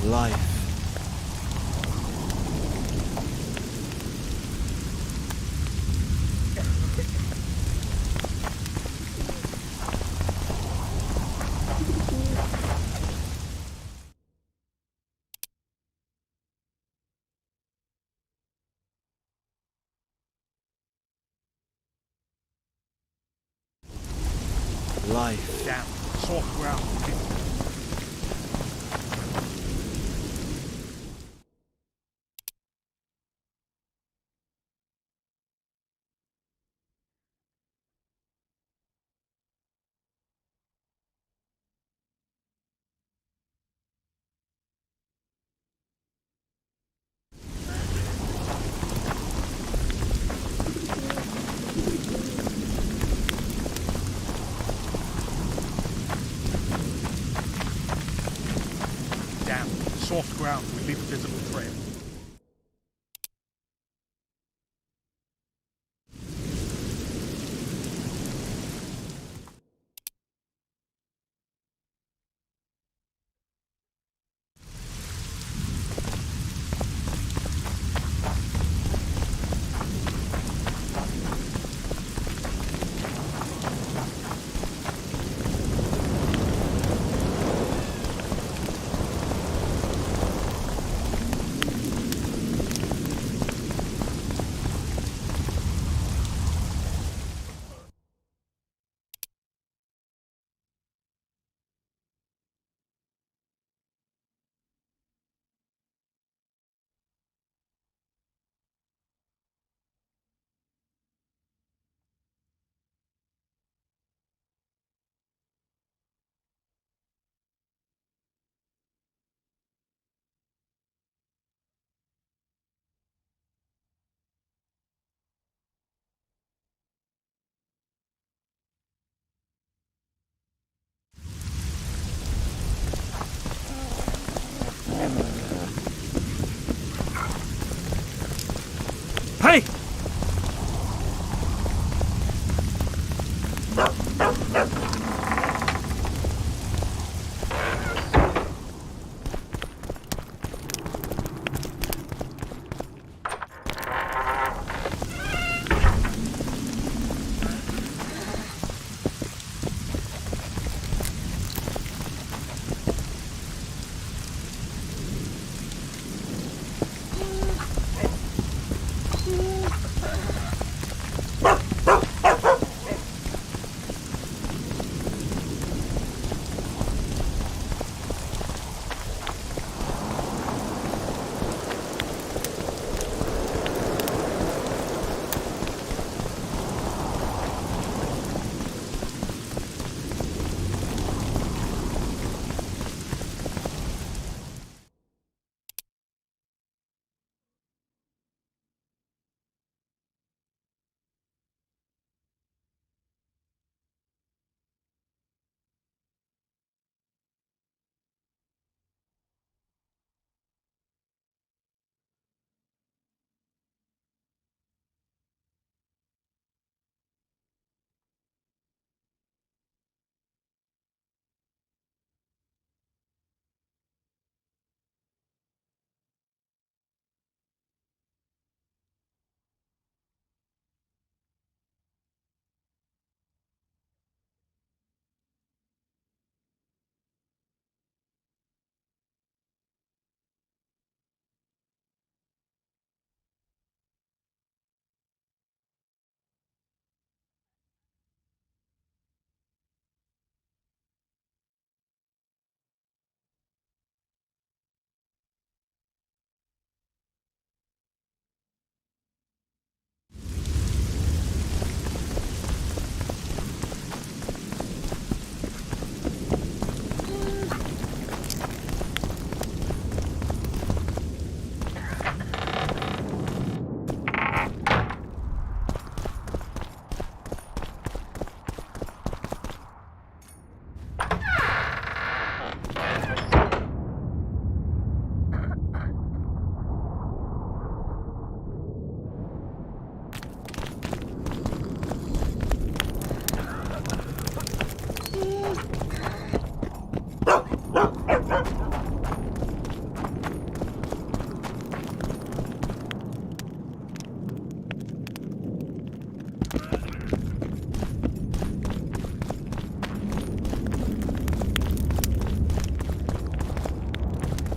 Life. Life. Down. Soft ground. Down. Soft ground. We leave a visible trail. Hey!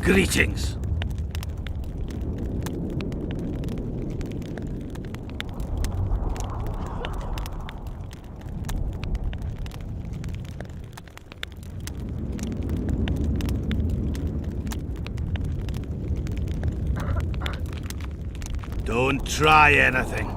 Greetings. Don't try anything.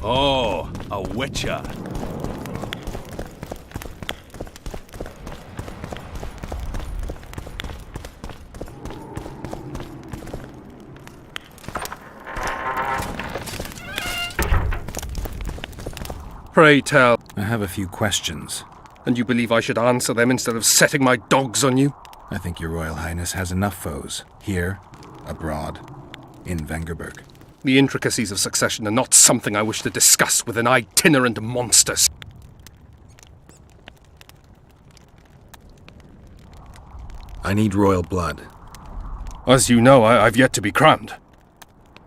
Oh, a witcher. Pray tell. I have a few questions. And you believe I should answer them instead of setting my dogs on you? I think your Royal Highness has enough foes. Here, abroad, in Vengerberg. The intricacies of succession are not something I wish to discuss with an itinerant monster. I need royal blood. As you know, I've yet to be crowned.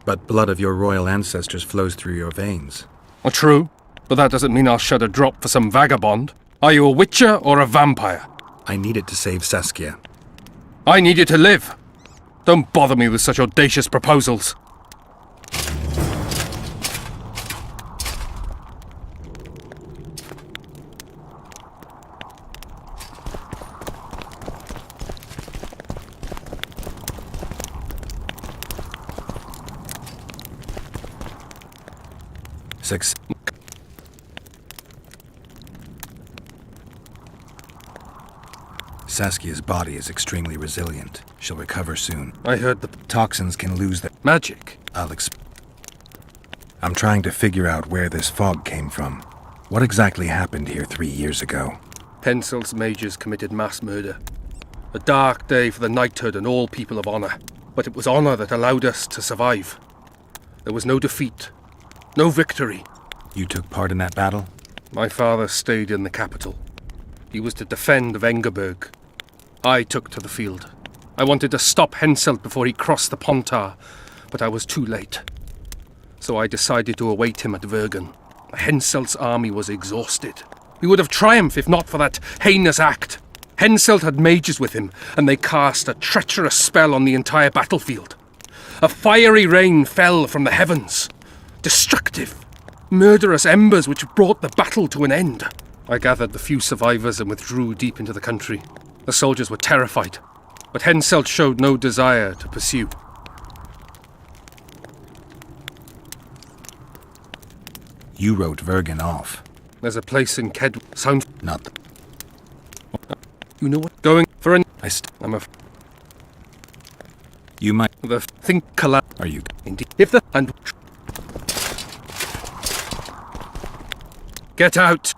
But blood of your royal ancestors flows through your veins. True, but that doesn't mean I'll shed a drop for some vagabond. Are you a witcher or a vampire? I need it to save Saskia. I need you to live. Don't bother me with such audacious proposals. Saskia's body is extremely resilient. She'll recover soon. I heard the Toxins can lose their magic. I'm trying to figure out where this fog came from. What exactly happened here 3 years ago? Henselt's mages committed mass murder. A dark day for the knighthood and all people of honor. But it was honor that allowed us to survive. There was no defeat. No victory. You took part in that battle? My father stayed in the capital. He was to defend Vengerberg. I took to the field. I wanted to stop Henselt before he crossed the Pontar, but I was too late. So I decided to await him at Vergen. Henselt's army was exhausted. We would have triumphed if not for that heinous act. Henselt had mages with him, and they cast a treacherous spell on the entire battlefield. A fiery rain fell from the heavens. Destructive, murderous embers which brought the battle to an end. I gathered the few survivors and withdrew deep into the country. The soldiers were terrified, but Henselt showed no desire to pursue. You wrote Vergen off. There's a place in Ked... Sound... Not... You know what? Going for an... I'm a... You might... The think collab... Are you... Indeed. If the... And... Get out!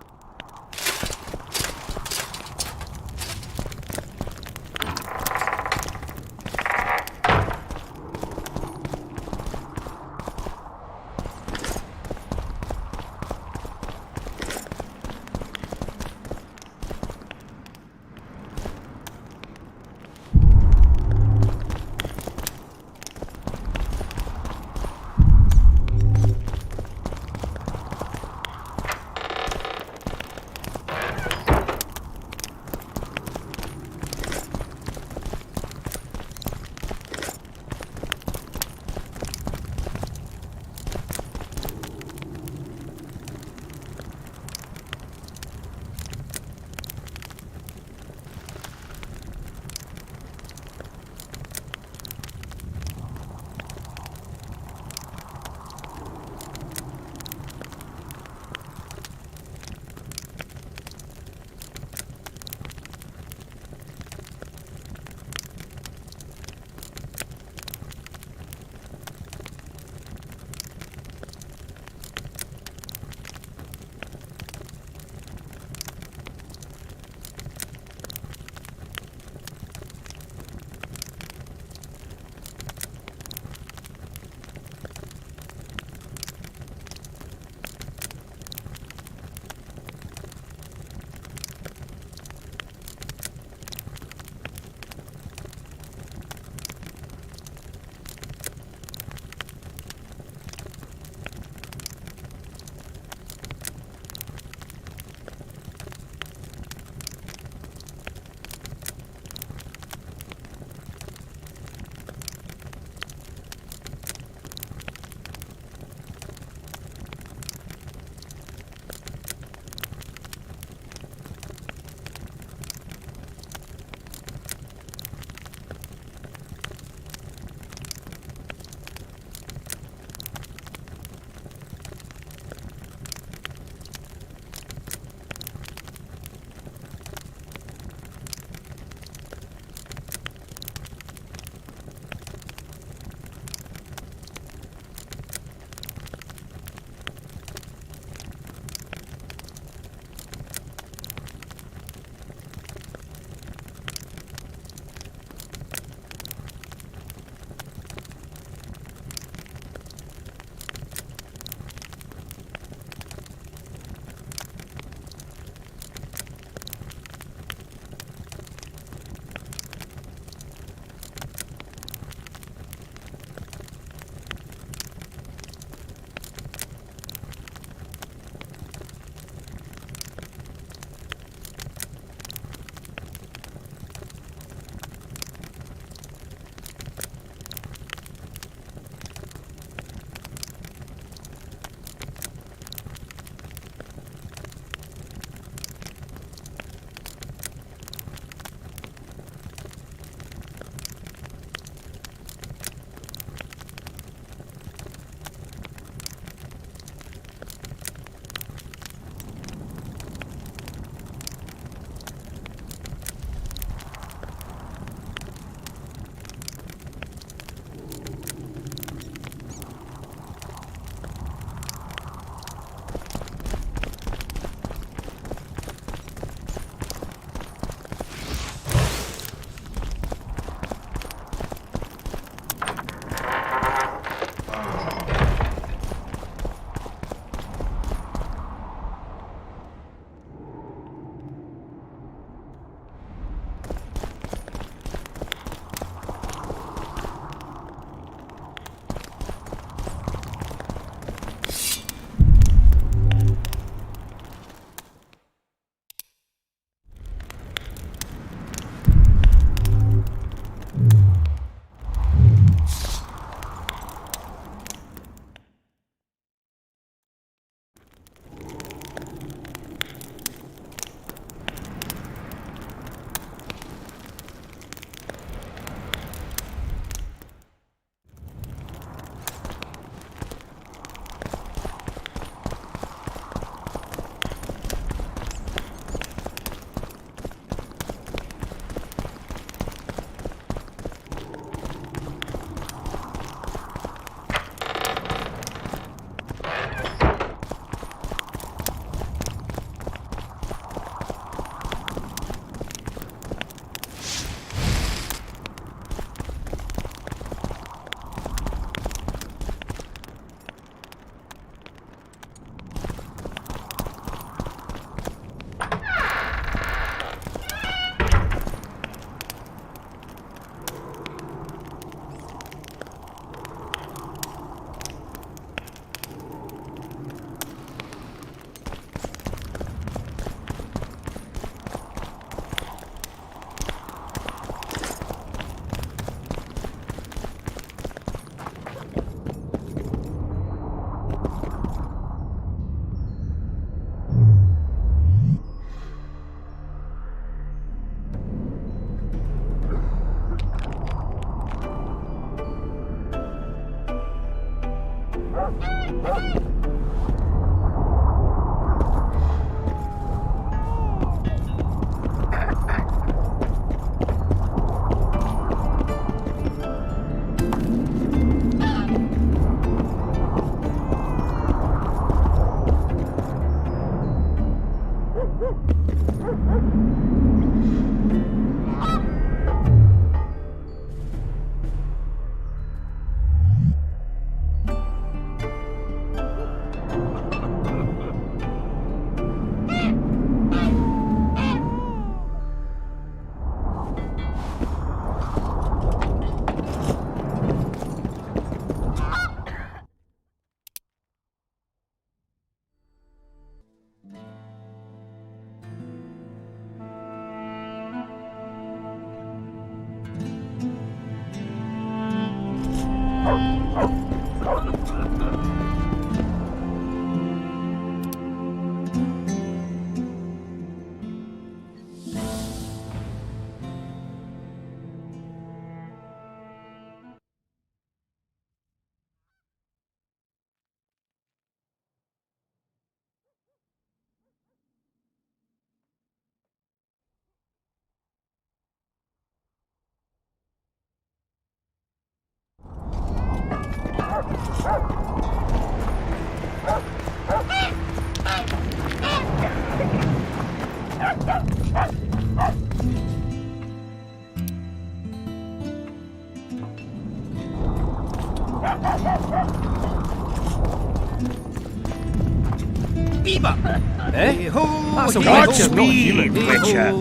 Godspeed, Witcher.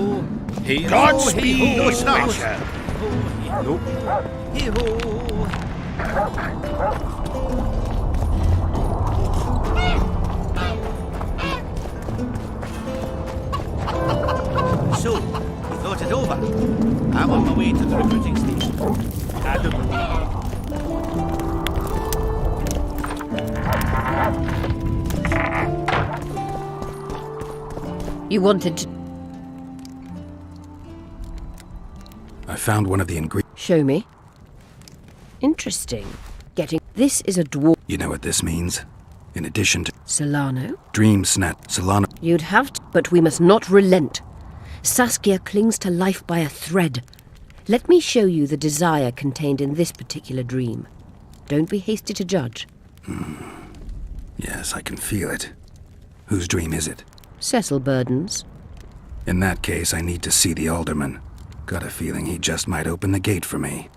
Godspeed, Witcher. So, you thought it over? I'm on my way to the recruiting station. You wanted to... I found one of the ingredients. Show me. Interesting. Getting... This is a dwarf... You know what this means? In addition to Solano? Dream Snap, Solana. You'd have to... But we must not relent. Saskia clings to life by a thread. Let me show you the desire contained in this particular dream. Don't be hasty to judge. Yes, I can feel it. Whose dream is it? Cecil Burden's. In that case, I need to see the alderman. Got a feeling he just might open the gate for me.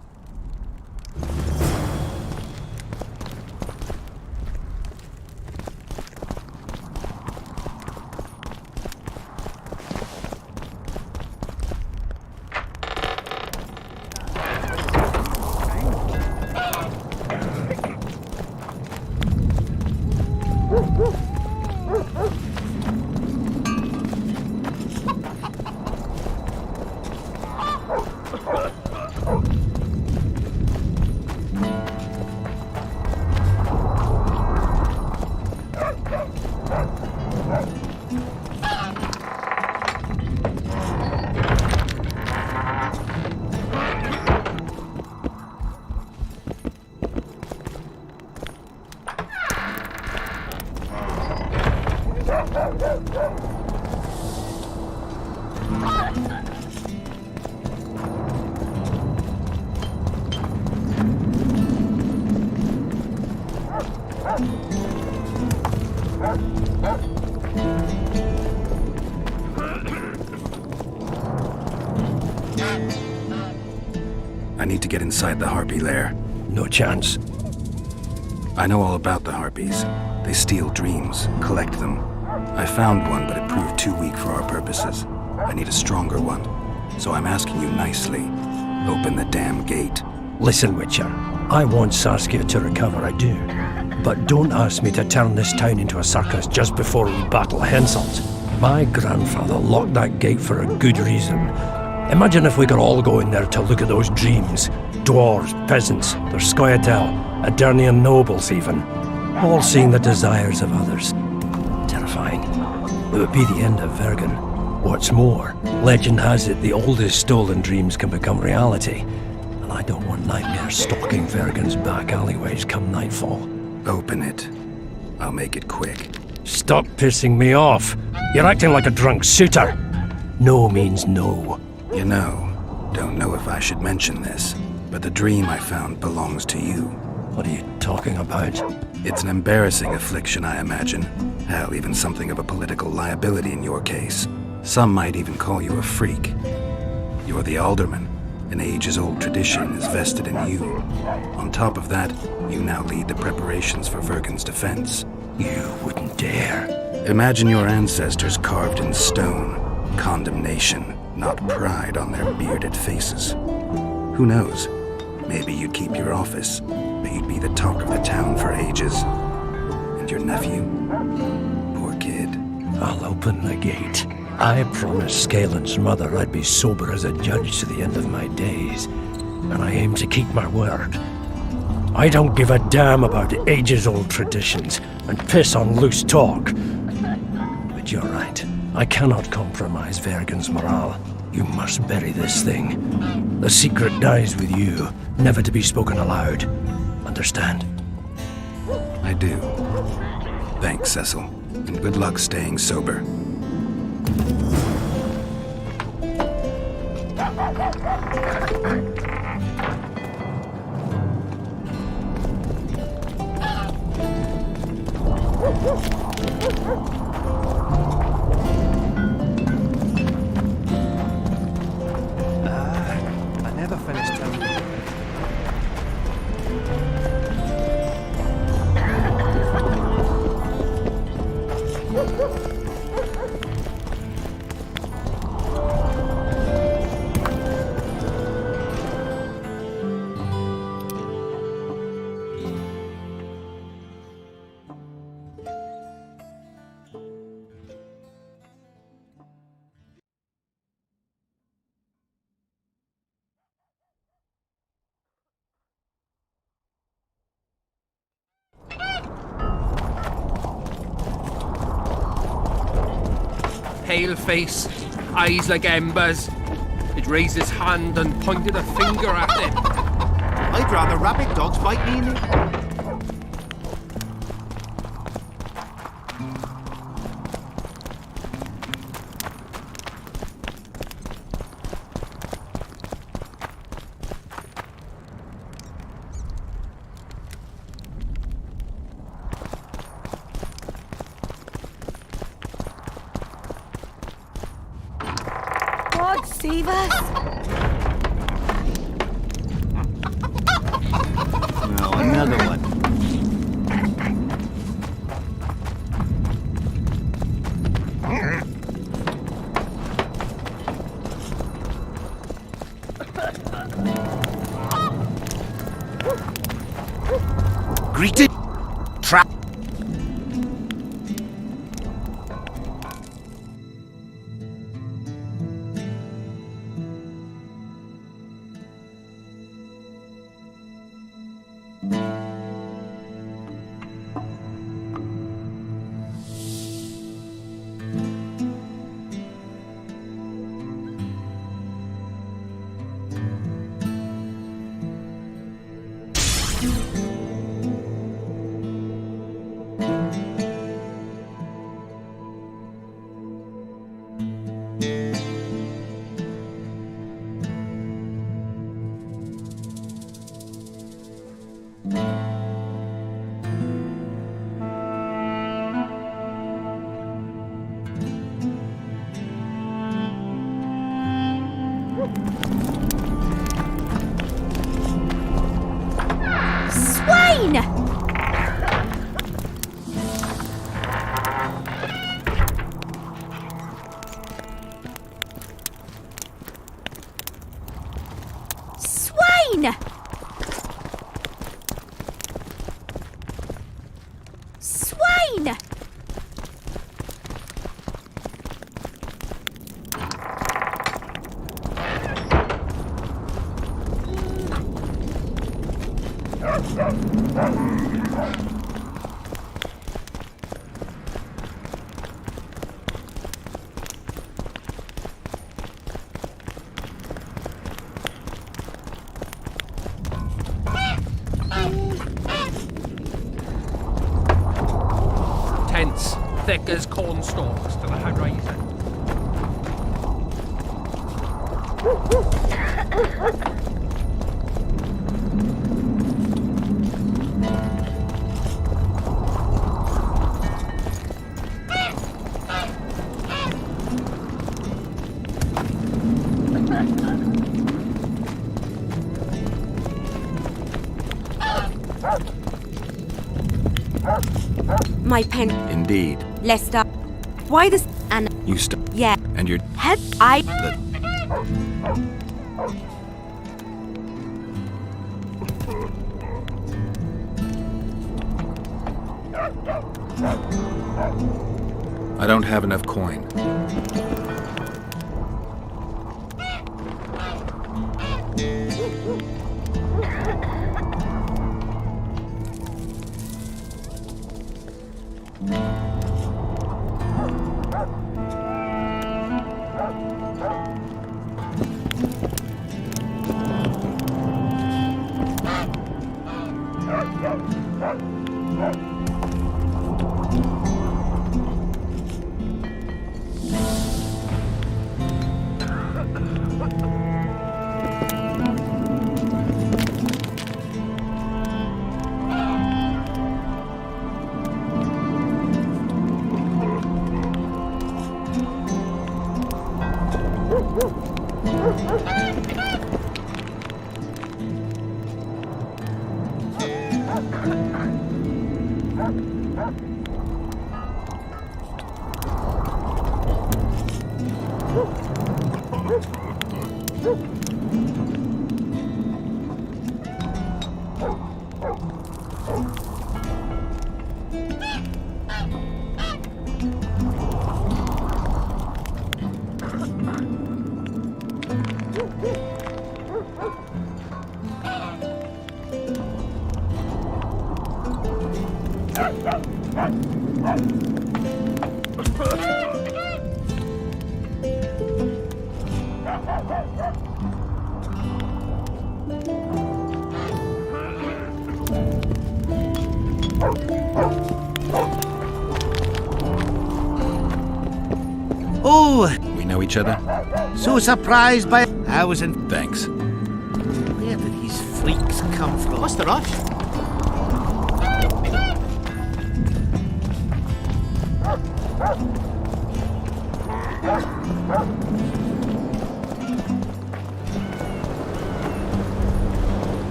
I need to get inside the harpy lair. No chance. I know all about the harpies. They steal dreams, collect them. I found one, but it proved too weak for our purposes. I need a stronger one. So I'm asking you nicely, open the damn gate. Listen, Witcher. I want Saskia to recover, I do. But don't ask me to turn this town into a circus just before we battle Henselt. My grandfather locked that gate for a good reason. Imagine if we could all go in there to look at those dreams. Dwarves, peasants, their scoia'tael, Adernian nobles even. All seeing the desires of others. Terrifying. It would be the end of Vergen. What's more, legend has it the oldest stolen dreams can become reality. And I don't want nightmares stalking Vergen's back alleyways come nightfall. Open it. I'll make it quick. Stop pissing me off. You're acting like a drunk suitor. No means no. You know, don't know if I should mention this, but the dream I found belongs to you. What are you talking about? It's an embarrassing affliction, I imagine. Hell, even something of a political liability in your case. Some might even call you a freak. You're the alderman. An ages-old tradition is vested in you. On top of that, you now lead the preparations for Vergen's defense. You wouldn't dare. Imagine your ancestors carved in stone. Condemnation, not pride on their bearded faces. Who knows? Maybe you'd keep your office, but you'd be the talk of the town for ages. And your nephew? Poor kid. I'll open the gate. I promised Scalen's mother I'd be sober as a judge to the end of my days, and I aim to keep my word. I don't give a damn about ages-old traditions and piss on loose talk. But you're right. I cannot compromise Vergen's morale. You must bury this thing. The secret dies with you, never to be spoken aloud. Understand? I do. Thanks, Cecil. And good luck staying sober. I never finished telling you. Pale face, eyes like embers. It raised his hand and pointed a finger at them. I'd rather rabid dogs bite me in the... God save us! No, another one. Greeted. Trap. Swine! Swine! Swine! Tents, thick as cornstalks to the horizon. my pen. Indeed. Lester. Why this? And You st- yeah. and you're... Had I? I don't have enough coin. Oh, We know each other? so surprised by... I was in... Thanks. Where did these freaks come from? What's the rush?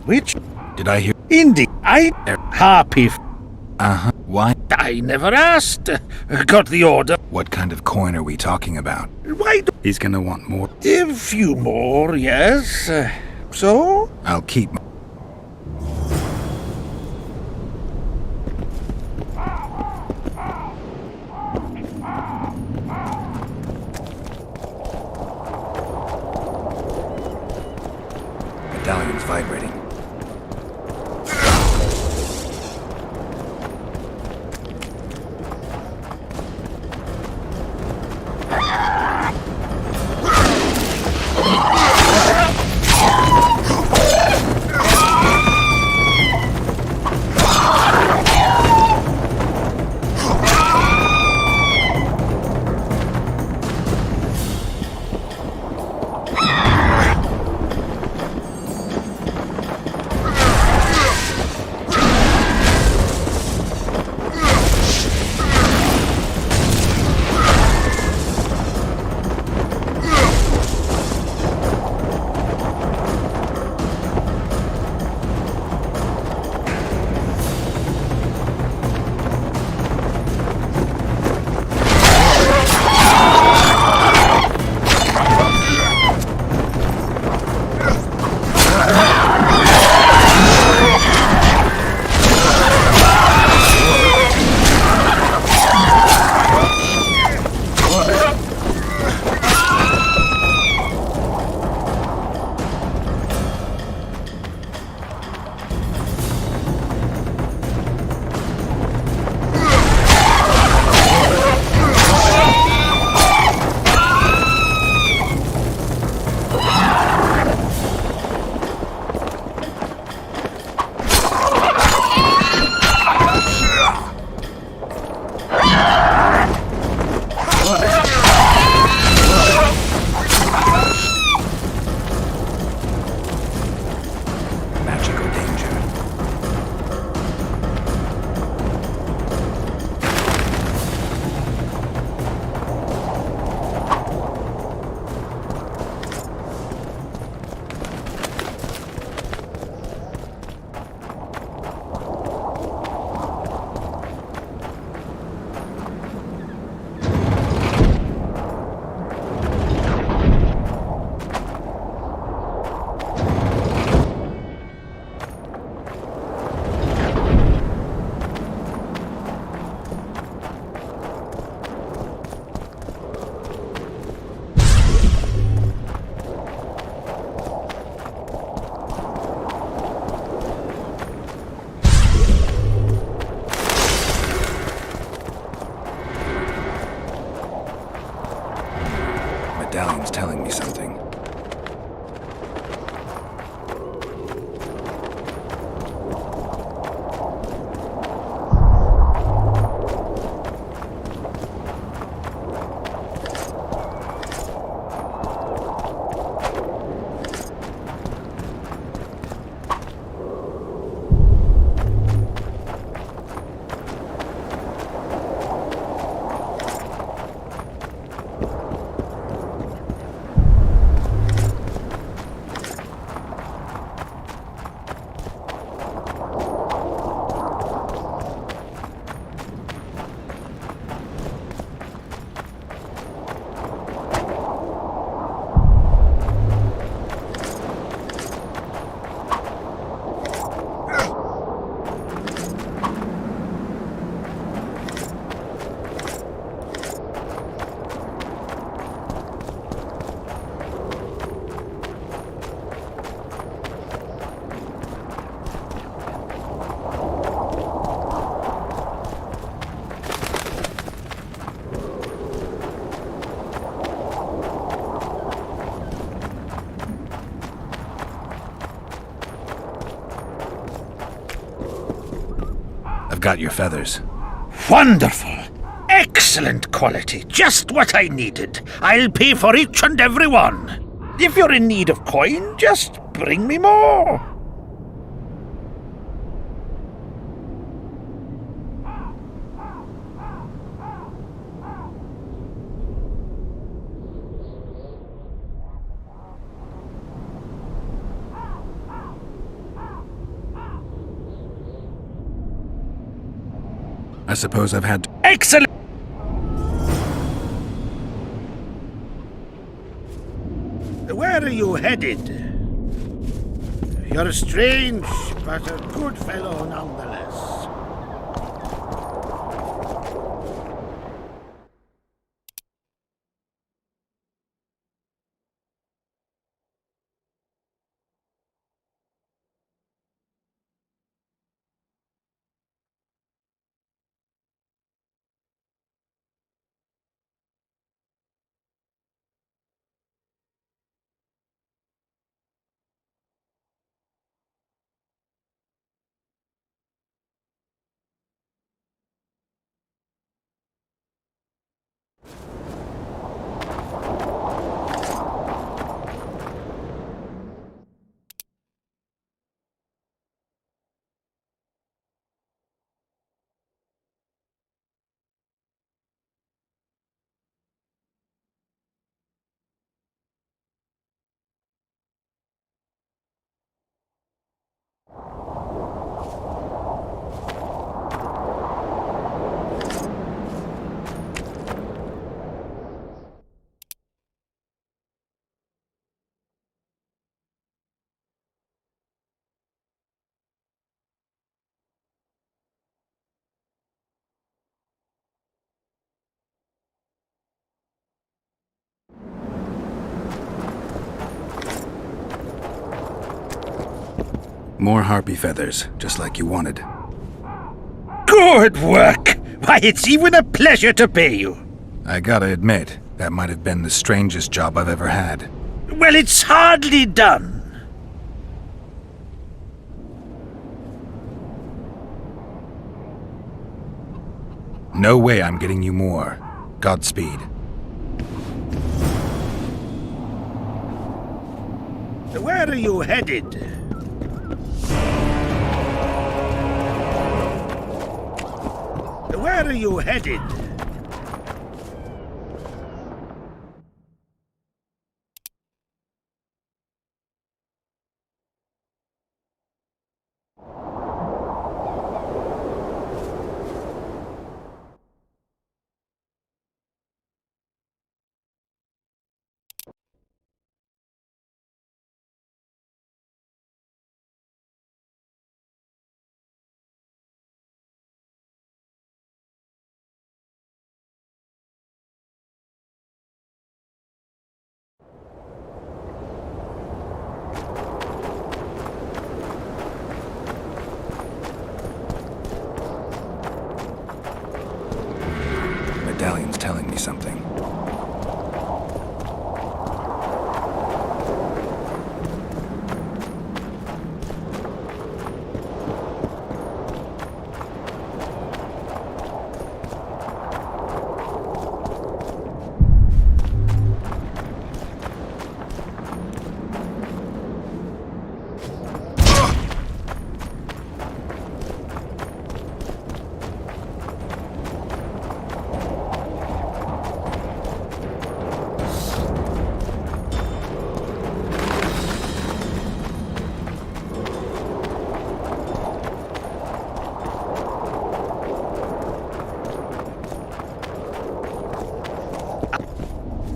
Which? Did I hear? Indeed. I... Harpy. Uh-huh. Why? I never asked. Got the order. What kind of coin are we talking about? Why do... He's gonna want more. A few more, yes. So? I'll keep... Medallion's vibrating. medallion's telling me something. I've got your feathers. Wonderful! Excellent quality. Just what I needed. I'll pay for each and every one. If you're in need of coin, just bring me more. I suppose I've had to... Excellent! Where are you headed? You're strange, but a good fellow nonetheless. More harpy feathers, just like you wanted. Good work! Why, it's even a pleasure to pay you. I gotta admit, that might have been the strangest job I've ever had. Well, it's hardly done. No way I'm getting you more. Godspeed. Where are you headed? Where are you headed? Medallion's telling me something.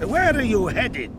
Where are you headed?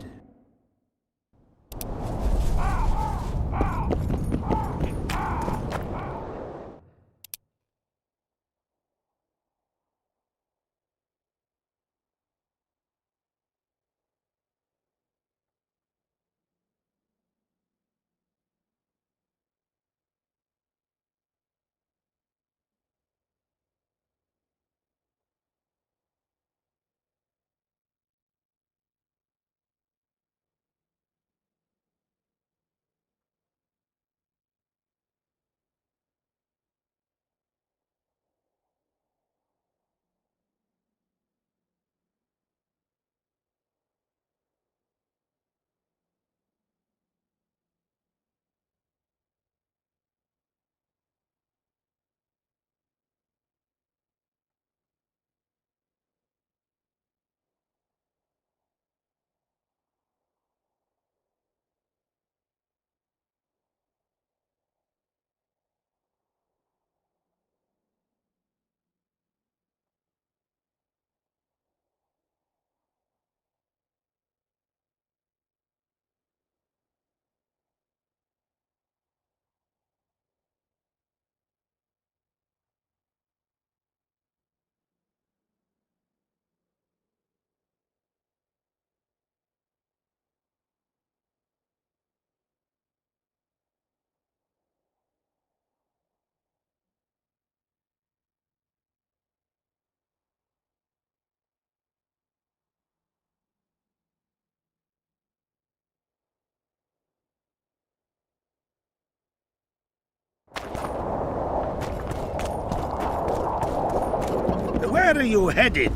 Where are you headed?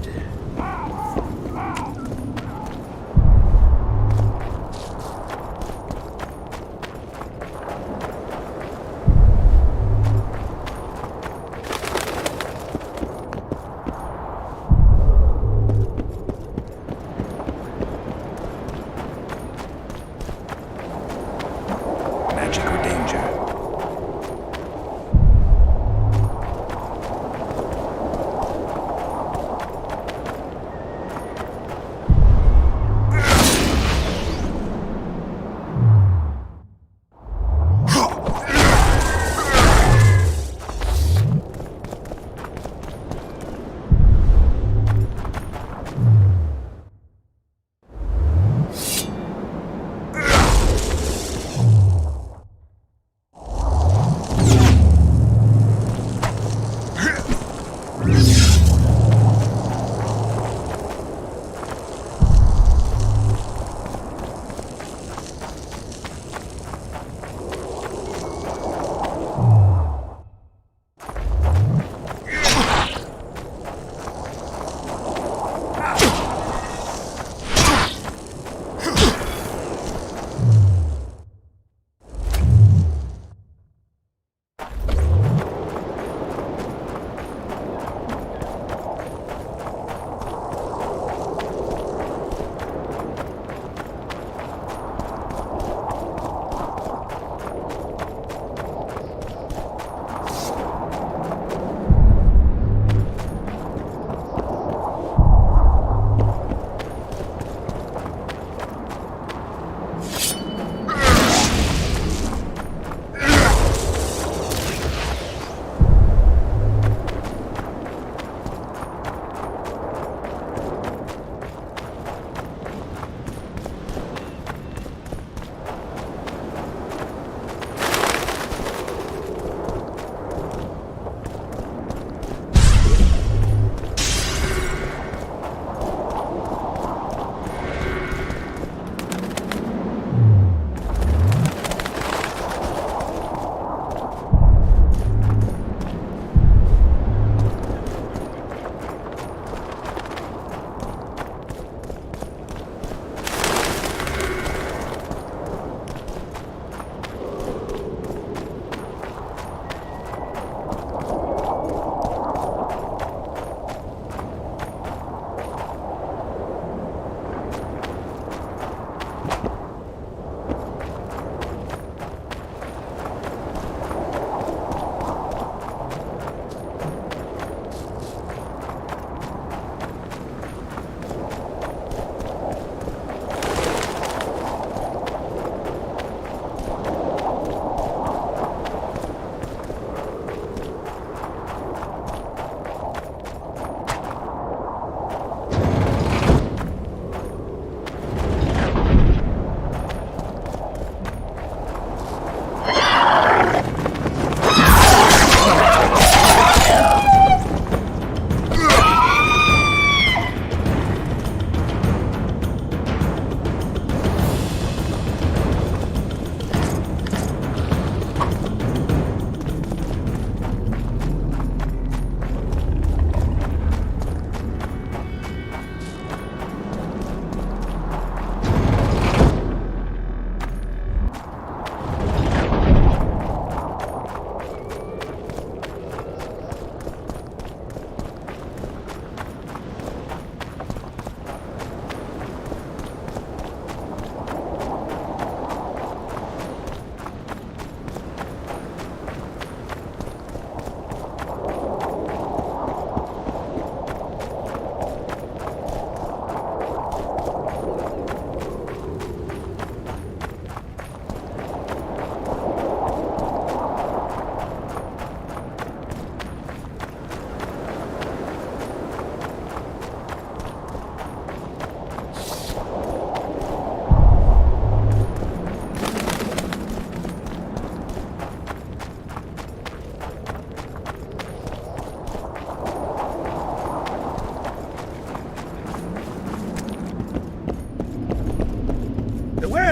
Magic or danger?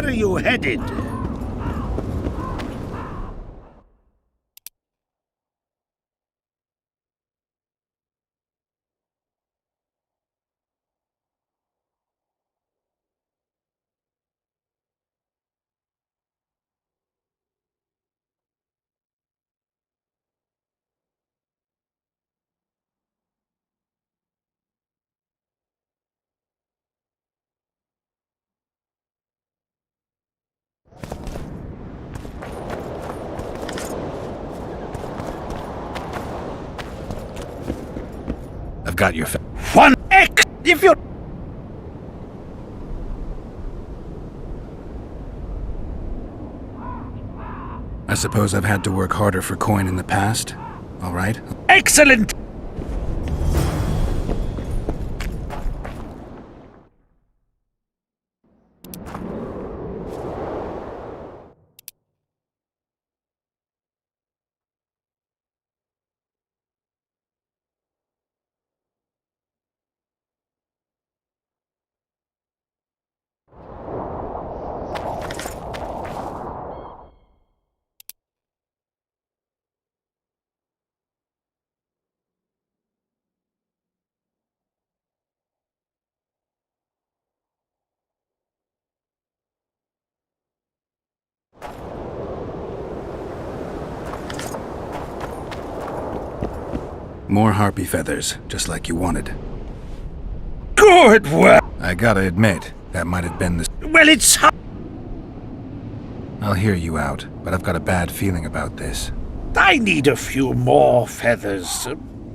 Where are you headed? I've got your One X! If you're... I suppose I've had to work harder for coin in the past. All right. Excellent! More harpy feathers, just like you wanted. Good work! I gotta admit, that might have been the... Well, it's... I'll hear you out, but I've got a bad feeling about this. I need a few more feathers.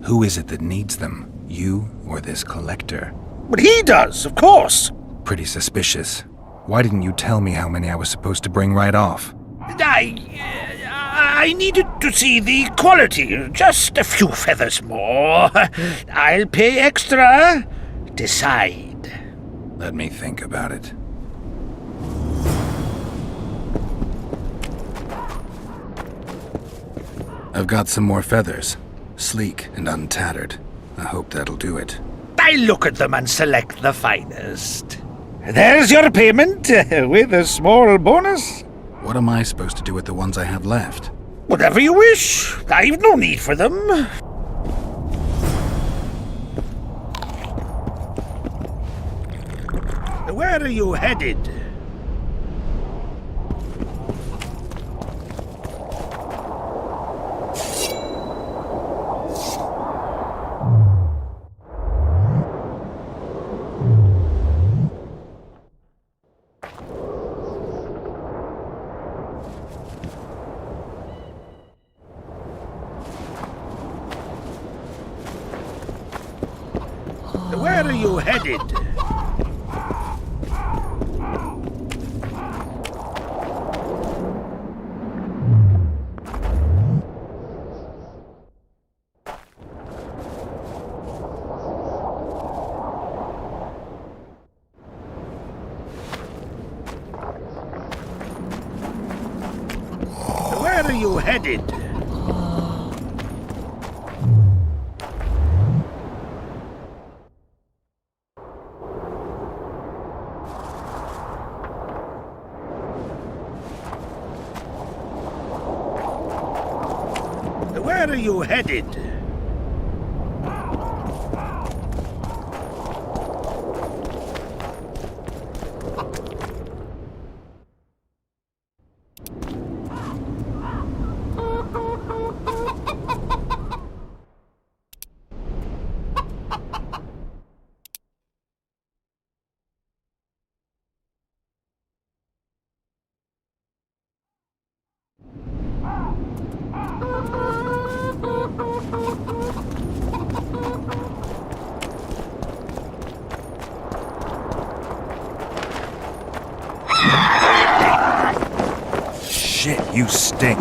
Who is it that needs them? You or this collector? But he does, of course. Pretty suspicious. Why didn't you tell me how many I was supposed to bring right off? I needed to see the quality. Just a few feathers more. I'll pay extra. Decide. Let me think about it. I've got some more feathers. Sleek and untattered. I hope that'll do it. I look at them and select the finest. There's your payment, with a small bonus. What am I supposed to do with the ones I have left? Whatever you wish. I've no need for them. Where are you headed? Where are you headed? Where are you headed? Where are you headed? Shit, you stink.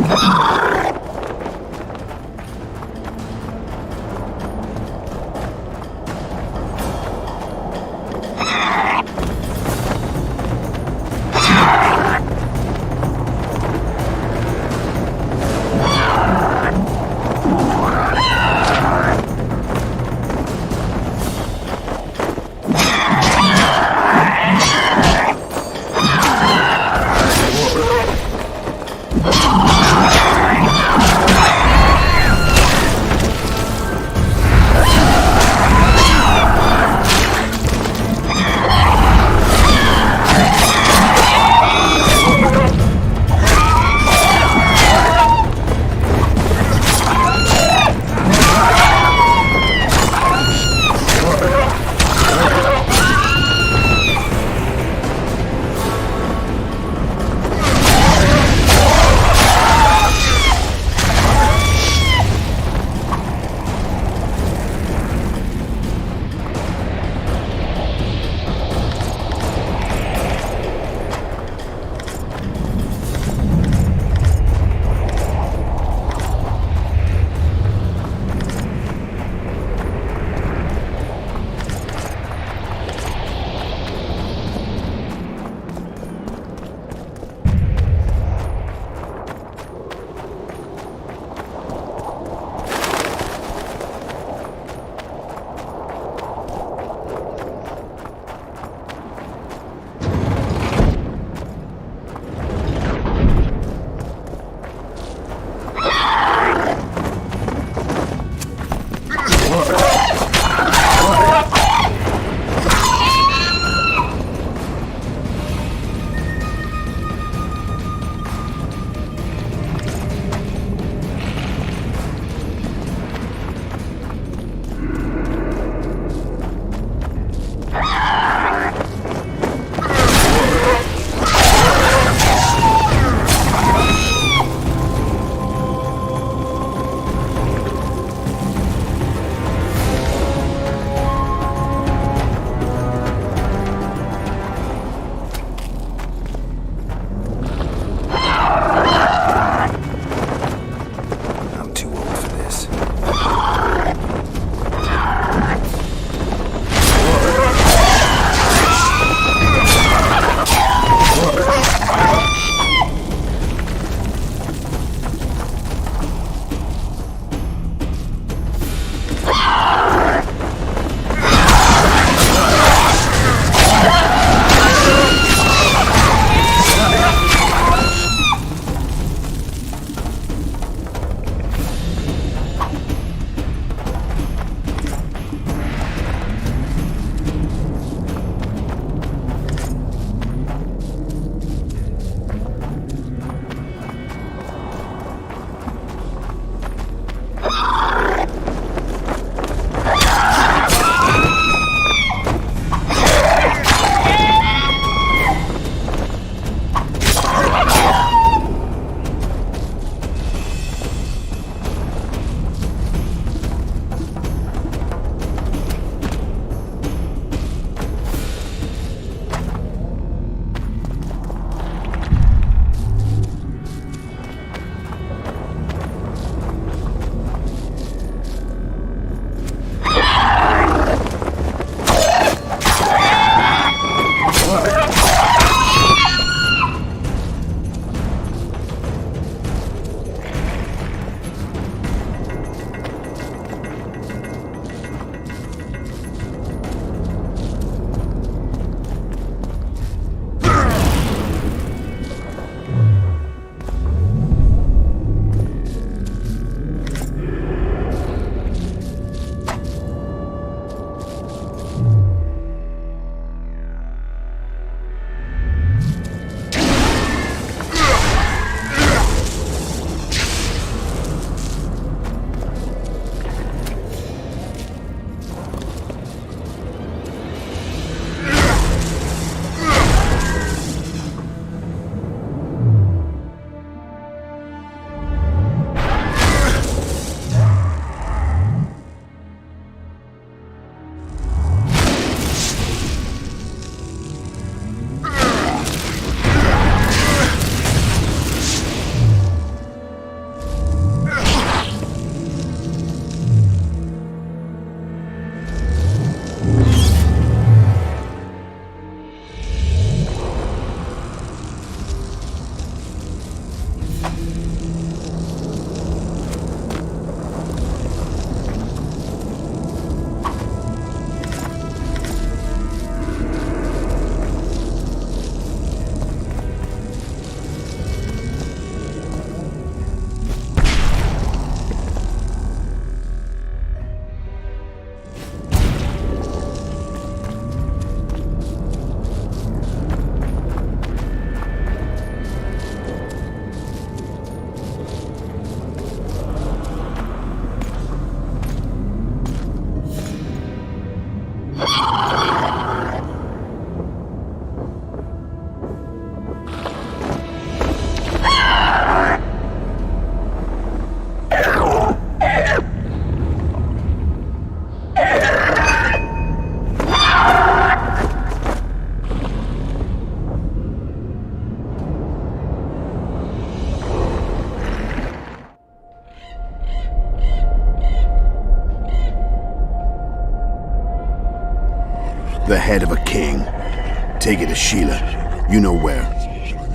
Take it to Sheila. You know where.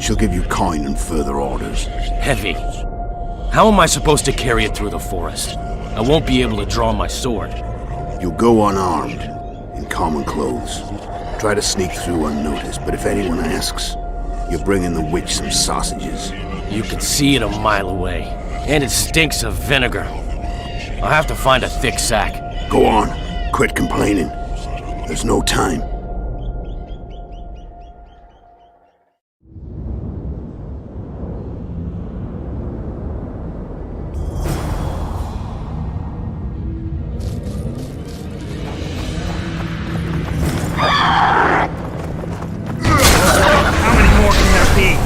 She'll give you coin and further orders. Heavy. How am I supposed to carry it through the forest? I won't be able to draw my sword. You'll go unarmed, in common clothes. Try to sneak through unnoticed, but if anyone asks, you're bringing the witch some sausages. You can see it a mile away, and it stinks of vinegar. I'll have to find a thick sack. Go on. Quit complaining. There's no time. How many more can there be?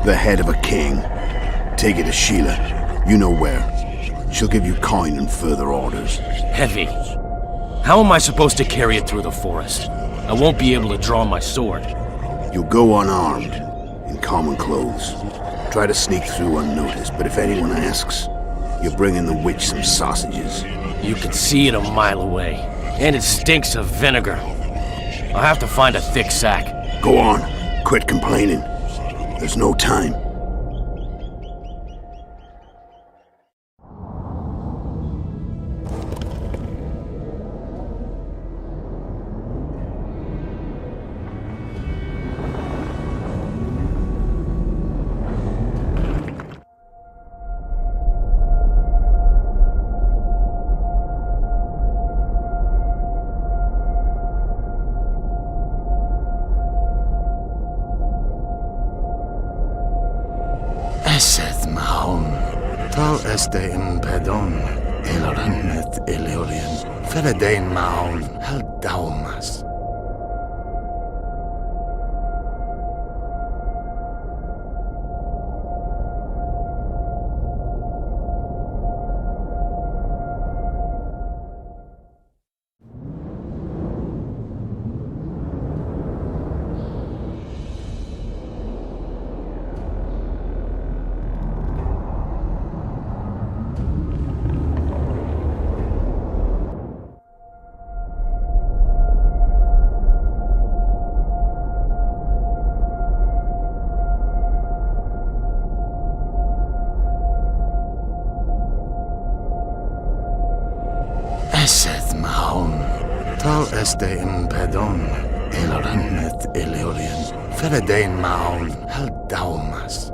The head of a king. Take it to Sheila. You know where. She'll give you coin and further orders. Heavy. How am I supposed to carry it through the forest? I won't be able to draw my sword. You'll go unarmed, in common clothes. Try to sneak through unnoticed, but if anyone asks, you're bringing the witch some sausages. You can see it a mile away, and it stinks of vinegar. I'll have to find a thick sack. Go on. Quit complaining. There's no time. Eseth mahon, tal este in pedon, eloranmet eleorien, feredein mahon, hal daumas. Eseth mahon, tal este in pedon, eloranmet eleorien, feredein mahon, hal daumas.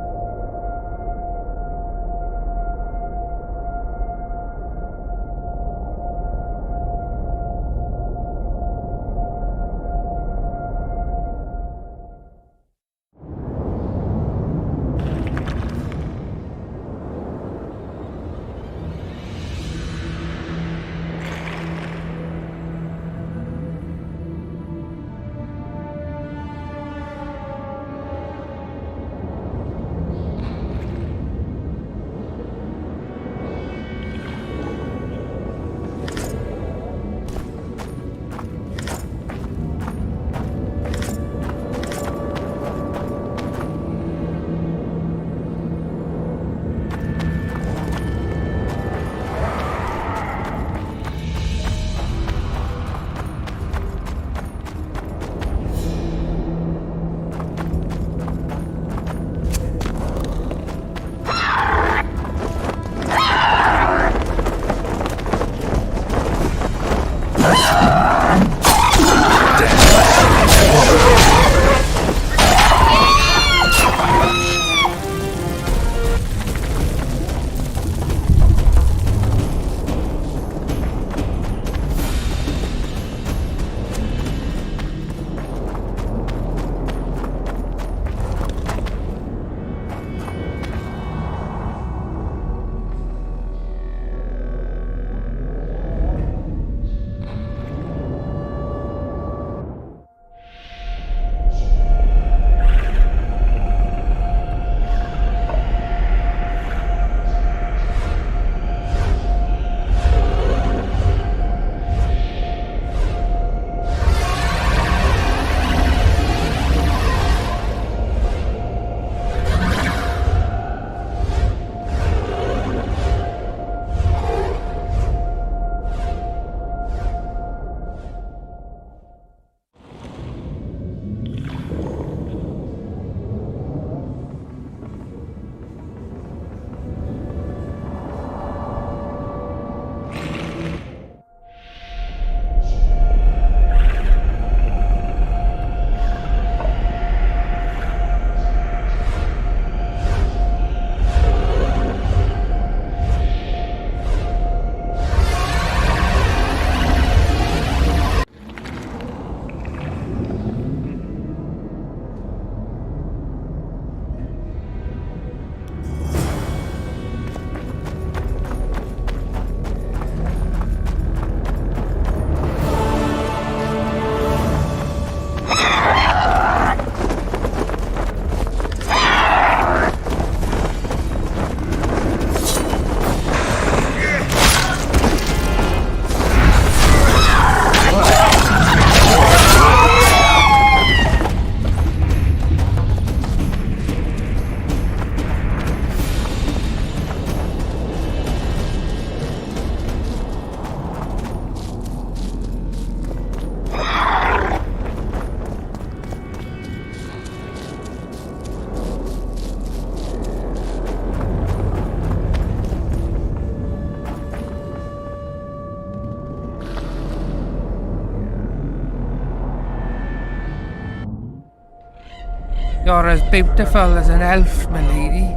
You're as beautiful as an elf, milady.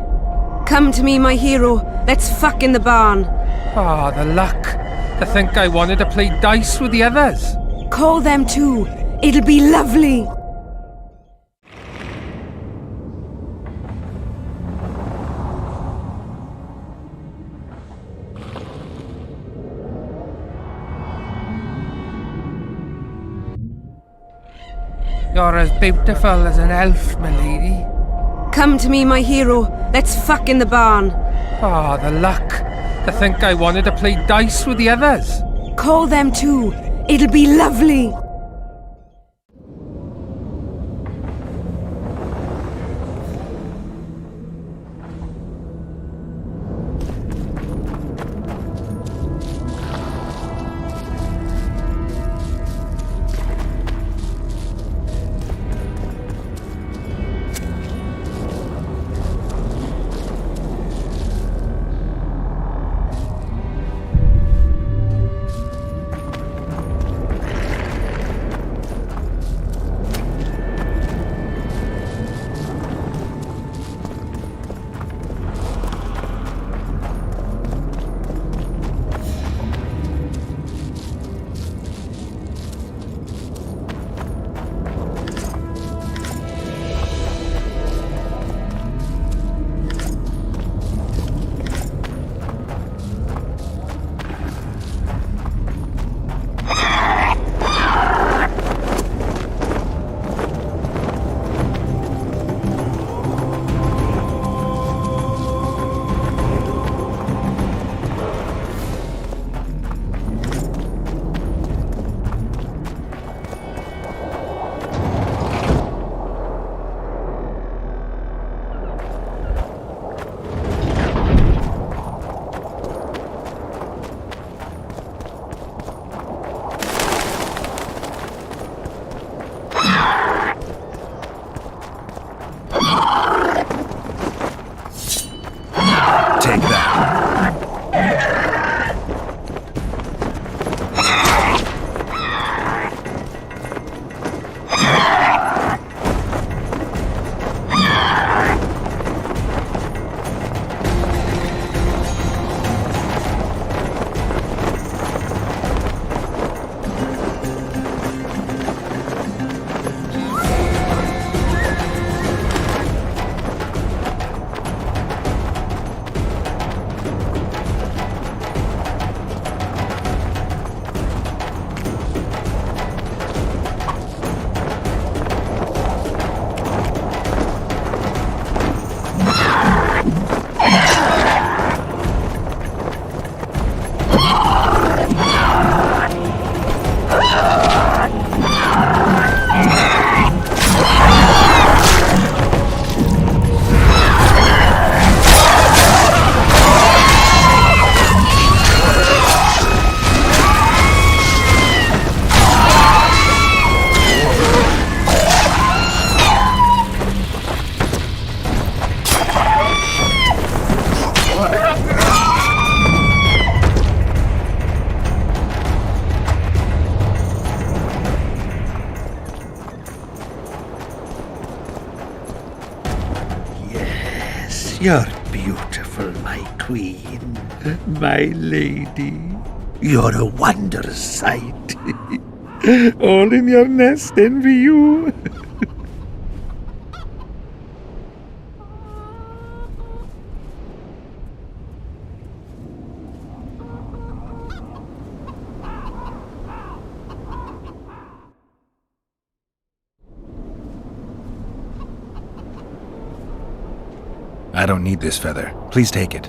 Come to me, my hero. Let's fuck in the barn. Ah, the luck. To think I wanted to play dice with the others. Call them too. It'll be lovely. You're as beautiful as an elf, milady. Come to me, my hero. Let's fuck in the barn. Ah, the luck. To think I wanted to play dice with the others. Call them too. It'll be lovely. You're beautiful, my queen, my lady. You're a wondrous sight. All in your nest envy you. I don't need this feather. Please take it.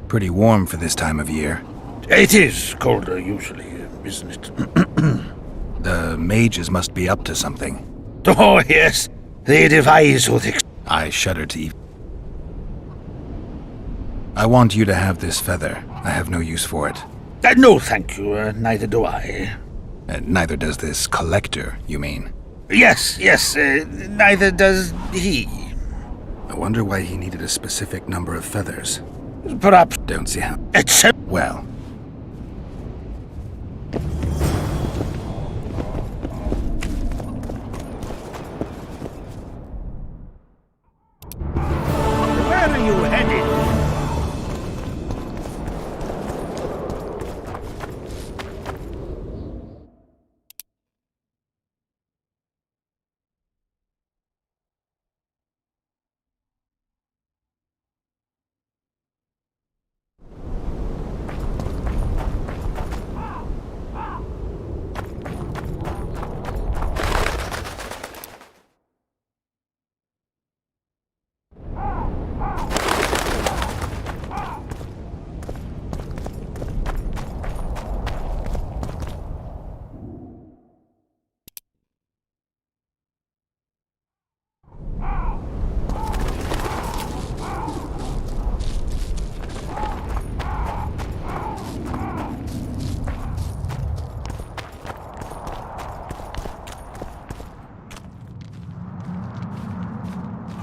Pretty warm for this time of year. It is colder usually, isn't it? The mages must be up to something. Oh, yes. They devise with I shudder to even. I want you to have this feather. I have no use for it. No, thank you. Neither do I. Neither does this collector, you mean? Yes, neither does he. I wonder why he needed a specific number of feathers. Perhaps Don't see how. it's Well, where are you headed?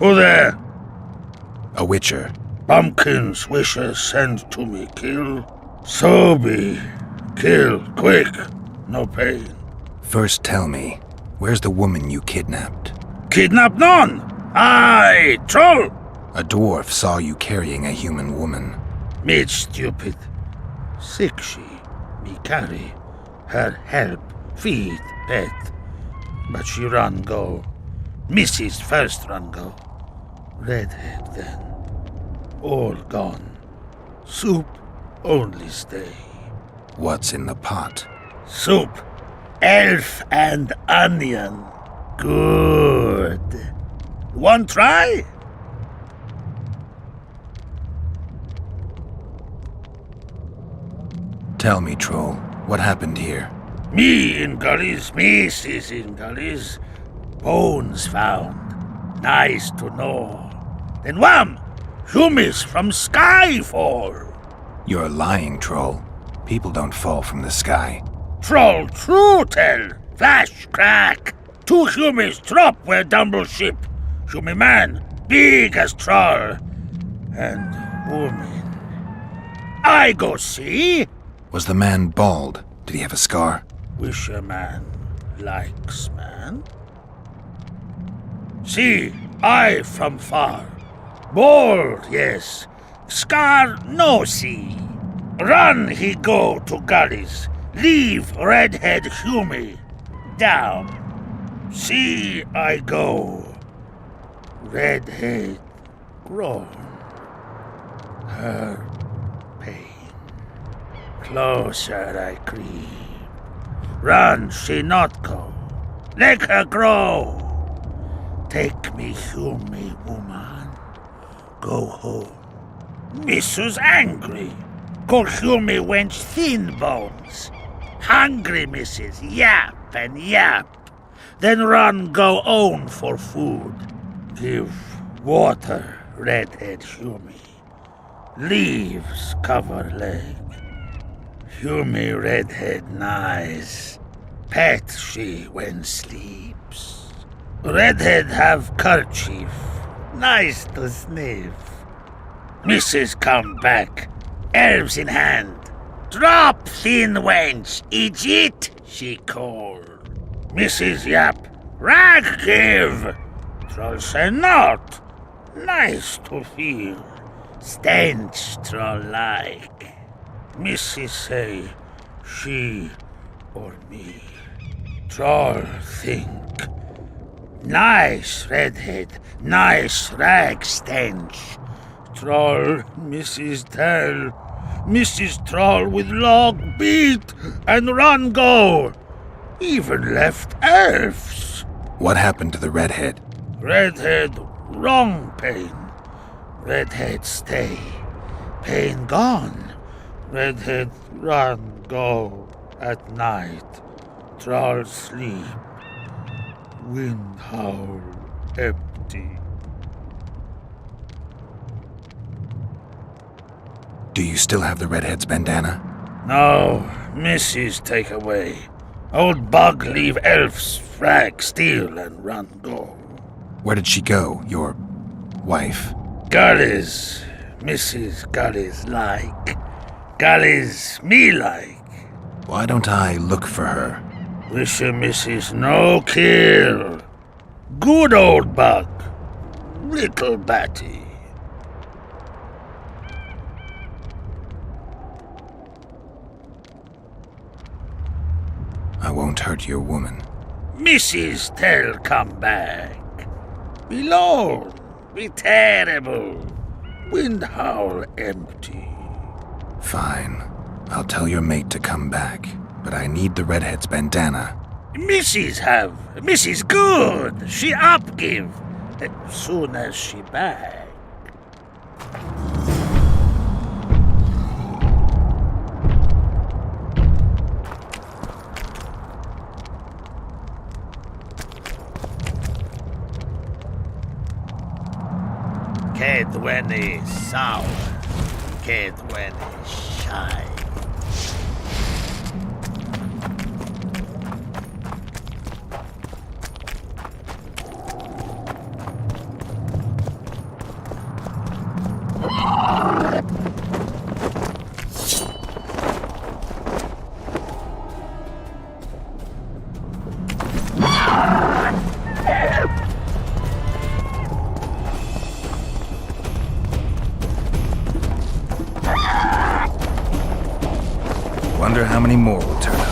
Who there? a witcher. Pumpkins wishes sent to me kill. So be. Kill, quick. No pain. First tell me, where's the woman you kidnapped? Kidnap none! Aye, troll! A dwarf saw you carrying a human woman. Me stupid. Sick she, me carry. Her help, feed, pet. But she run go. Mrs. first run go. Redhead then. All gone. Soup only stay. What's in the pot? Soup. Elf and onion. Good. One try? Tell me, troll, what happened here? Me in gullies, Mrs. in gullies. Bones found. Nice to know. Then wham! Humis from sky fall. You're lying, troll. People don't fall from the sky. Troll true tell. Flash crack. 2 humis drop where dumble ship. Humi man, big as troll. And woman. I go see. Was the man bald? Did he have a scar? Wish a man likes man. See, I from far. Bald, yes. Scar no see. Run he go to gullies. Leave redhead Humi. Down. See I go. Redhead grown. Her pain. Closer I creep. Run she not go. Let her grow. Take me Humi woman. Go home. Mrs. angry. Call Humi wench thin bones. Hungry Mrs. Yap and yap. Then run go own for food. Give water, redhead Humi. Leaves cover leg. Humi redhead nice. Pet she when sleeps. Redhead have kerchief. Nice to sniff. Mrs. come back. Elves in hand. Drop thin wench. Idiot, she called. Mrs. Yap. Rag give. Troll say not. Nice to feel. Stench troll like. Mrs. say she or me. Troll think. Nice redhead, nice rag stench. Troll, Mrs. tell. Mrs. Troll with log beat and run go. Even left elves. What happened to the redhead? Redhead wrong pain. Redhead stay. Pain gone. Redhead run go at night. Troll sleep. Wind howl empty. Do you still have the redhead's bandana? No, Mrs. take away. Old bug leave elves frag steal and run go. Where did she go, your wife. Gullies, Mrs. Gullies like. Gullies me like. Why don't I look for her? Wish her Mrs. No kill. Good old bug. Little Batty. I won't hurt your woman. Mrs. Tell come back. Be lone, be terrible. Wind howl empty. Fine. I'll tell your mate to come back, but I need the redhead's bandana. Mrs. have. Mrs. good. She up give. As soon as she back. Kedweni sour, Kedweni shy. Wonder how many more will turn up.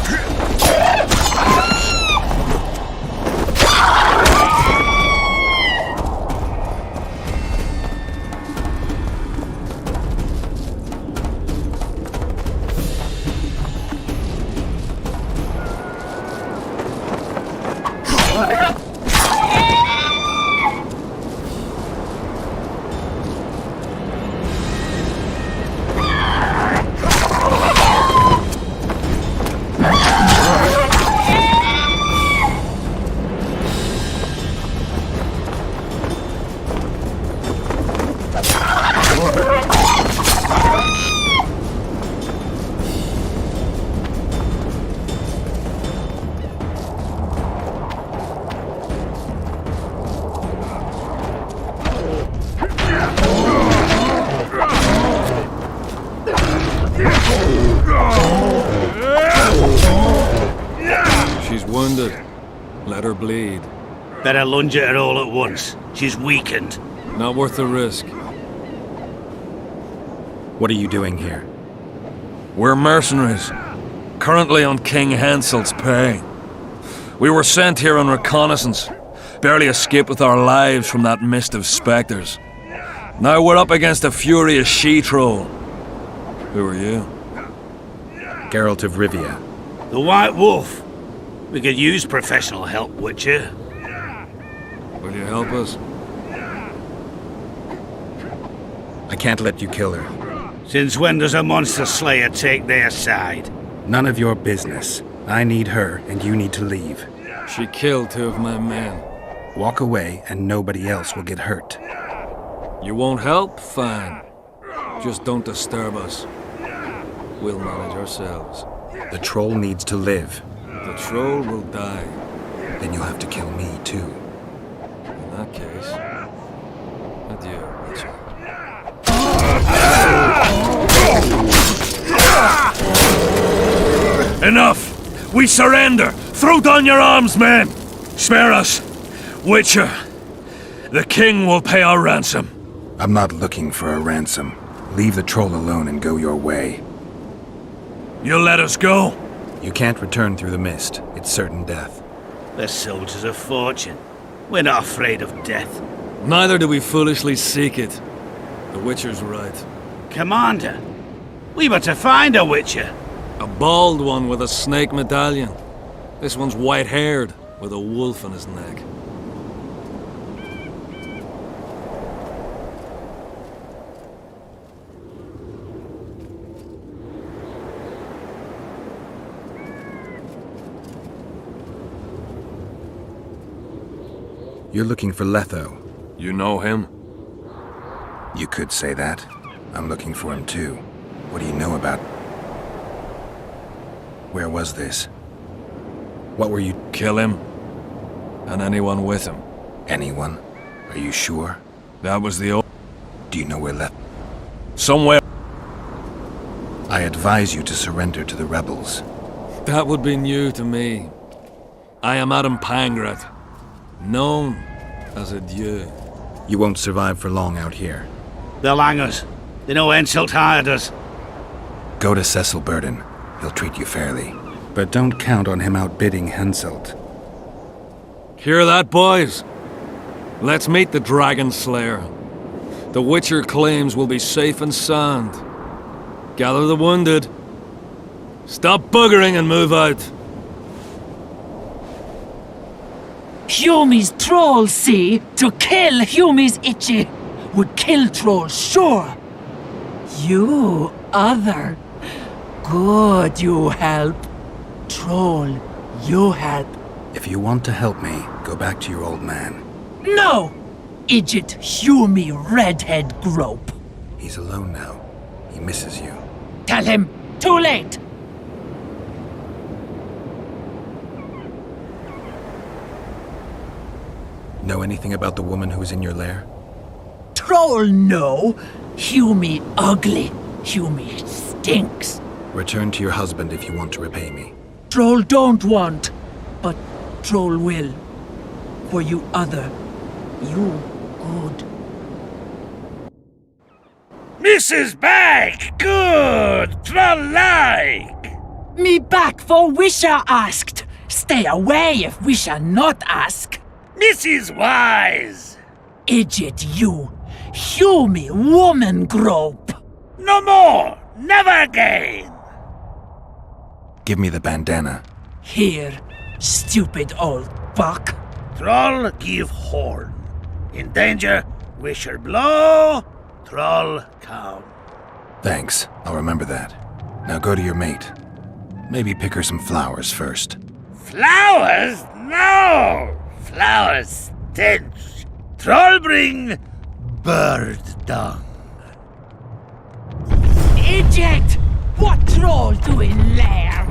She's wounded. Let her bleed. Better lunge at her all at once. She's weakened. Not worth the risk. What are you doing here? We're mercenaries. Currently on King Henselt's pay. We were sent here on reconnaissance. Barely escaped with our lives from that mist of spectres. Now we're up against a furious she-troll. Who are you? Geralt of Rivia. The White Wolf. We could use professional help, Witcher. Will you help us? I can't let you kill her. Since when does a monster slayer take their side? None of your business. I need her, and you need to leave. She killed 2 of my men. Walk away, and nobody else will get hurt. You won't help? Fine. Just don't disturb us. We'll manage ourselves. The troll needs to live. The troll will die. Then you'll have to kill me, too. In that case, adieu, Witcher. Enough! We surrender! Throw down your arms, men! Spare us! Witcher, the king will pay our ransom. I'm not looking for a ransom. Leave the troll alone and go your way. You'll let us go? You can't return through the mist. It's certain death. We're soldiers of fortune. We're not afraid of death. Neither do we foolishly seek it. The Witcher's right. Commander, we were to find a Witcher. A bald one with a snake medallion. This one's white-haired, with a wolf on his neck. You're looking for Letho. You know him? You could say that. I'm looking for him too. What do you know about... Where was this? What were you... Kill him. And anyone with him. Anyone? Are you sure? That was the old... Do you know where left? Somewhere. I advise you to surrender to the rebels. That would be new to me. I am Adam Pangrat, known as a dieu. You won't survive for long out here. They'll hang us. They know Henselt hired us. Go to Cecil Burden. He'll treat you fairly. But don't count on him outbidding Henselt. Hear that, boys? Let's meet the Dragon Slayer. The Witcher claims we'll be safe and sound. Gather the wounded. Stop buggering and move out. Humi's troll, see? To kill Humi's itchy would kill trolls, sure. You, other. Good, you help. Troll, you help. If you want to help me, go back to your old man. No! Idiot Humi redhead grope. He's alone now. He misses you. Tell him, too late. Know anything about the woman who was in your lair? Troll, no. Humi ugly. Humi stinks. Return to your husband if you want to repay me. Troll don't want, but Troll will. For you other, you good. Mrs. Back, good, troll-like. Me back for Wisha asked. Stay away if Wisha not ask. Mrs. Wise. Idiot you. Humi woman grope. No more, never again. Give me the bandana. Here, stupid old buck. Troll give horn. In danger, wisher blow, troll come. Thanks, I'll remember that. Now go to your mate. Maybe pick her some flowers first. Flowers? No! Flowers stench. Troll bring bird dung. Idiot! What troll doing there?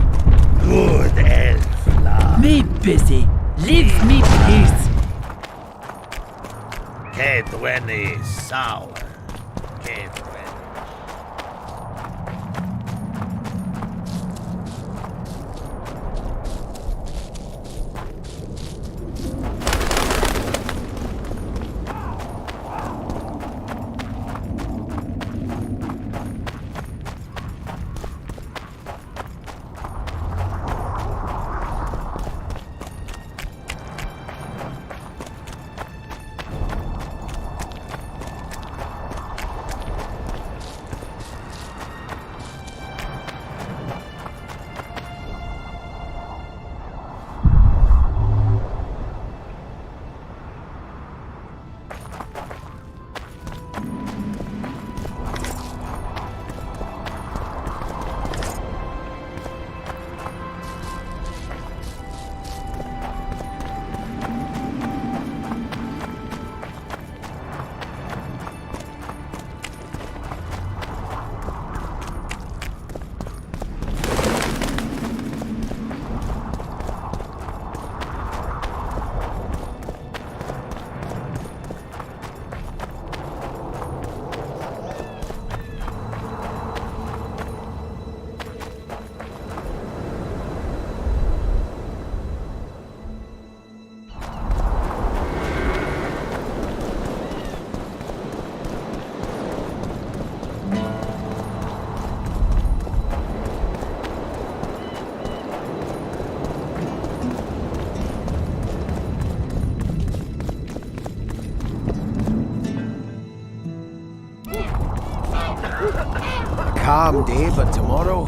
Good elf love. Me busy. Leave me peace. Kedweni sour. Kedweni. Calm day, but tomorrow...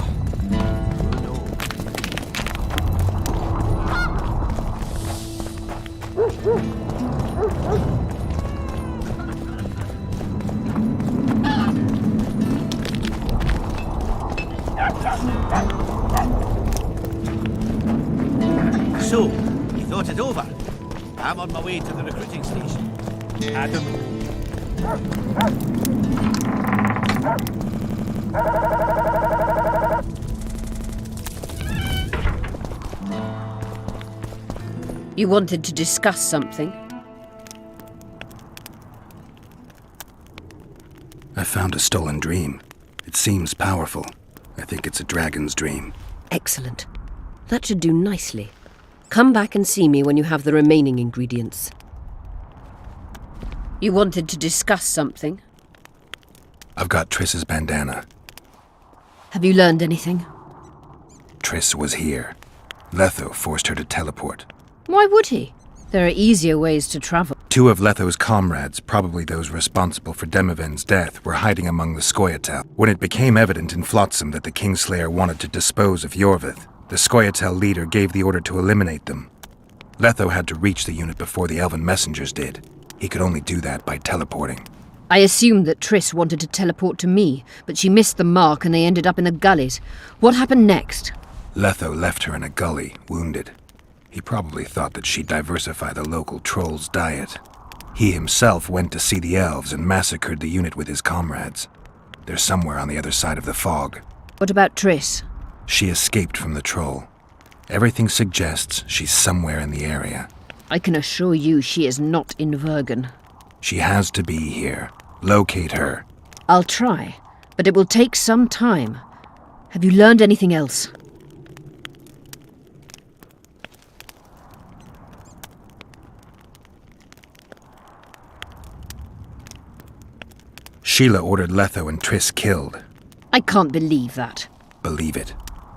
So, you thought it over? I'm on my way to the recruiting station. Adam. You wanted to discuss something? found a stolen dream. It seems powerful. I think it's a dragon's dream. Excellent. That should do nicely. Come back and see me when you have the remaining ingredients. You wanted to discuss something? I've got Triss's bandana. Have you learned anything? Triss was here. Letho forced her to teleport. Why would he? There are easier ways to travel. 2 of Letho's comrades, probably those responsible for Demoven's death, were hiding among the Scoia'tael. When it became evident in Flotsam that the Kingslayer wanted to dispose of Yorvith, the Scoia'tael leader gave the order to eliminate them. Letho had to reach the unit before the elven messengers did. He could only do that by teleporting. I assumed that Triss wanted to teleport to me, but she missed the mark and they ended up in the gullies. What happened next? Letho left her in a gully, wounded. He probably thought that she'd diversify the local trolls' diet. He himself went to see the elves and massacred the unit with his comrades. They're somewhere on the other side of the fog. What about Triss? She escaped from the troll. Everything suggests she's somewhere in the area. I can assure you she is not in Vergen. She has to be here. Locate her. I'll try, but it will take some time. Have you learned anything else? Sheila ordered Letho and Triss killed. I can't believe that. Believe it.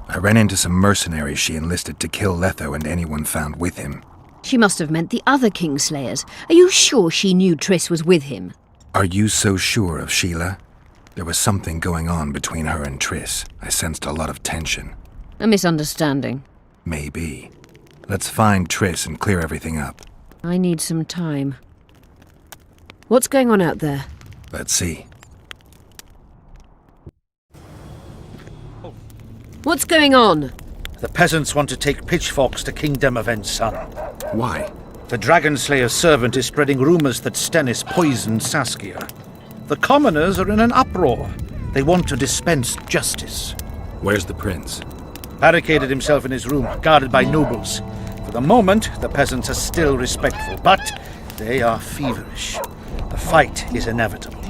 I ran into some mercenaries she enlisted to kill Letho and anyone found with him. She must have meant the other Kingslayers. Are you sure she knew Triss was with him? Are you so sure of Sheila? There was something going on between her and Triss. I sensed a lot of tension. A misunderstanding. Maybe. Let's find Triss and clear everything up. I need some time. What's going on out there? Let's see. What's going on? The peasants want to take pitchforks to King Demoven's son. Why? The Dragonslayer's servant is spreading rumors that Stennis poisoned Saskia. The commoners are in an uproar. They want to dispense justice. Where's the prince? Barricaded himself in his room, guarded by nobles. For the moment, the peasants are still respectful, but they are feverish. The fight is inevitable.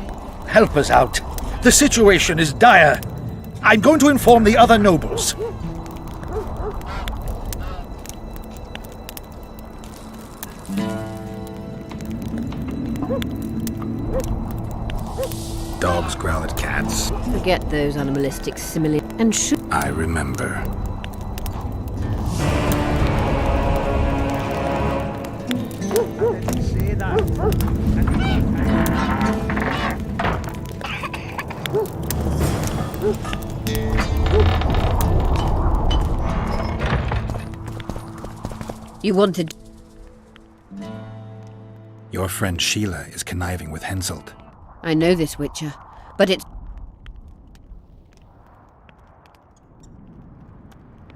Help us out. The situation is dire. I'm going to inform the other nobles. Dogs growl at cats. Forget those animalistic simile and shoot. I remember. You wanted... Your friend Sheila is conniving with Henselt. I know this, Witcher, but it's...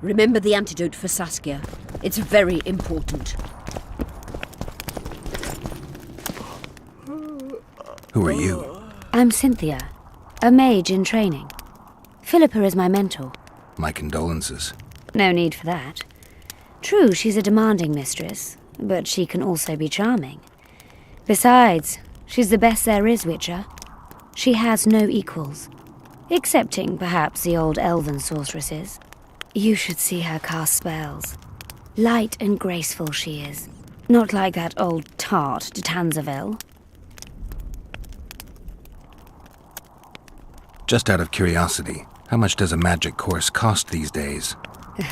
Remember the antidote for Saskia. It's very important. Who are you? I'm Cynthia, a mage in training. Philippa is my mentor. My condolences. No need for that. True, she's a demanding mistress, but she can also be charming. Besides, she's the best there is, Witcher. She has no equals, excepting perhaps the old elven sorceresses. You should see her cast spells. Light and graceful she is, not like that old tart de Tanzaville. Just out of curiosity, how much does a magic course cost these days?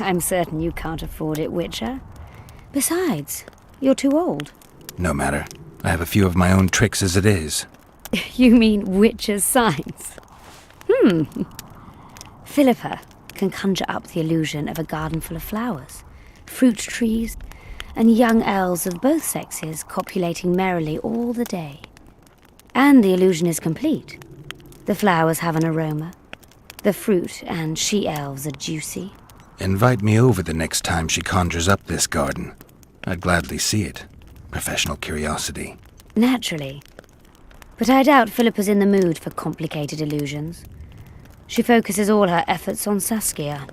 I'm certain you can't afford it, Witcher. Besides, you're too old. No matter. I have a few of my own tricks as it is. You mean Witcher's signs? Philippa can conjure up the illusion of a garden full of flowers, fruit trees, and young elves of both sexes copulating merrily all the day. And the illusion is complete. The flowers have an aroma. The fruit and she-elves are juicy. Invite me over the next time she conjures up this garden. I'd gladly see it. Professional curiosity. Naturally. But I doubt Philippa's in the mood for complicated illusions. She focuses all her efforts on Saskia.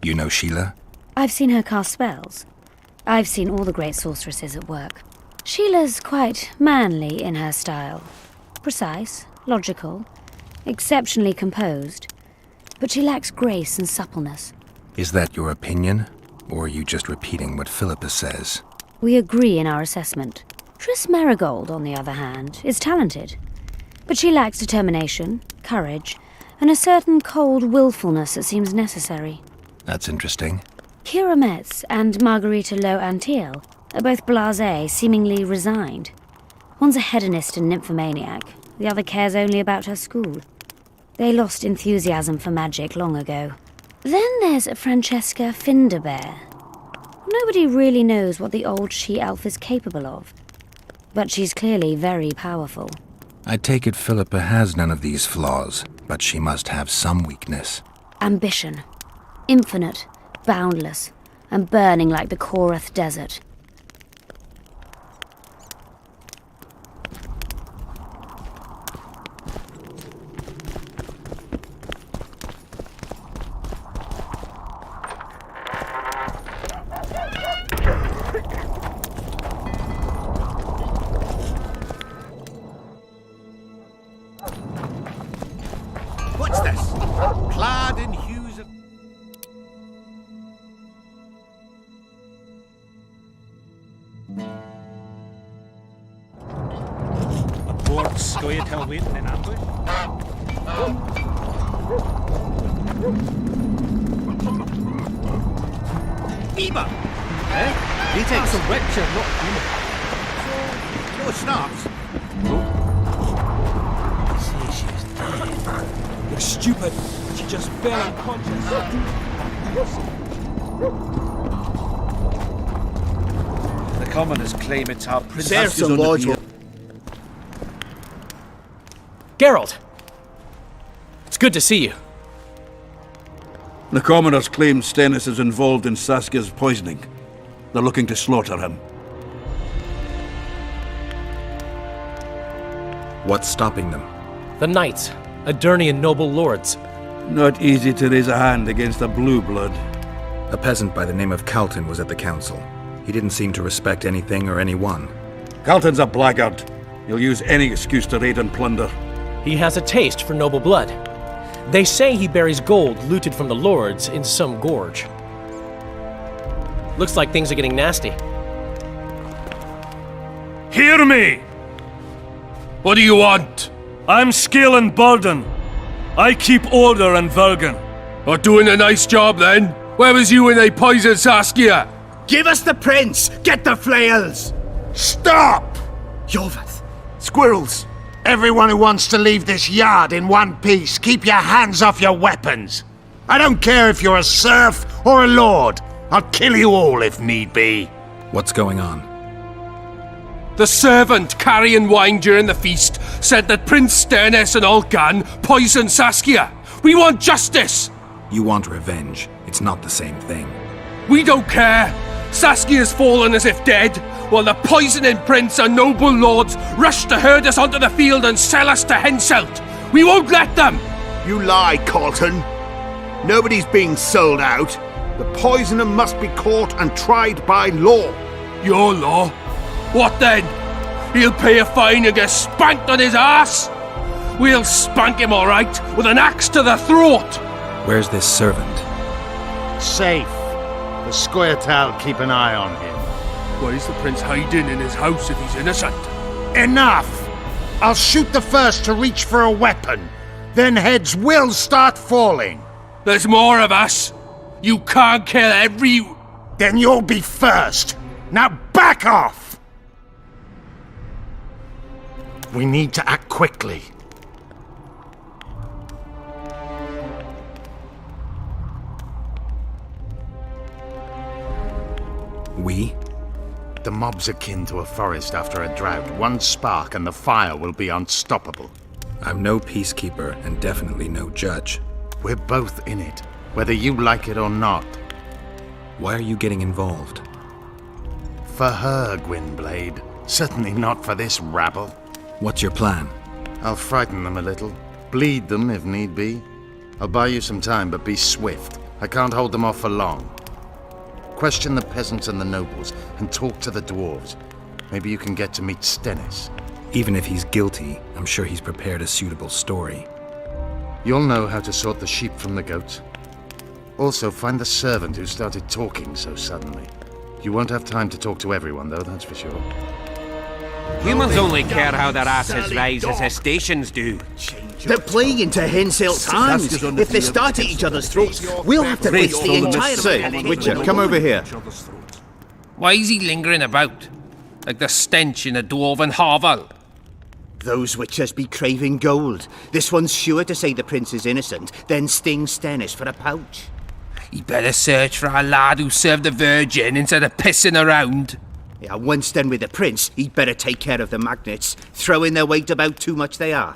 You know Sheila? I've seen her cast spells. I've seen all the great sorceresses at work. Sheila's quite manly in her style. Precise, logical, exceptionally composed, but she lacks grace and suppleness. Is that your opinion? Or are you just repeating what Philippa says? We agree in our assessment. Triss Marigold, on the other hand, is talented, but she lacks determination, courage, and a certain cold willfulness that seems necessary. That's interesting. Kira Metz and Margarita Lowe Antiel are both blasé, seemingly resigned. One's a hedonist and nymphomaniac, the other cares only about her school. They lost enthusiasm for magic long ago. Then there's Francesca Finderbear. Nobody really knows what the old she-elf is capable of, but she's clearly very powerful. I take it Philippa has none of these flaws, but she must have some weakness. Ambition. Infinite, boundless, and burning like the Korath Desert. What's this? Clad in hues of... Aboard Scoia'tael waiting in ambush? Eva! Eh? Greetings. That's a Richard, not Eva. No snaps. You're stupid. She just fell unconscious. The commoners claim it's our princess. Serfs and lords will... Geralt! It's good to see you. The commoners claim Stennis is involved in Saskia's poisoning. They're looking to slaughter him. What's stopping them? The knights, Adernian noble lords. Not easy to raise a hand against a blue blood. A peasant by the name of Calton was at the council. He didn't seem to respect anything or anyone. Calton's a blackguard. He'll use any excuse to raid and plunder. He has a taste for noble blood. They say he buries gold looted from the lords in some gorge. Looks like things are getting nasty. Hear me! What do you want? I'm Skill and Burden. I keep order in Vergen. Or doing a nice job then? Where was you when they poisoned Saskia? Give us the prince! Get the flails! Stop! Yovath. Squirrels! Everyone who wants to leave this yard in one piece, keep your hands off your weapons. I don't care if you're a serf or a lord. I'll kill you all if need be. What's going on? The servant carrying wine during the feast said that Prince Stennis and Olcan poisoned Saskia. We want justice! You want revenge. It's not the same thing. We don't care. Saskia's fallen as if dead, while the poisoning prince and noble lords rush to herd us onto the field and sell us to Henselt. We won't let them! You lie, Calton. Nobody's being sold out. The poisoner must be caught and tried by law. Your law? What then? He'll pay a fine and get spanked on his ass? We'll spank him all right, with an axe to the throat! Where's this servant? Safe. The Scoia'tael keep an eye on him. Why is the prince hiding in his house if he's innocent? Enough! I'll shoot the first to reach for a weapon. Then heads will start falling. There's more of us. You can't kill every... Then you'll be first. Now back off! We need to act quickly. We? The mob's akin to a forest after a drought. One spark and the fire will be unstoppable. I'm no peacekeeper and definitely no judge. We're both in it, whether you like it or not. Why are you getting involved? For her, Gwynblade. Certainly not for this rabble. What's your plan? I'll frighten them a little. Bleed them if need be. I'll buy you some time, but be swift. I can't hold them off for long. Question the peasants and the nobles, and talk to the dwarves. Maybe you can get to meet Stennis. Even if he's guilty, I'm sure he's prepared a suitable story. You'll know how to sort the sheep from the goats. Also, find the servant who started talking so suddenly. You won't have time to talk to everyone, though, that's for sure. Humans only care how their asses rise as their stations do. They're playing into Henselt's hands. If they start at each other's throats, we'll have to face the entire... Say, Witcher, come over here. Why is he lingering about? Like the stench in a dwarven hovel? Those witchers be craving gold. This one's sure to say the prince is innocent, then sting Stennis for a pouch. He better search for a lad who served the Virgin instead of pissing around. Yeah, once done with the prince, he'd better take care of the magnets. Throwing their weight about too much they are.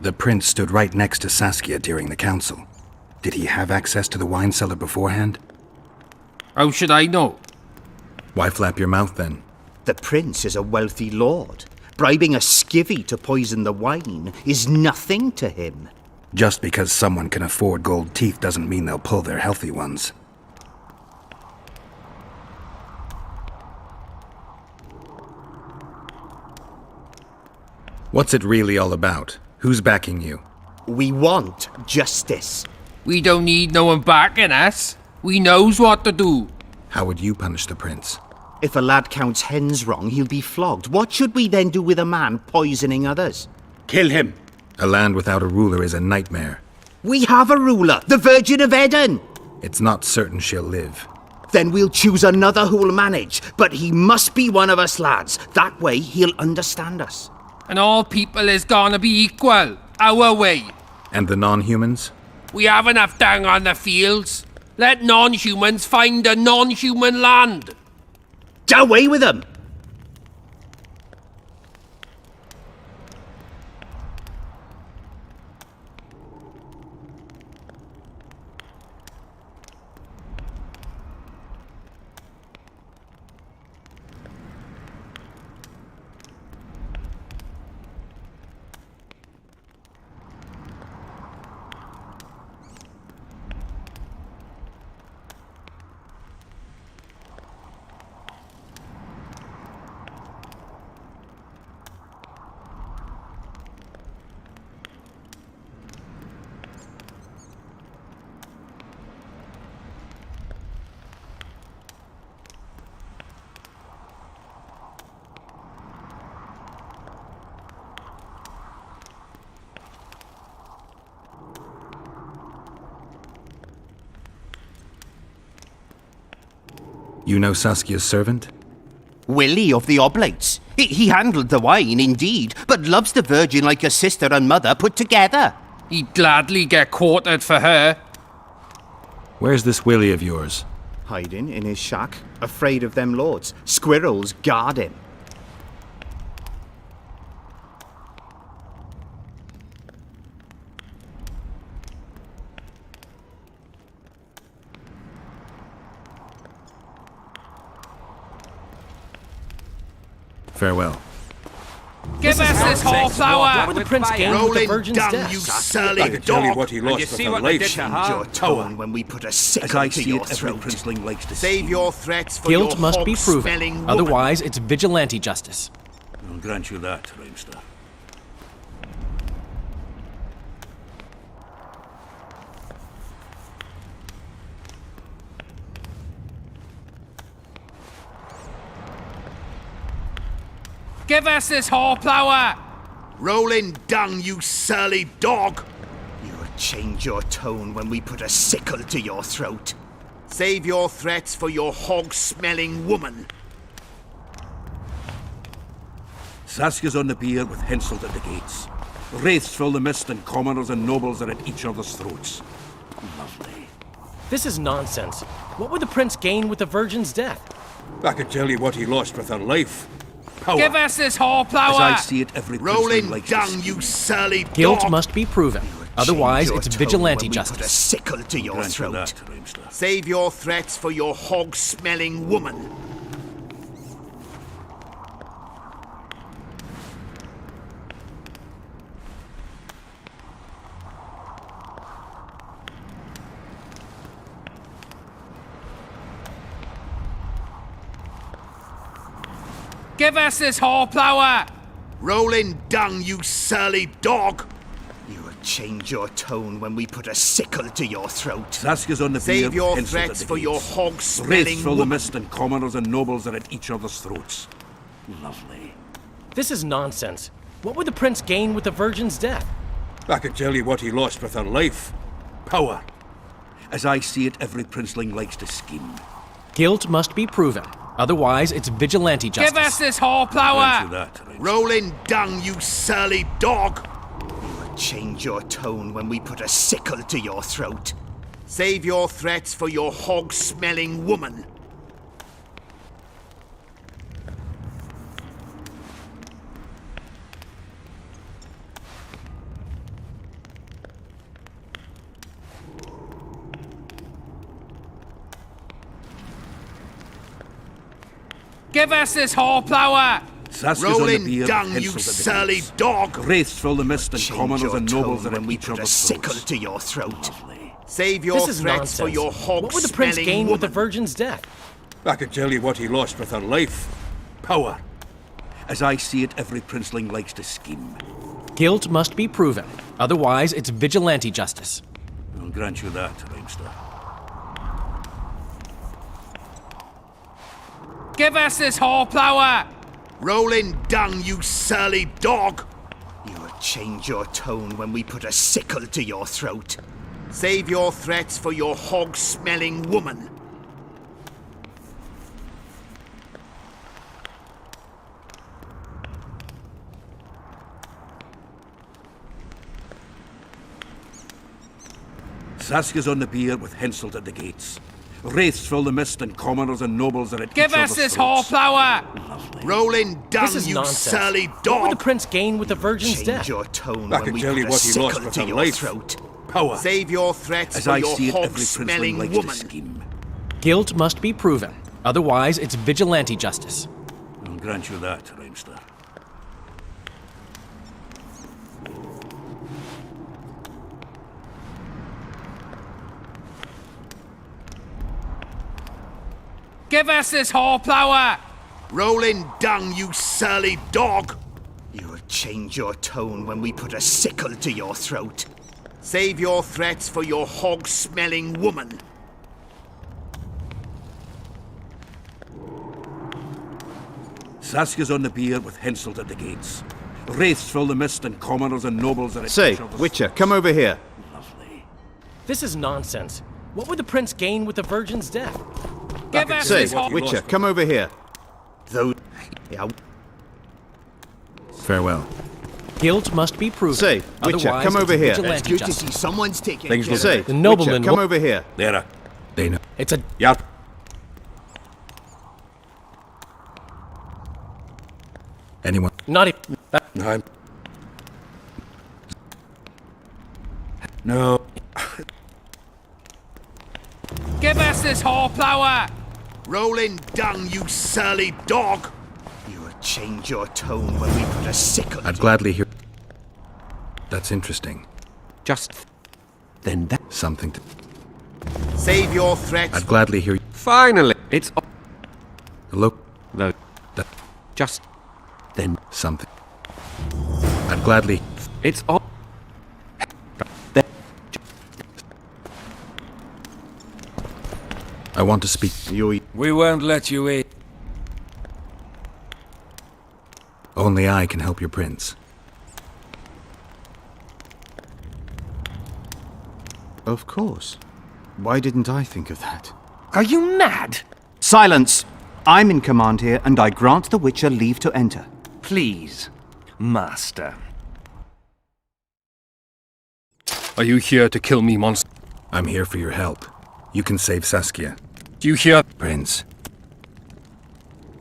The prince stood right next to Saskia during the council. Did he have access to the wine cellar beforehand? How should I know? Why flap your mouth then? The prince is a wealthy lord. Bribing a skivvy to poison the wine is nothing to him. Just because someone can afford gold teeth doesn't mean they'll pull their healthy ones. What's it really all about? Who's backing you? We want justice. We don't need no one backing us. We knows what to do. How would you punish the prince? If a lad counts hens wrong, he'll be flogged. What should we then do with a man poisoning others? Kill him. A land without a ruler is a nightmare. We have a ruler, the Virgin of Eden. It's not certain she'll live. Then we'll choose another who'll manage, but he must be one of us lads. That way he'll understand us. And all people is gonna be equal, our way. And the non-humans? We have enough dung on the fields. Let non-humans find a non-human land. Away with them! You know Saskia's servant? Willie of the Oblates. He handled the wine, indeed, but loves the Virgin like a sister and mother put together. He'd gladly get quartered for her. Where's this Willie of yours? Hiding in his shack, afraid of them lords. Squirrels guard him. Farewell. Give us this whole flower! What would the prince gain with the virgin's death? You surly I can tell you what he lost for the life. Your tone when we put a sickle As I to see your it, every throat. princeling likes to Save see. your threats for Guilt your must be hog-smelling proven. woman. Otherwise, it's vigilante justice. I'll grant you that, Reinster. Give us this whole flower! Rolling dung, you surly dog! You're change your tone when we put a sickle to your throat. Save your threats for your hog-smelling woman. Saskia's on the pier with Henselt at the gates. Wraiths fill the mist and commoners and nobles are at each other's throats. Lovely. This is nonsense. What would the prince gain with the virgin's death? I could tell you what he lost with her life. Power. Give us this whoreplower! As I see it, every Rolling likes dung, you surly dog! Guilt must be proven. Otherwise, it's vigilante Put a justice. sickle to your Grant you throat. that, Rhymster. Save your threats for your hog-smelling woman. Give us this whoreplower! Rolling dung, you surly dog! You will change your tone when we put a sickle to your throat. Saskia's on the Save pier, your Henselt at threats the for your gates. hog-smelling Wraiths fill the woman. mist and commoners and nobles are at each other's throats. Lovely. This is nonsense. What would the prince gain with the virgin's death? I could tell you what he lost with her life. Power. As I see it, every princeling likes to scheme. Guilt must be proven. Otherwise, it's vigilante justice. Give us this Grant you whoreplower! that, Rhymster. Rolling dung, you surly dog! You will change your tone when we put a sickle to your throat. Save your threats for your hog-smelling woman. Give us this whoreplower! Saskia's on the Rolling pier, dung, Henselt you at the surly gates. dog! Wraiths fill the mist and Change commoners your and nobles tone are when at we each put a other's sickle throats. to your throat. Lovely. Save your This is threats nonsense. for your What would the prince hog-smelling gain with the woman. virgin's death? I could tell you what he lost with her life. Power. As I see it, every princeling likes to scheme. Guilt must be proven. Otherwise, it's vigilante justice. I'll grant you that, Rhymster. Give us this whoreplower! Rolling dung, you surly dog! You will change your tone when we put a sickle to your throat. Save your threats for your hog-smelling woman. Saskia's on the pier with Henselt at the gates. Wraiths fill the mist and commoners and nobles are at Give each us other's this throats. whoreplower! Rolling dung, This is you nonsense. surly What dog! would the prince gain with the virgin's Change death? your tone I when can we tell put you a what he lost sickle with to her your life. throat. Power. Save your threats As for I your see it, every princeling hog-smelling likes woman. to scheme. Guilt must be proven. Otherwise, it's vigilante justice. I'll grant you that, Rhymster. Give us this whoreplower! Rolling dung, you surly dog! You will change your tone when we put a sickle to your throat. Save your threats for your hog-smelling woman. Saskia's on the pier with Henselt at the gates. Wraiths fill the mist and commoners and nobles are at Say, each other's Witcher, come over here. This is nonsense. What would the prince gain with the virgin's death? Give us Say, this Witcher, come over here. Though... Yeah. Farewell. Guilt must be proven. Say, Witcher, Otherwise, come it's over here. It's vigilante good to justice. see someone's taking Things care will of Say, it. The nobleman Witcher, come will- over here. There. They know. It's a Yeah. Anyone? not even. I'm... No. Give us this whoreplower! Rolling dung, you surly dog! You will change your tone when we put a sickle I'd gladly hear. That's interesting. Just then that. Something to. Save your threats. I'd gladly hear. Finally, it's Look. no. That. Just then Something. I'd gladly. it's all. I want to speak. We won't let you eat. Only I can help your prince. Of course. Why didn't I think of that? Are you mad? Silence! I'm in command here, and I grant the Witcher leave to enter. Please, Master. Are you here to kill me, monster? I'm here for your help. You can save Saskia. Do you hear? Prince.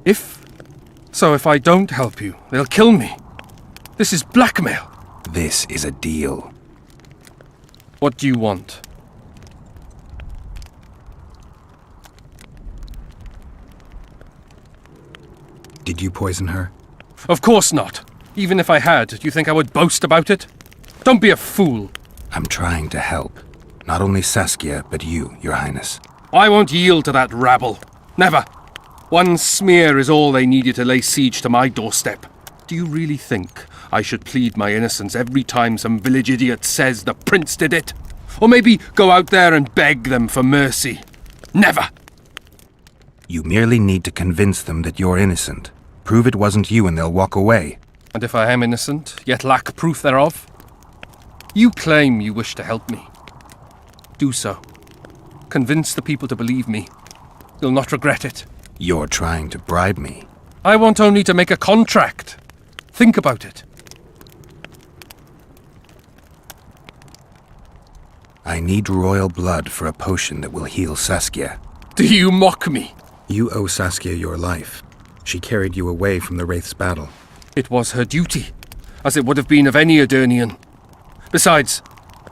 If I don't help you, they'll kill me. This is blackmail. This is a deal. What do you want? Did you poison her? Of course not. Even if I had, do you think I would boast about it? Don't be a fool. I'm trying to help. Not only Saskia, but you, Your Highness. I won't yield to that rabble. Never. One smear is all they needed to lay siege to my doorstep. Do you really think I should plead my innocence every time some village idiot says the prince did it? Or maybe go out there and beg them for mercy? Never! You merely need to convince them that you're innocent. Prove it wasn't you and they'll walk away. And if I am innocent, yet lack proof thereof? You claim you wish to help me. Do so. Convince the people to believe me. You'll not regret it. You're trying to bribe me. I want only to make a contract. Think about it. I need royal blood for a potion that will heal Saskia. Do you mock me? You owe Saskia your life. She carried you away from the Wraith's battle. It was her duty, as it would have been of any Edirnian. Besides,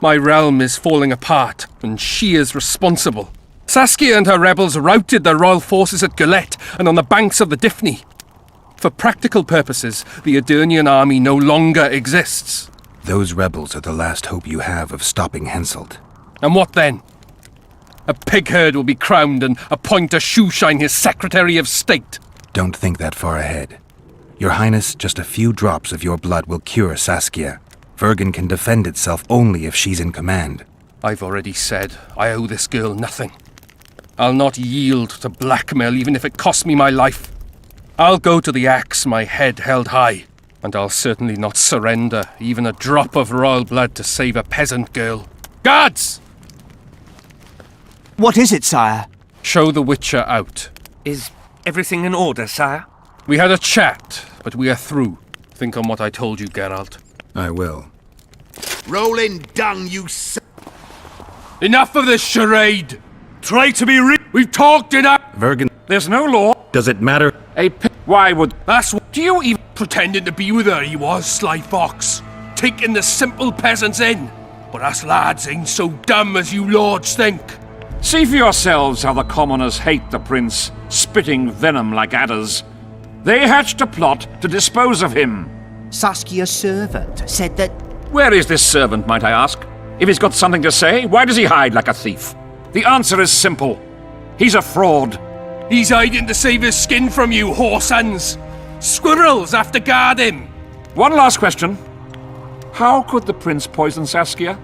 my realm is falling apart, and she is responsible. Saskia and her rebels routed the royal forces at Gillette and on the banks of the Dyffny. For practical purposes, the Edirnian army no longer exists. Those rebels are the last hope you have of stopping Henselt. And what then? A pig herd will be crowned and appoint a shoeshine his Secretary of State. Don't think that far ahead. Your Highness, just a few drops of your blood will cure Saskia. Vergen can defend itself only if she's in command. I've already said I owe this girl nothing. I'll not yield to blackmail even if it costs me my life. I'll go to the axe, my head held high. And I'll certainly not surrender even a drop of royal blood to save a peasant girl. Guards! What is it, sire? Show the Witcher out. Is everything in order, sire? We had a chat, but we are through. Think on what I told you, Geralt. I will. Rolling dung, you Enough of this charade! Try to be We've talked enough! Vergen, There's no law. does it matter? Why would... That's what... Do you even... Pretending to be with her, he was, Sly Fox. Taking the simple peasants in. But us lads ain't so dumb as you lords think. See for yourselves how the commoners hate the prince, spitting venom like adders. They hatched a plot to dispose of him. Saskia's servant said that... Where is this servant, might I ask? If he's got something to say, why does he hide like a thief? The answer is simple. He's a fraud. He's hiding to save his skin from you, whoresons. Squirrels have to guard him. One last question. How could the prince poison Saskia?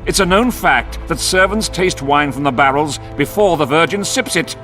It's a known fact that servants taste wine from the barrels before the virgin sips it.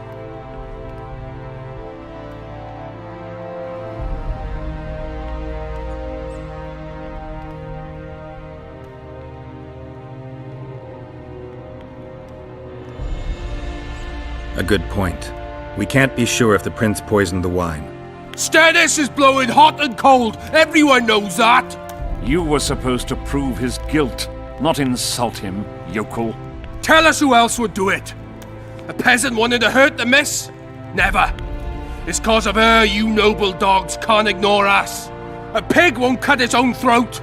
A good point. We can't be sure if the prince poisoned the wine. Stannis is blowing hot and cold. Everyone knows that. You were supposed to prove his guilt, not insult him, yokel. Tell us who else would do it. A peasant wanting to hurt the miss? Never. It's cause of her you noble dogs can't ignore us. A pig won't cut its own throat.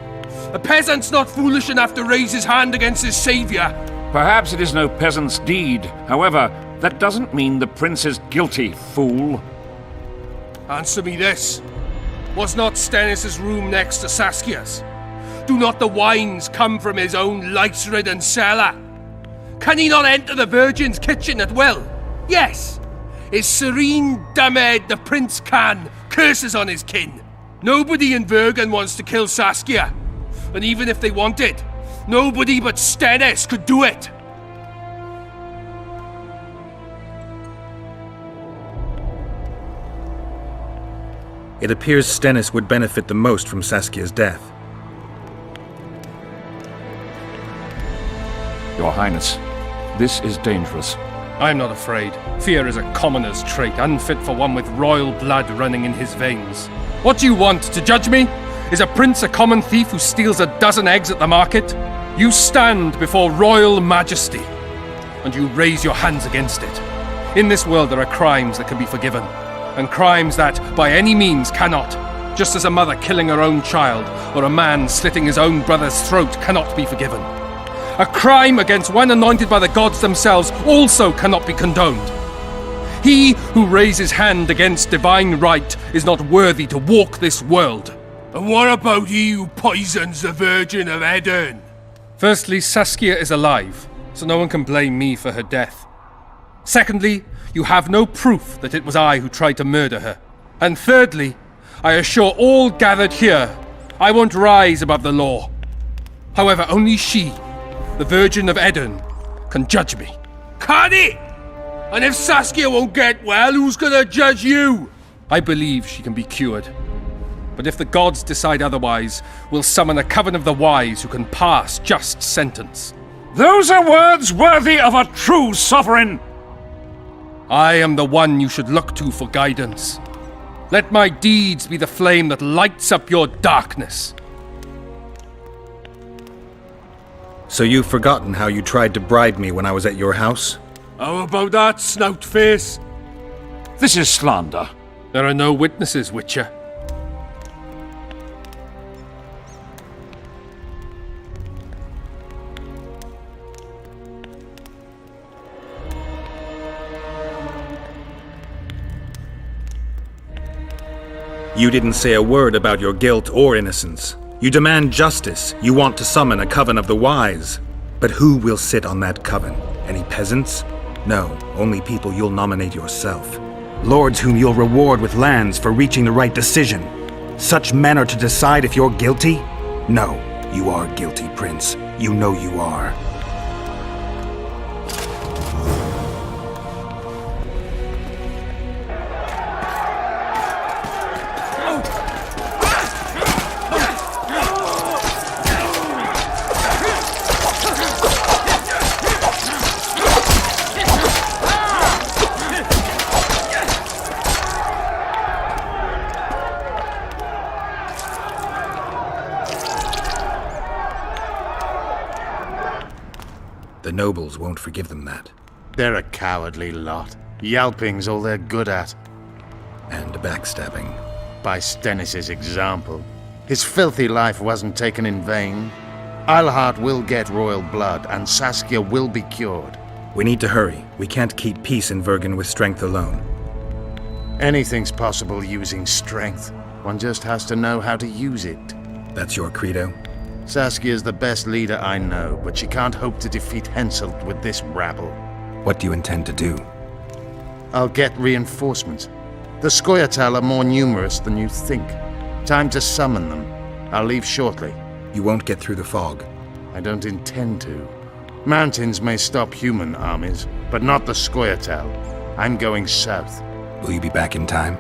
A peasant's not foolish enough to raise his hand against his savior. Perhaps it is no peasant's deed. However, that doesn't mean the prince is guilty, fool. Answer me this. Was not Stannis' room next to Saskia's? Do not the wines come from his own lice-ridden cellar? Can he not enter the Virgin's kitchen at will? Yes. His serene dumbhead the prince can, curses on his kin. Nobody in Vergen wants to kill Saskia. And even if they wanted, nobody but Stannis could do it. It appears Stennis would benefit the most from Saskia's death. Your Highness, this is dangerous. I'm not afraid. Fear is a commoner's trait, unfit for one with royal blood running in his veins. What do you want, to judge me? Is a prince a common thief who steals a dozen eggs at the market? You stand before royal majesty, and you raise your hands against it. In this world there are crimes that can be forgiven, and crimes that, by any means, cannot. Just as a mother killing her own child, or a man slitting his own brother's throat cannot be forgiven. A crime against one anointed by the gods themselves also cannot be condoned. He who raises hand against divine right is not worthy to walk this world. And what about he who poisons the Virgin of Eden? Firstly, Saskia is alive, so no one can blame me for her death. Secondly, you have no proof that it was I who tried to murder her. And thirdly, I assure all gathered here, I won't rise above the law. However, only she, the Virgin of Eden, can judge me. Can it? And if Saskia won't get well, who's gonna judge you? I believe she can be cured. But if the gods decide otherwise, we'll summon a coven of the wise who can pass just sentence. Those are words worthy of a true sovereign! I am the one you should look to for guidance. Let my deeds be the flame that lights up your darkness. So you've forgotten how you tried to bribe me when I was at your house? How about that, snout face? This is slander. There are no witnesses, Witcher. You didn't say a word about your guilt or innocence. You demand justice. You want to summon a coven of the wise. But who will sit on that coven? Any peasants? No, only people you'll nominate yourself. Lords whom you'll reward with lands for reaching the right decision. Such men are to decide if you're guilty? No, you are guilty, Prince. You know you are. The nobles won't forgive them that. They're a cowardly lot. Yelping's all they're good at. And backstabbing. By Stennis's example. His filthy life wasn't taken in vain. Eilhart will get royal blood, and Saskia will be cured. We need to hurry. We can't keep peace in Vergen with strength alone. Anything's possible using strength. One just has to know how to use it. That's your credo? Saskia's the best leader I know, but she can't hope to defeat Henselt with this rabble. What do you intend to do? I'll get reinforcements. The Scoia'tael are more numerous than you think. Time to summon them. I'll leave shortly. You won't get through the fog. I don't intend to. Mountains may stop human armies, but not the Scoia'tael. I'm going south. Will you be back in time?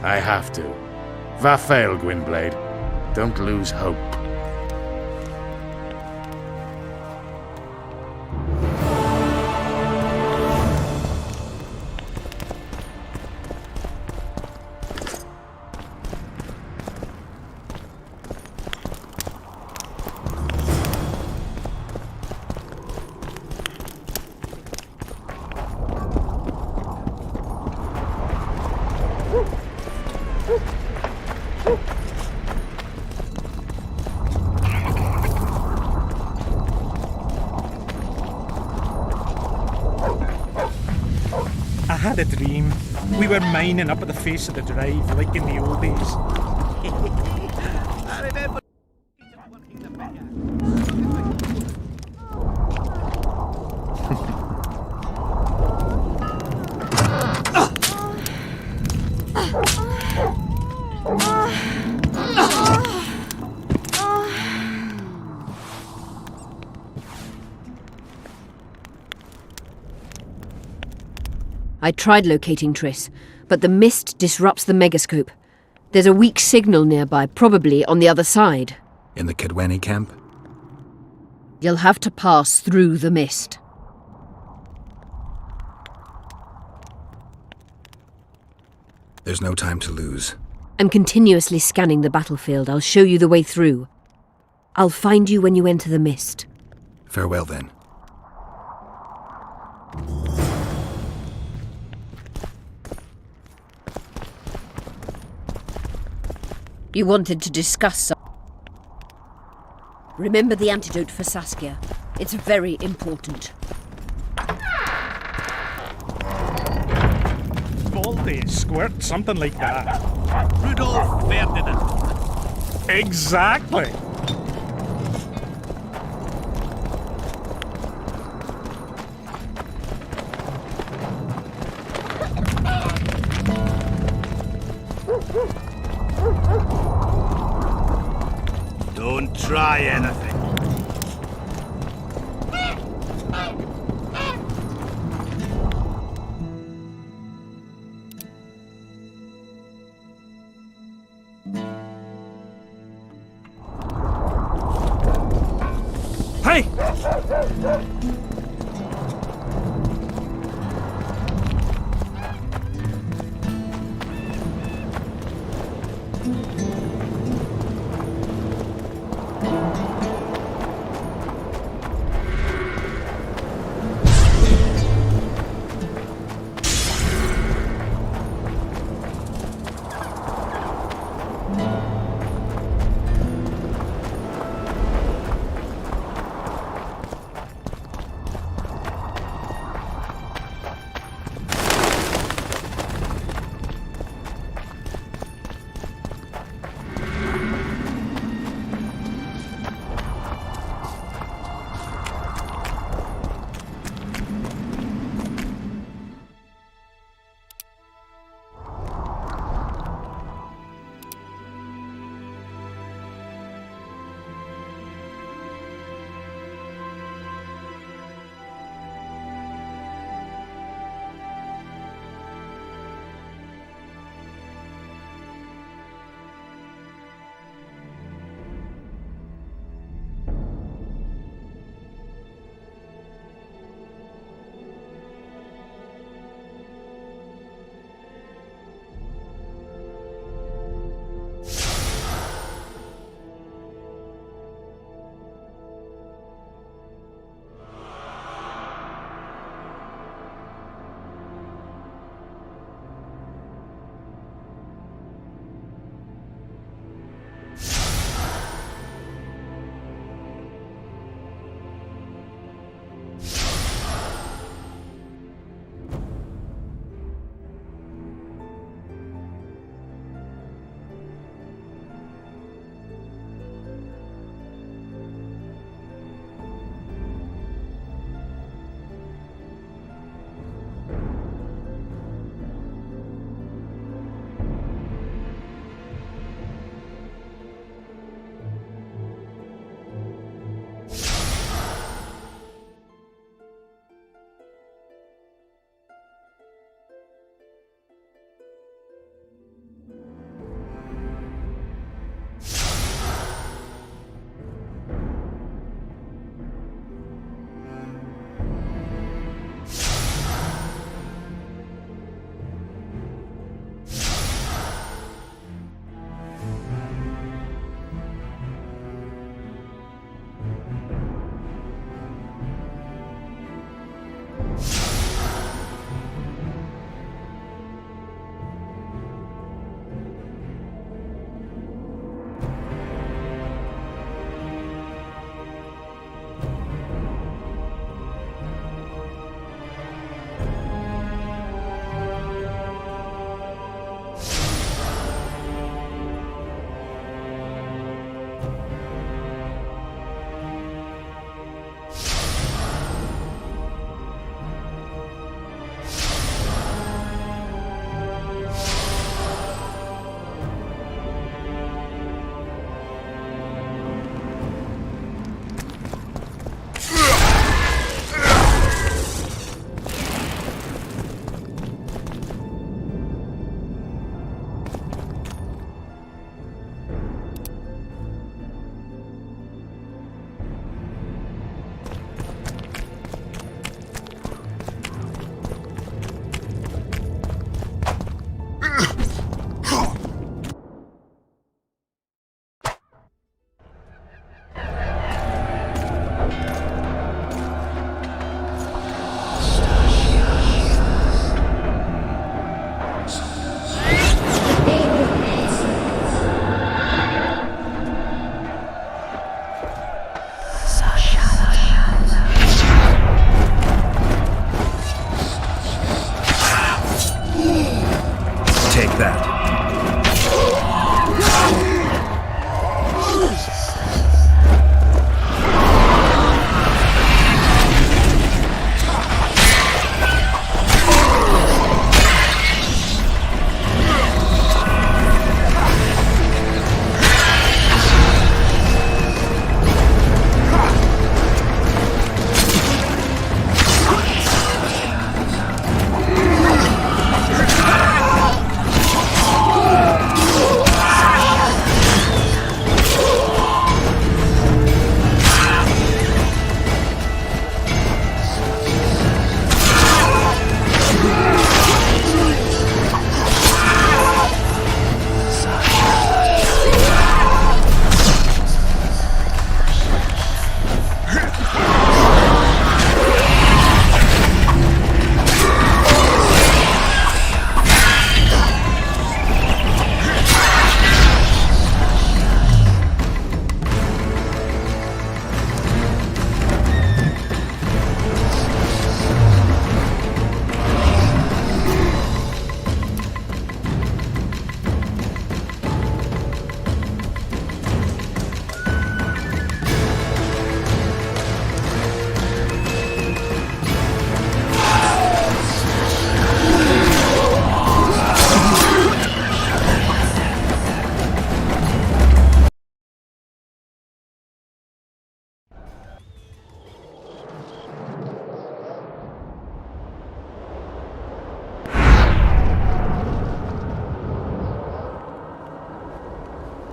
I have to. Vafail, Gwynblade. Don't lose hope. I had a dream. We were mining up at the face of the drive, like in the old days. I remember. I tried locating Triss, but the mist disrupts the megascope. There's a weak signal nearby, probably on the other side. In the Kedweni camp? You'll have to pass through the mist. There's no time to lose. I'm continuously scanning the battlefield. I'll show you the way through. I'll find you when you enter the mist. Farewell, then. You wanted to discuss some... Remember the antidote for Saskia. It's very important. Baldy, squirt, something like that. Rudolf Ferdinand. Exactly. Don't try anything. Hey!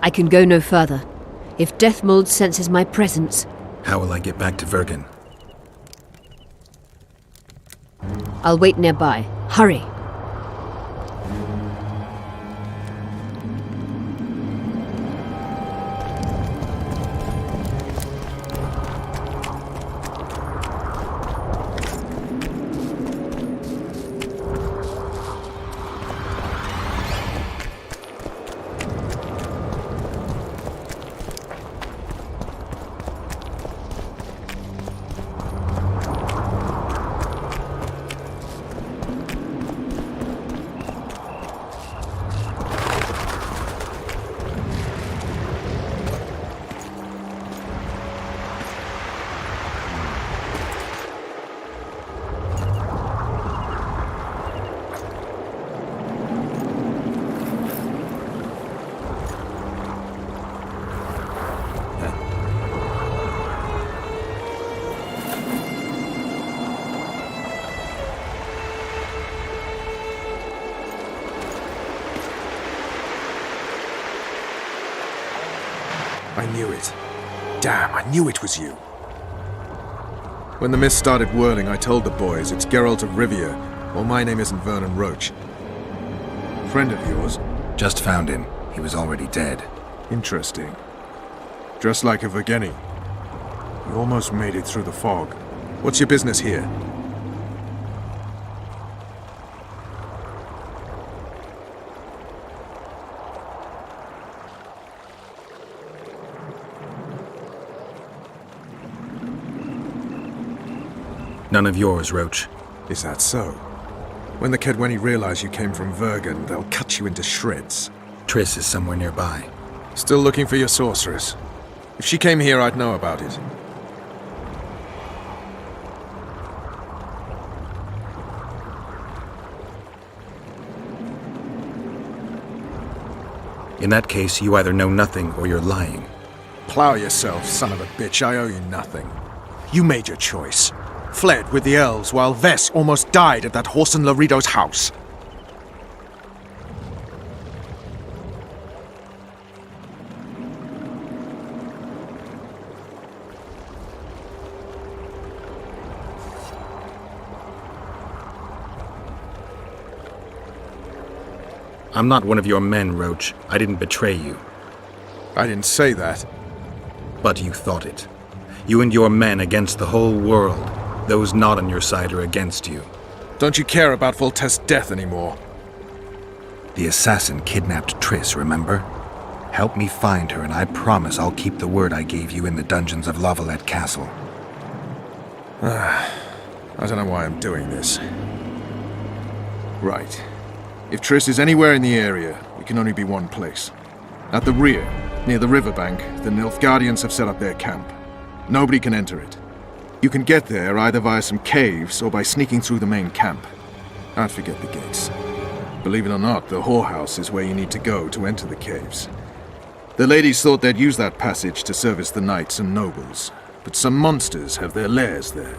I can go no further. If Deathmold senses my presence... How will I get back to Vergen? I'll wait nearby. Hurry! I knew it. Damn, I knew it was you. When the mist started whirling, I told the boys it's Geralt of Rivia, or my name isn't Vernon Roach. Friend of yours? Just found him. He was already dead. Interesting. Dressed like a Vergeni. You almost made it through the fog. What's your business here? None of yours, Roach. Is that so? When the Kedweni realize you came from Vergen, they'll cut you into shreds. Triss is somewhere nearby. Still looking for your sorceress. If she came here, I'd know about it. In that case, you either know nothing or you're lying. Plow yourself, son of a bitch. I owe you nothing. You made your choice. Fled with the elves while Vess almost died at that Horson Lorito's house. I'm not one of your men, Roach. I didn't betray you. I didn't say that. But you thought it. You and your men against the whole world. Those not on your side are against you. Don't you care about Voltaire's death anymore? The assassin kidnapped Triss, remember? Help me find her, and I promise I'll keep the word I gave you in the dungeons of Lavalette Castle. I don't know why I'm doing this. Right. If Triss is anywhere in the area, it can only be one place. At the rear, near the riverbank, the Nilfgaardians have set up their camp. Nobody can enter it. You can get there either via some caves or by sneaking through the main camp. I'd forget the gates. Believe it or not, the whorehouse is where you need to go to enter the caves. The ladies thought they'd use that passage to service the knights and nobles, but some monsters have their lairs there.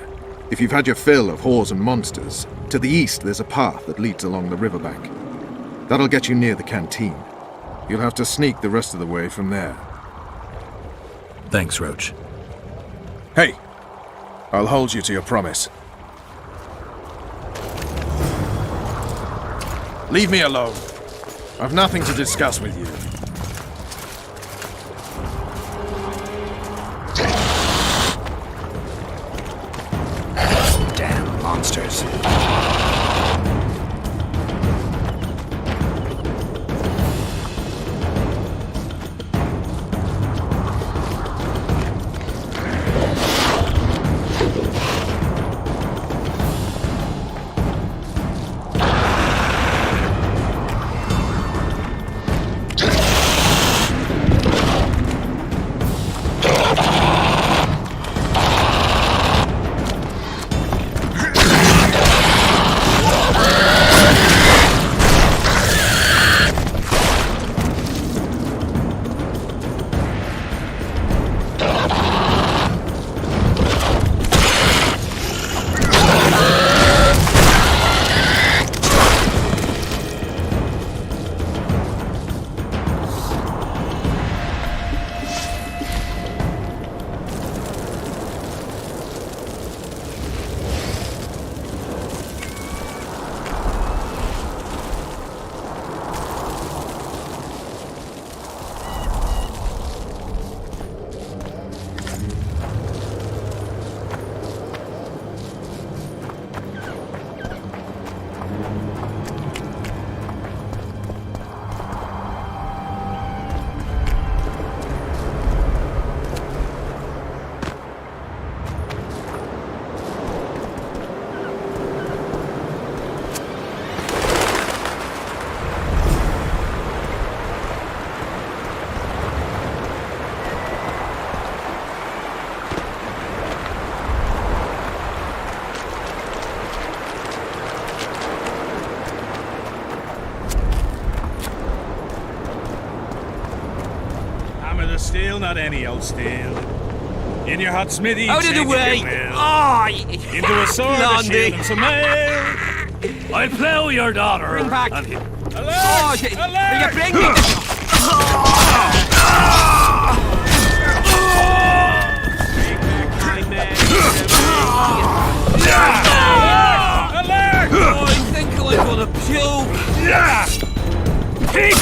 If you've had your fill of whores and monsters, to the east there's a path that leads along the riverbank. That'll get you near the canteen. You'll have to sneak the rest of the way from there. Thanks, Roach. Hey! I'll hold you to your promise. Leave me alone. I've nothing to discuss with you. Damn monsters. steel, not any old steel. In your hot smithy, Out of the way! Into a sword, a shield, and some mail. I'll plough your daughter. Bring back. And him. Alert! Will you bring me? Alert! Oh, I think I'm gonna puke. Keep!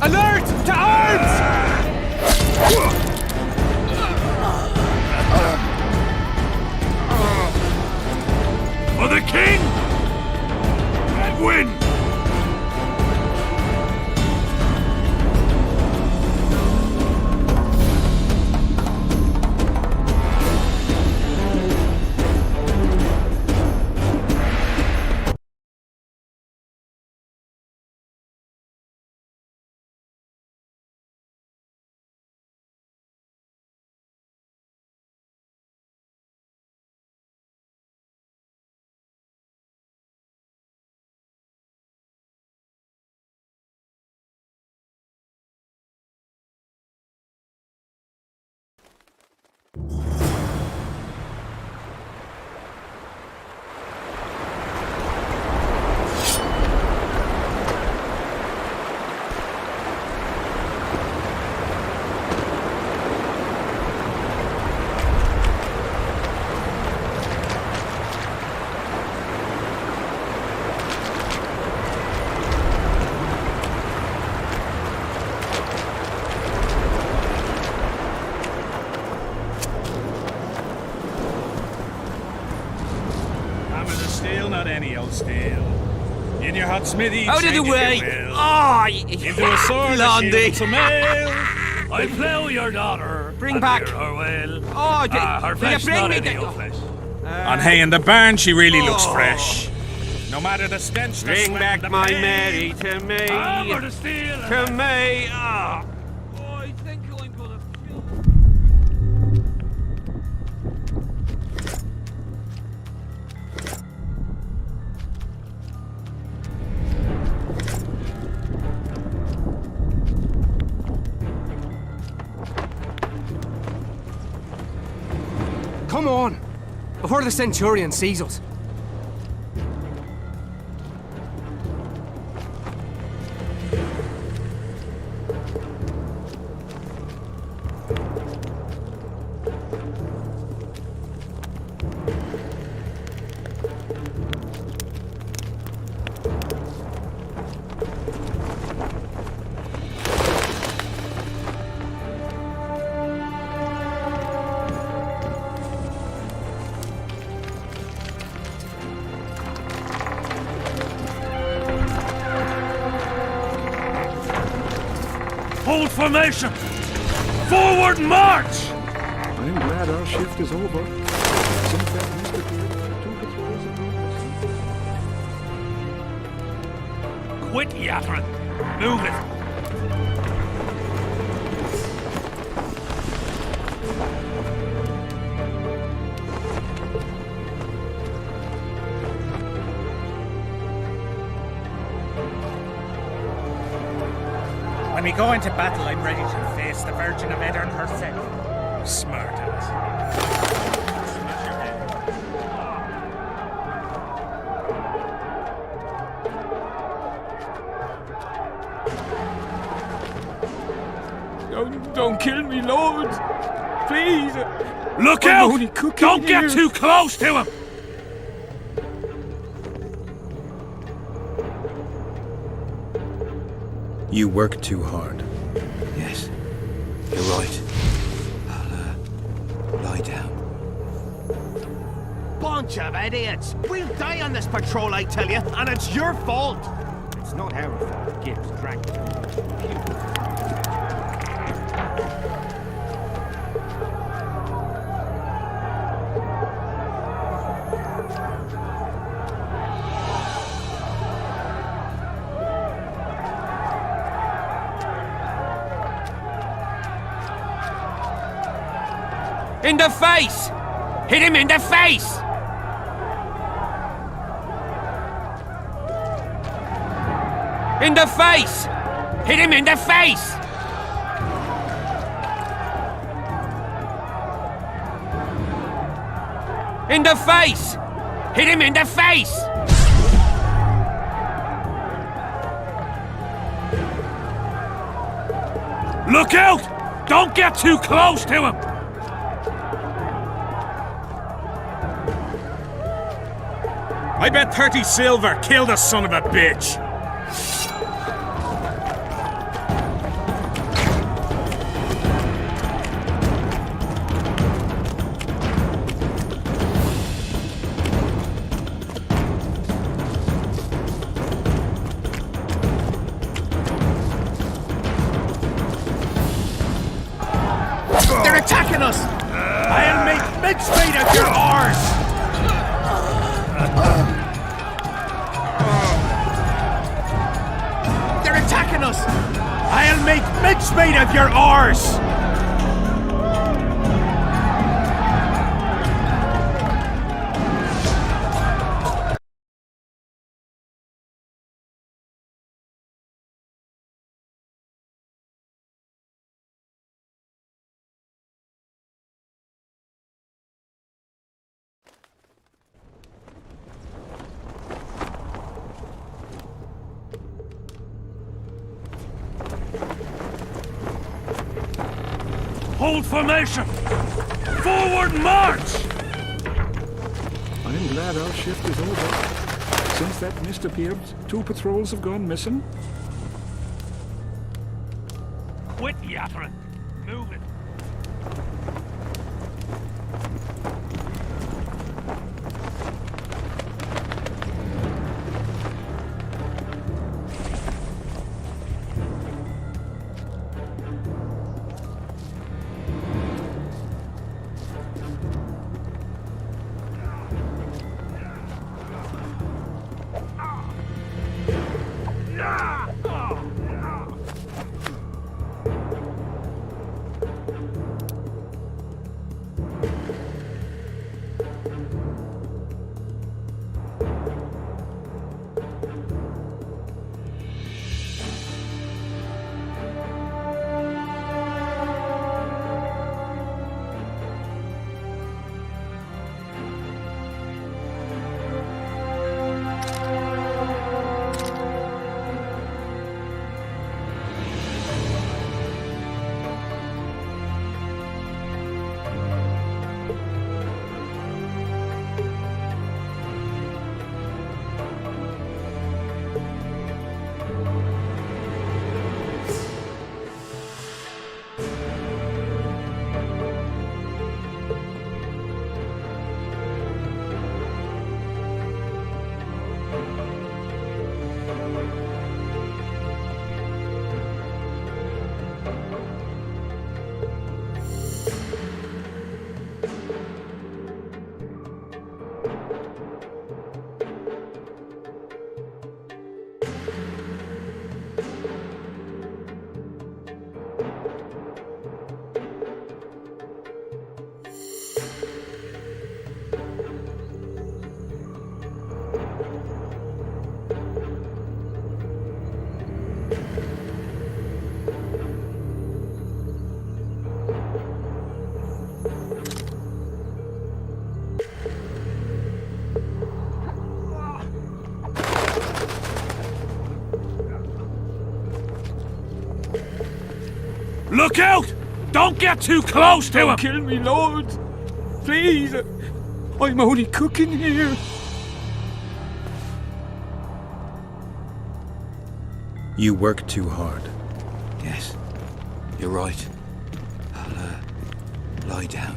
Alert! To arms! For the king! And win! Not any old steel. In your hot smithy, out of the way! Into a sword, a shield, and some mail. I'll plough your daughter. Bring back. Her well. Will Her you flesh, bring not me any the... old flesh. On hay in the barn, she really looks fresh. No matter the stench, the Bring sweat, back the my pain. Mary to me. Hammer the steel. To me. I think I'm gonna puke. Come on! Before the Centurion sees us. Hold formation! Forward march! I'm glad our shift is over. Since that Mr. took his place in Quit yapping! Move it! When we go into battle, I'm ready to face the Virgin of Edern herself. Smart ass. Smash your head. Don't kill me, Lord. Please. Look I'm out! only cooking Don't get here. too close to him! You work too hard. Yes, you're right. I'll lie down. Bunch of idiots! We'll die on this patrol, I tell you, and it's your fault! It's not our fault Gibbs drank too much. In the face! Hit him in the face! In the face! Hit him in the face! In the face! Hit him in the face! Look out! Don't get too close to him! I bet 30 silver killed the son of a bitch! They're attacking us! I'll make mincemeat of your arse! They're attacking us! I'll make mincemeat of your arse! Hold formation! Forward march! I'm glad our shift is over. Since that mist appeared, 2 patrols have gone missing. Quit yappering! Move it! Look out! Don't get too close to him! Don't kill me, Lord! Please! I'm only cooking here. You work too hard. Yes, you're right. I'll lie down.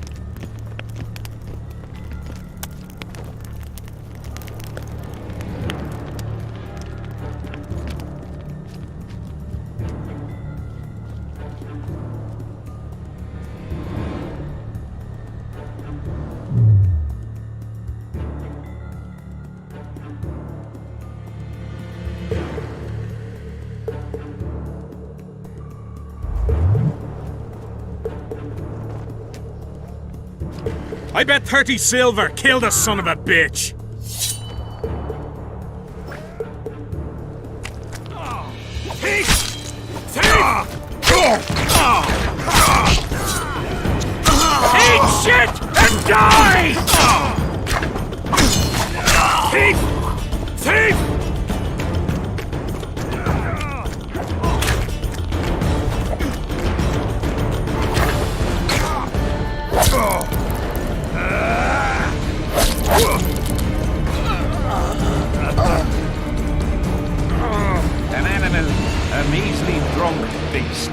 I bet 30 silver killed the son of a bitch! Eat shit and die! Thief! Thief! An animal, a measly drunk beast.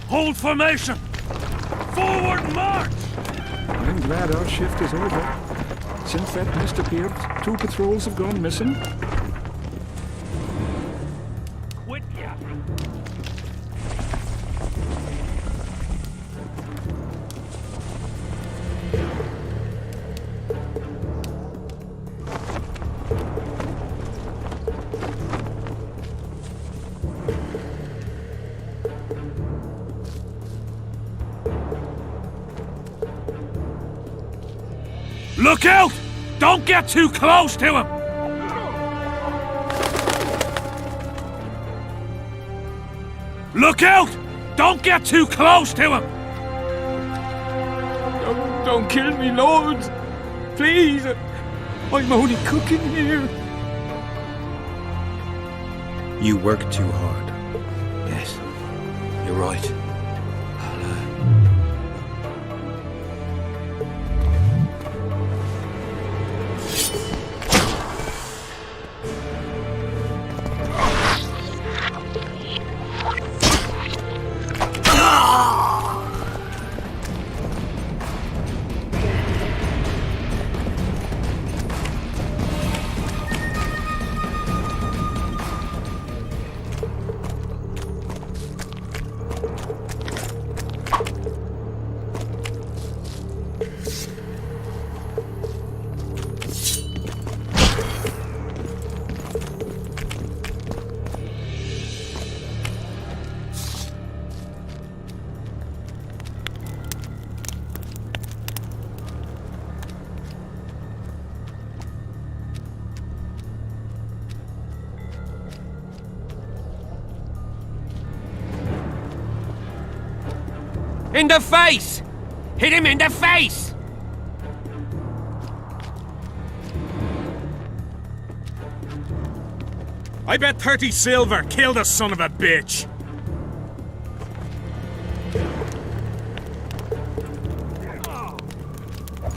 Hold formation! Forward march! I'm glad our shift is over. Since that mist appeared, 2 patrols have gone missing. Quit yapping. Look out! Don't get too close to him! Look out! Don't get too close to him! Don't kill me, lords! Please! I'm only cooking here. You work too hard. Yes, you're right. In the face! Hit him in the face! I bet 30 silver killed the son of a bitch!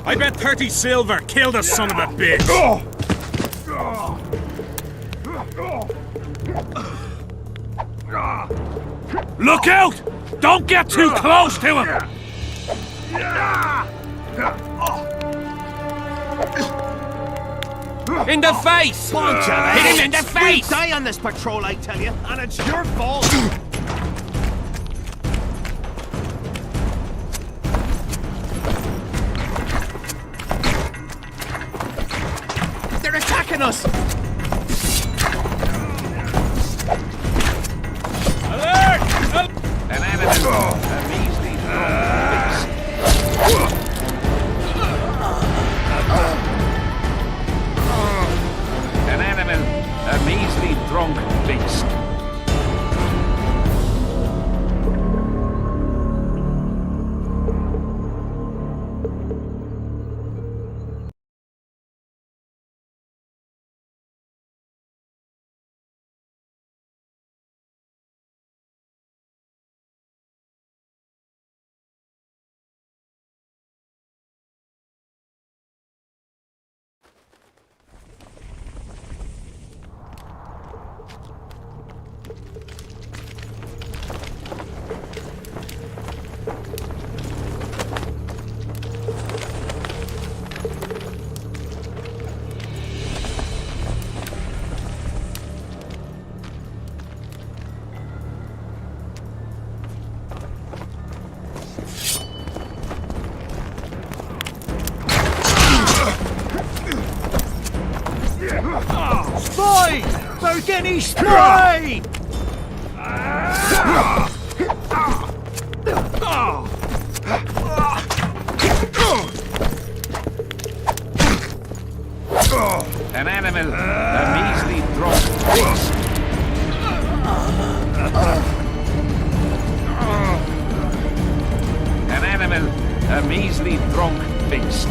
I bet 30 silver killed the son of a bitch! Look out! Don't get too close to him! In the face! Hit him in the face! We'll die on this patrol, I tell you, and it's your fault! They're attacking us! An animal, a measly drunk beast. An animal, a measly drunk beast. Spy! Bergeni spy! An animal, a measly drunk beast. An animal, a measly drunk beast.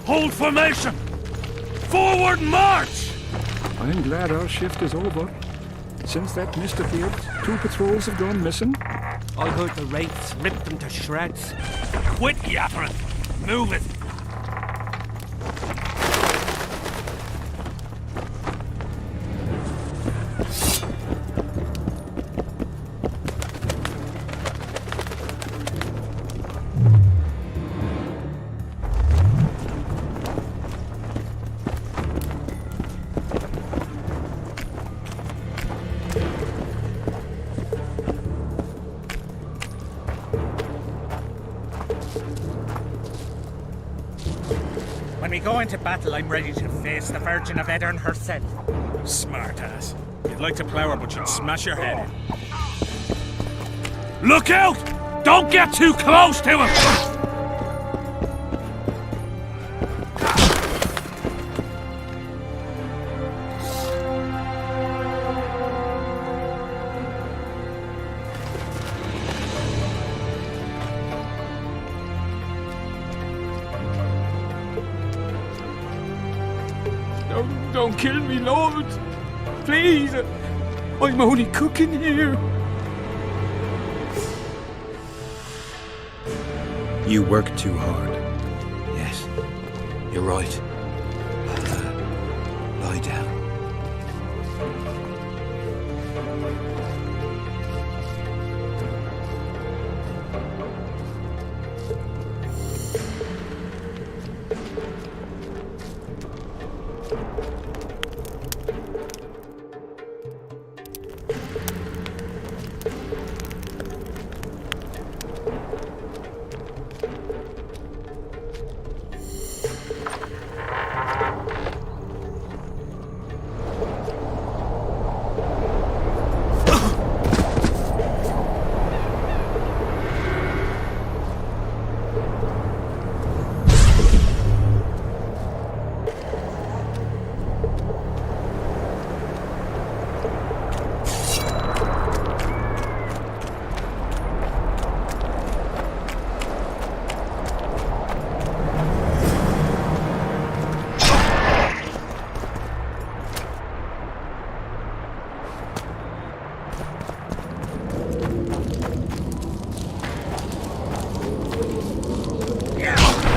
Hold formation! Forward march! I'm glad our shift is over. Since that mist appeared, 2 patrols have gone missing. I heard the wraiths ripped them to shreds. Quit yappering! Move it! When we go into battle, I'm ready to face the Virgin of Edern herself. Smart ass. You'd like to plow her, but she'd smash your head in. Look out! Don't get too close to him! Don't kill me, Lord! Please! I'm only cooking here. You work too hard. Yes, you're right. Lie down.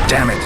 Damn it!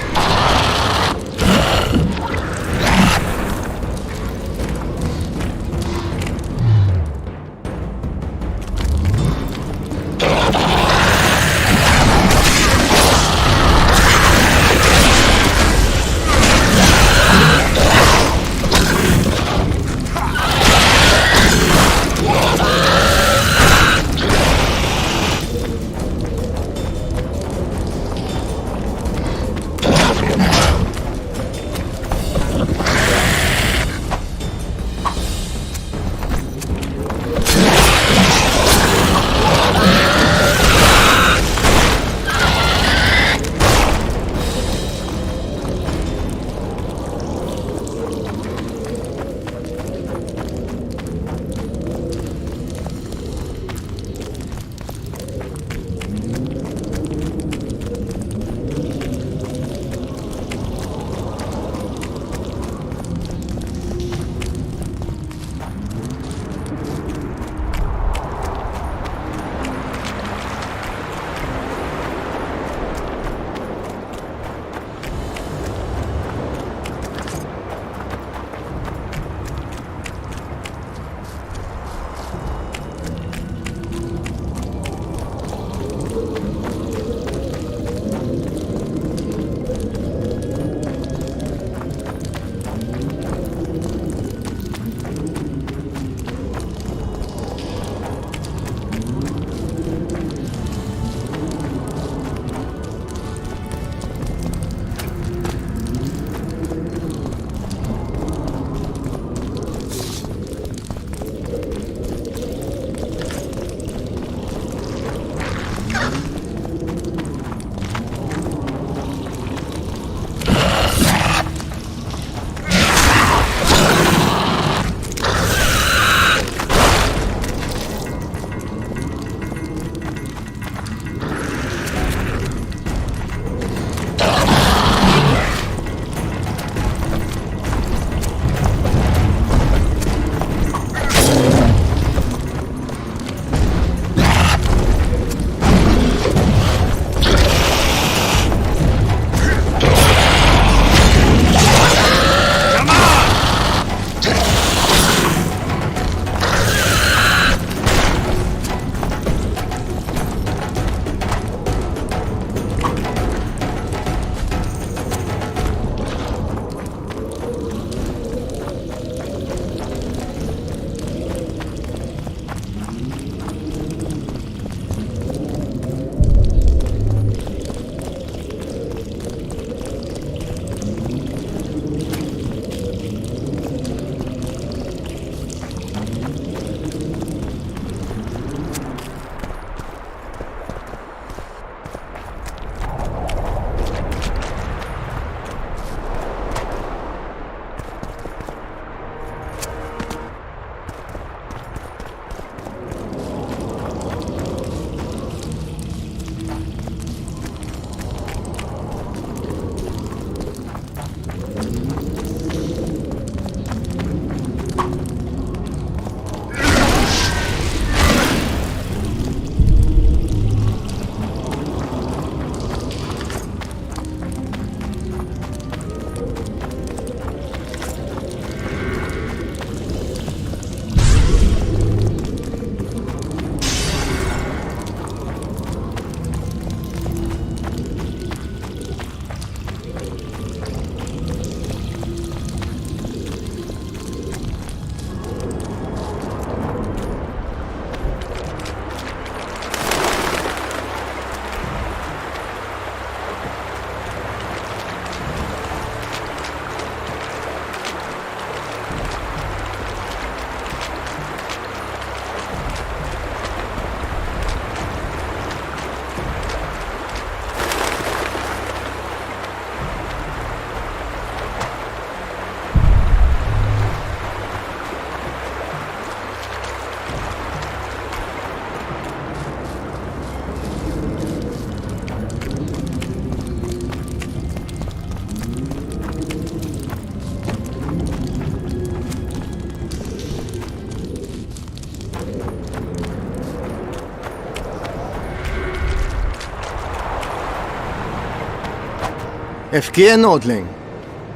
FK Nordling,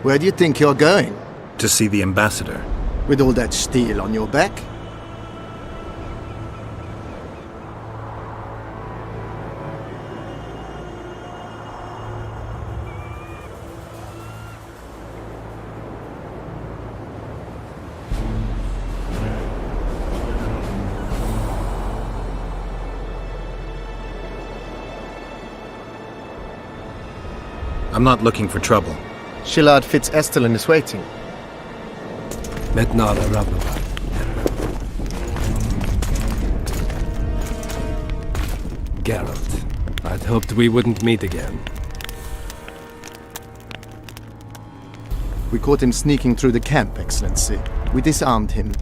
where do you think you're going? To see the ambassador. With all that steel on your back? I'm not looking for trouble. Shillard Fitz-Estelin is waiting. Metnara Ravnova. Geralt, I'd hoped we wouldn't meet again. We caught him sneaking through the camp, Excellency. We disarmed him.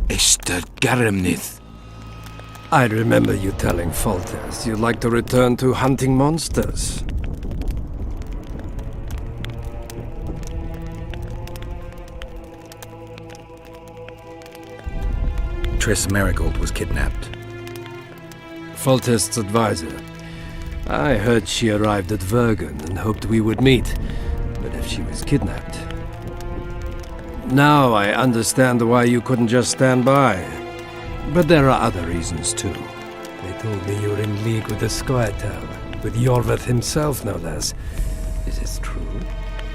Ester Garamnith. I remember you telling Foltest you'd like to return to hunting monsters. Triss Marigold was kidnapped. Foltest's advisor. I heard she arrived at Vergen and hoped we would meet, but if she was kidnapped... Now I understand why you couldn't just stand by. But there are other reasons too. They told me you were in league with the Squirtle, with Yorveth himself no less. Is this true?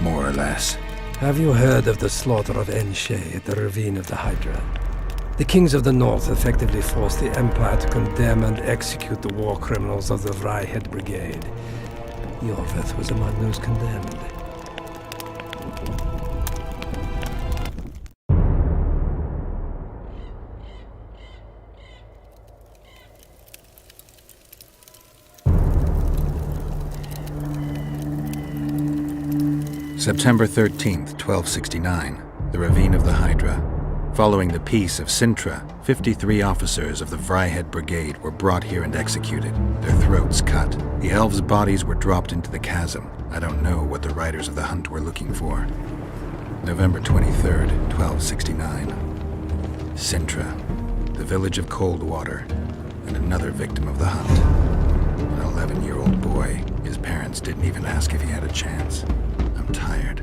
More or less. Have you heard of the slaughter of Enshe at the Ravine of the Hydra? The kings of the north effectively forced the Empire to condemn and execute the war criminals of the Vryhed Brigade. Yorveth was among those condemned. September 13th, 1269, the Ravine of the Hydra. Following the Peace of Sintra, 53 officers of the Vryhed Brigade were brought here and executed, their throats cut. The elves' bodies were dropped into the chasm. I don't know what the riders of the hunt were looking for. November 23rd, 1269. Sintra, the village of Coldwater, and another victim of the hunt. An 11-year-old boy. His parents didn't even ask if he had a chance. I'm tired.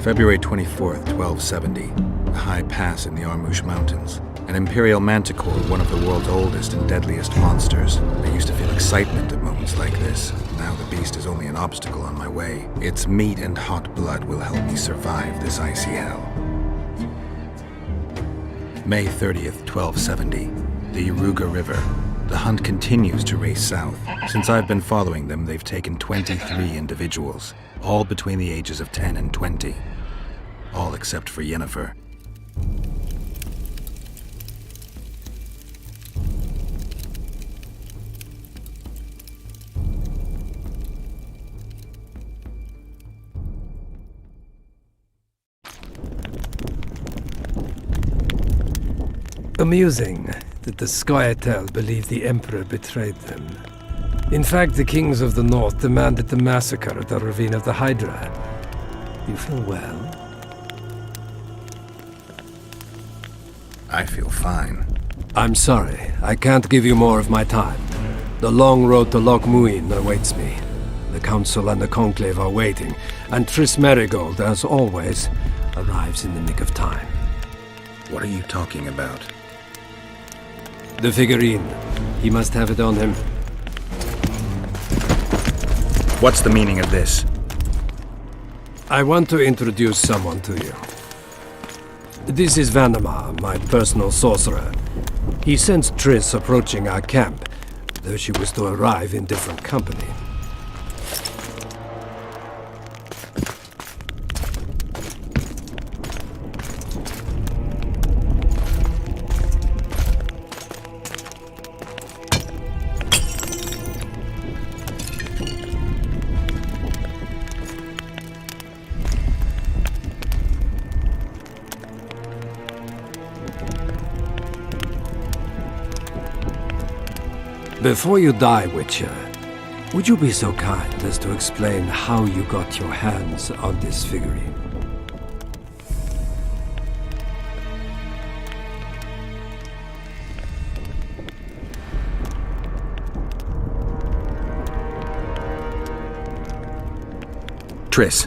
February 24th, 1270. A high pass in the Armouche Mountains. An imperial manticore, one of the world's oldest and deadliest monsters. I used to feel excitement at moments like this. Now the beast is only an obstacle on my way. Its meat and hot blood will help me survive this icy hell. May 30th, 1270. The Yaruga River. The hunt continues to race south. Since I've been following them, they've taken 23 individuals, all between the ages of 10 and 20. All except for Yennefer. Amusing that the Squirtle believed the Emperor betrayed them. In fact, the kings of the north demanded the massacre at the Ravine of the Hydra. You feel well? I feel fine. I'm sorry. I can't give you more of my time. The long road to Loch Muin awaits me. The Council and the Conclave are waiting, and Triss Marigold, as always, arrives in the nick of time. What are you talking about? The figurine. He must have it on him. What's the meaning of this? I want to introduce someone to you. This is Vanamar, my personal sorcerer. He sensed Triss approaching our camp, though she was to arrive in different company. Before you die, Witcher, would you be so kind as to explain how you got your hands on this figurine? Triss,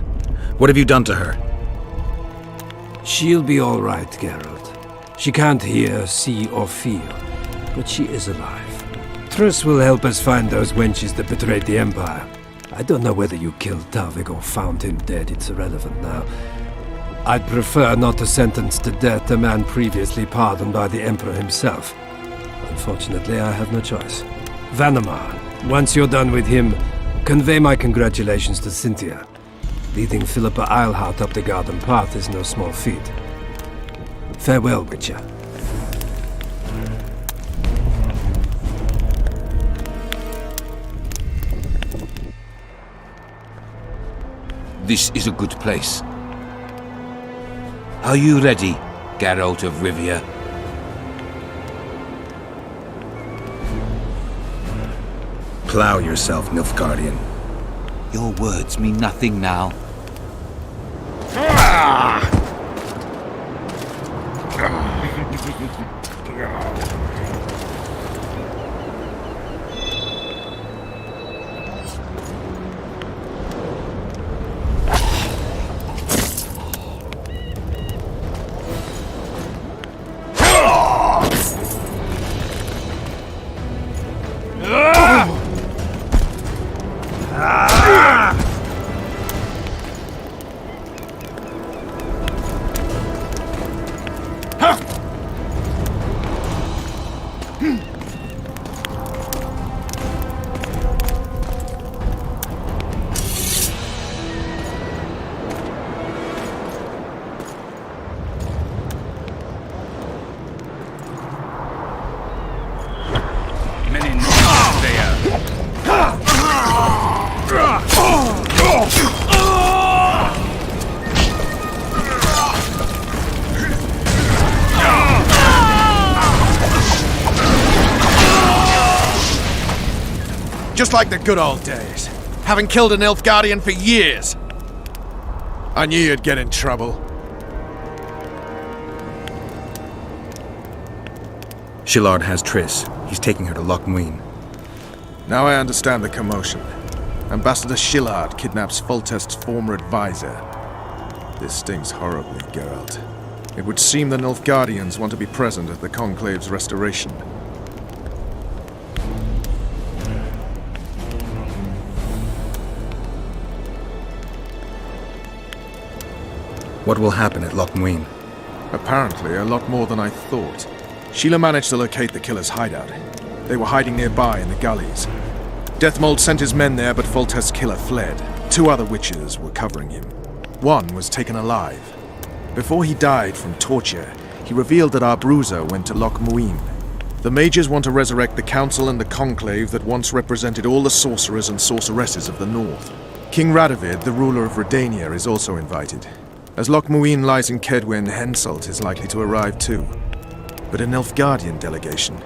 what have you done to her? She'll be all right, Geralt. She can't hear, see, or feel, but she is alive. Triss will help us find those wenches that betrayed the Empire. I don't know whether you killed Talvik or found him dead. It's irrelevant now. I'd prefer not to sentence to death a man previously pardoned by the Emperor himself. Unfortunately, I have no choice. Vanamar, once you're done with him, convey my congratulations to Cynthia. Leading Philippa Eilhart up the garden path is no small feat. Farewell, Witcher. This is a good place. Are you ready, Geralt of Rivia? Plow yourself, Nilfgaardian. Your words mean nothing now. Just like the good old days. Having killed an Nilfgaardian for years. I knew you'd get in trouble. Shillard has Triss. He's taking her to Loch Muin. Now I understand the commotion. Ambassador Shillard kidnaps Foltest's former advisor. This stings horribly, Geralt. It would seem the Nilfgaardians want to be present at the Conclave's restoration. What will happen at Loch Muin? Apparently, a lot more than I thought. Sheila managed to locate the killer's hideout. They were hiding nearby in the gullies. Deathmold sent his men there, but Foltest's killer fled. 2 other witches were covering him. One was taken alive. Before he died from torture, he revealed that our bruiser went to Loch Muin. The mages want to resurrect the council and the conclave that once represented all the sorcerers and sorceresses of the north. King Radovid, the ruler of Redania, is also invited. As Loch Muin lies in Kedwen, Henselt is likely to arrive too. But a Nilfgaardian delegation.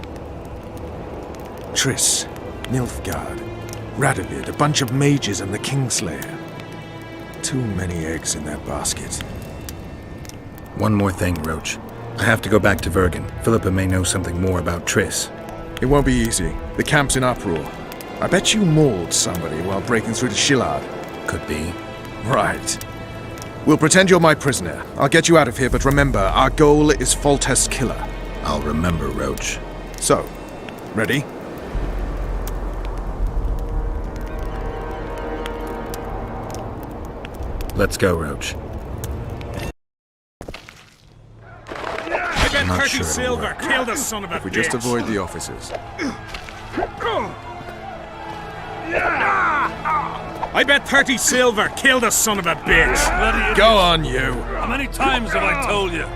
Triss, Nilfgaard, Radovid, a bunch of mages and the Kingslayer. Too many eggs in that basket. One more thing, Roach. I have to go back to Vergen. Philippa may know something more about Triss. It won't be easy. The camp's in uproar. I bet you mauled somebody while breaking through to Shillard. Could be. Right. We'll pretend you're my prisoner. I'll get you out of here, but remember, our goal is Foltest's killer. I'll remember, Roach. So, ready? Let's go, Roach. I bet 30 silver. Kill the son of a bitch. If we just avoid the officers. I bet 30 silver. Kill the son of a bitch. Go on, you. How many times have I told you?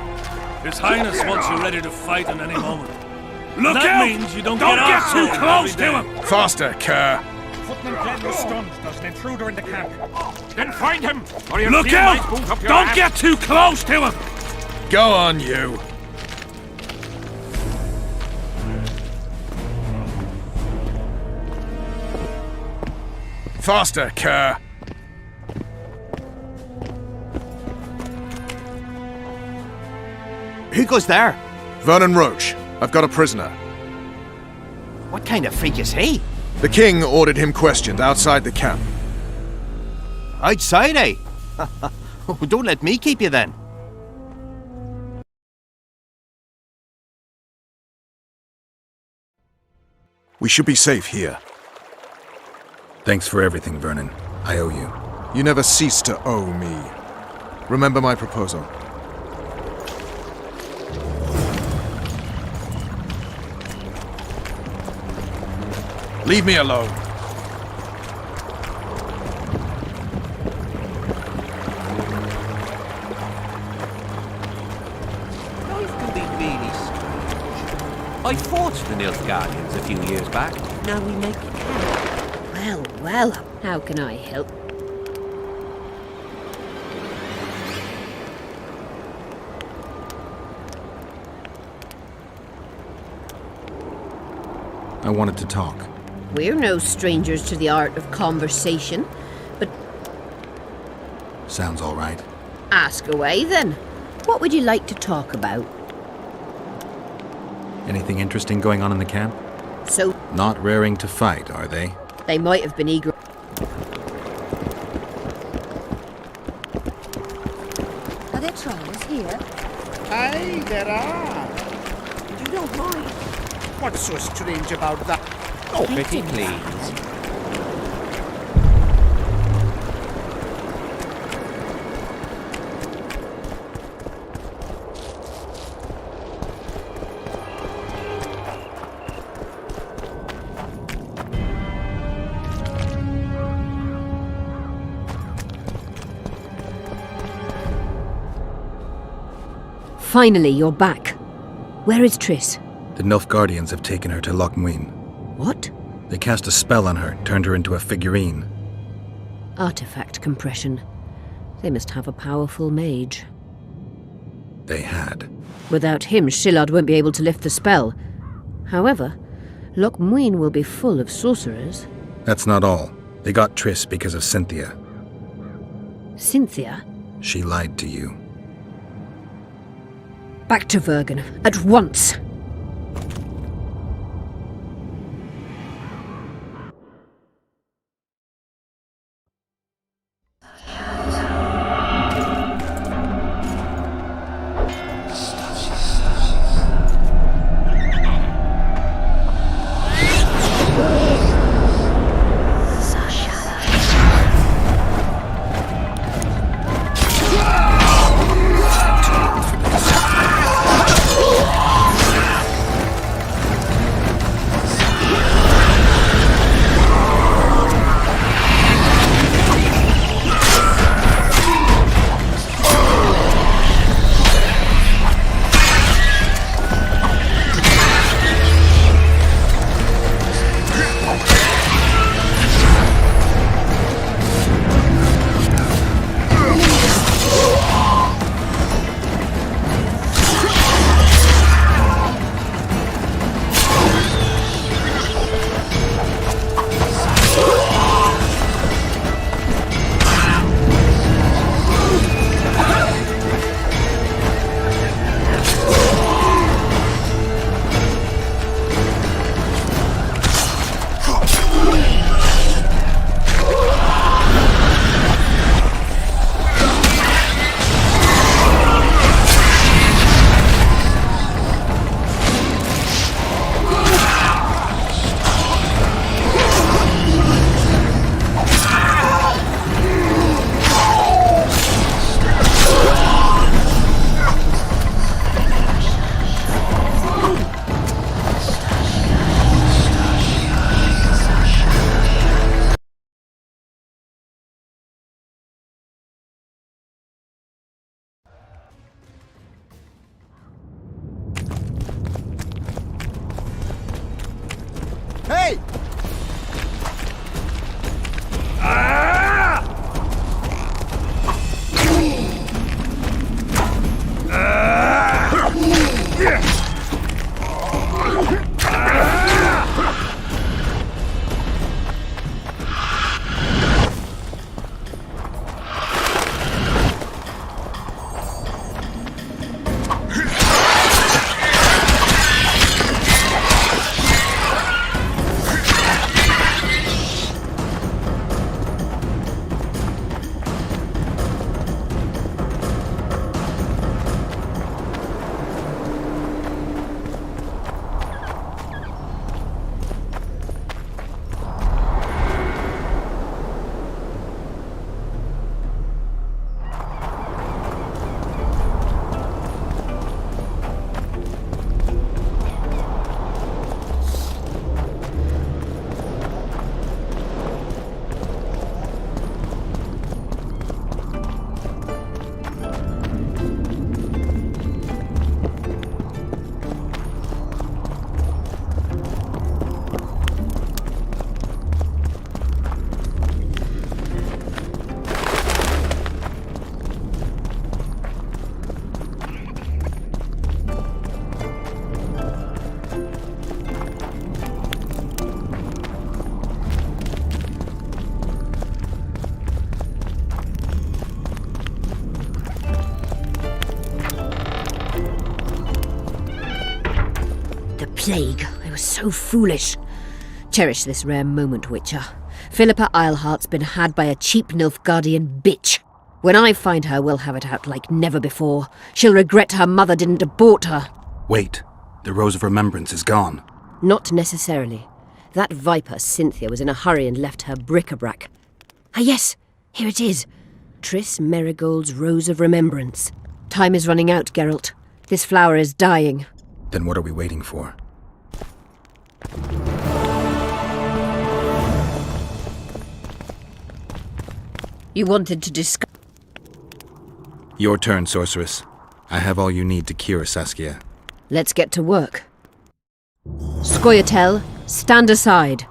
His Highness wants you ready to fight at any moment. Look that out! means you don't get arsehole too close every to day. him! Faster, Kerr. Footman Glenn was stunned. There's an intruder in the camp. Then find him, or you'll Look feel out! my boot up your Don't ass. get too close to him! Go on, you. Faster, Kerr. Who goes there? Vernon Roach. I've got a prisoner. What kind of freak is he? The king ordered him questioned outside the camp. Outside, eh? Oh, don't let me keep you then. We should be safe here. Thanks for everything, Vernon. I owe you. You never cease to owe me. Remember my proposal. Leave me alone. Life can be really strange. I fought the Nilfgaardians a few years back. Now we make camp. Well, well, how can I help? I wanted to talk. We're no strangers to the art of conversation, but Sounds all right. ask away then. What would you like to talk about? Anything interesting going on in the camp? So, Not raring to fight, are they? they might have been eager. Are there trolls here? Aye, there are. You don't mind. What's so strange about that? Oh, pretty please. Finally, you're back. Where is Triss? The Nilfgaardians have taken her to Lochmuin. What? They cast a spell on her, turned her into a figurine. Artifact compression. They must have a powerful mage. They had. Without him, Shillard won't be able to lift the spell. However, Lochmuin will be full of sorcerers. That's not all. They got Triss because of Cynthia. Cynthia? She lied to you. Back to Vergen, at once! Hey! plague. I was so foolish. Cherish this rare moment, Witcher. Philippa Eilhart's been had by a cheap Nilfgaardian bitch. When I find her, we'll have it out like never before. She'll regret her mother didn't abort her. Wait. The Rose of Remembrance is gone. Not necessarily. That viper, Cynthia, was in a hurry and left her bric-a-brac. Ah yes, here it is. Triss Merigold's Rose of Remembrance. Time is running out, Geralt. This flower is dying. Then what are we waiting for? You wanted to discuss... Your turn, sorceress. I have all you need to cure Saskia. Let's get to work. Scoia'tael, stand aside.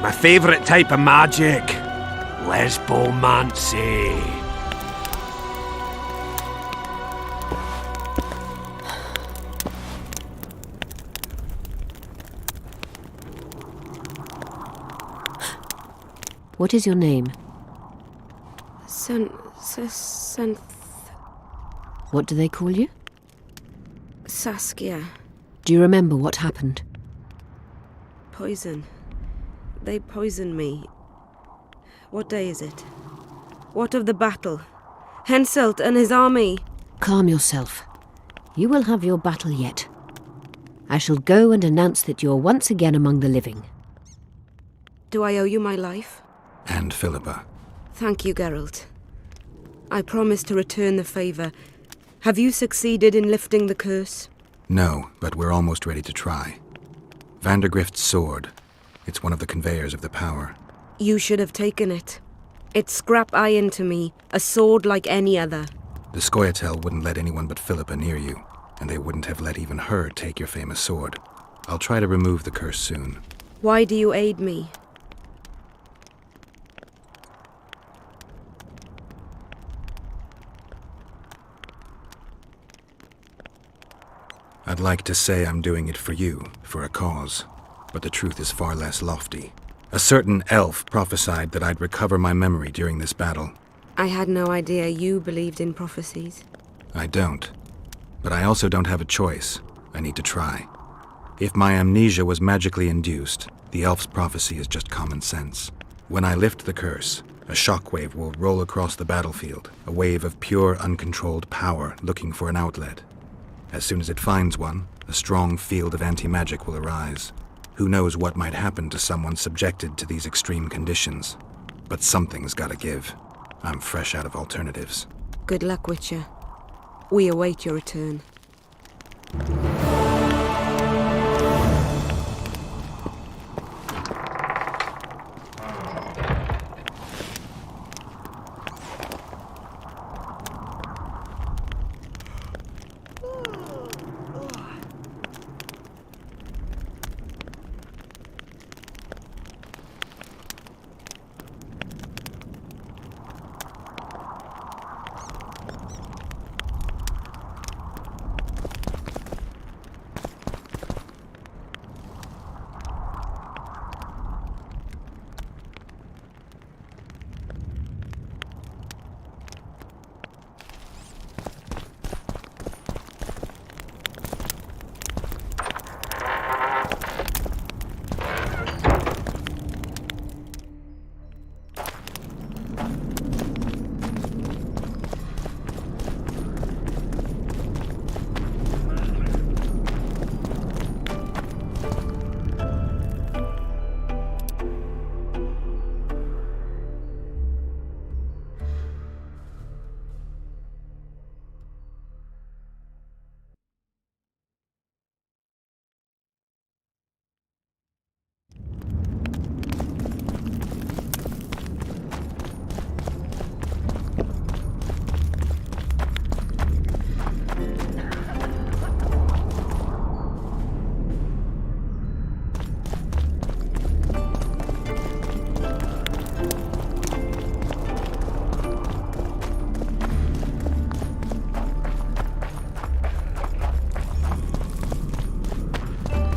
My favourite type of magic. Lesbomancy. What is your name? What do they call you? Saskia. Do you remember what happened? Poison. They poisoned me. What day is it? What of the battle? Henselt and his army. Calm yourself. You will have your battle yet. I shall go and announce that you are once again among the living. Do I owe you my life? And Philippa. Thank you, Geralt. I promise to return the favour. Have you succeeded in lifting the curse? No, but we're almost ready to try. Vandergrift's sword. It's one of the conveyors of the power. You should have taken it. It's scrap iron to me, a sword like any other. The Scoia'tael wouldn't let anyone but Philippa near you, and they wouldn't have let even her take your famous sword. I'll try to remove the curse soon. Why do you aid me? I'd like to say I'm doing it for you, for a cause, but the truth is far less lofty. A certain elf prophesied that I'd recover my memory during this battle. I had no idea you believed in prophecies. I don't. But I also don't have a choice. I need to try. If my amnesia was magically induced, the elf's prophecy is just common sense. When I lift the curse, a shockwave will roll across the battlefield, a wave of pure, uncontrolled power looking for an outlet. As soon as it finds one, a strong field of anti-magic will arise. Who knows what might happen to someone subjected to these extreme conditions? But something's gotta give. I'm fresh out of alternatives. Good luck, Witcher. We await your return.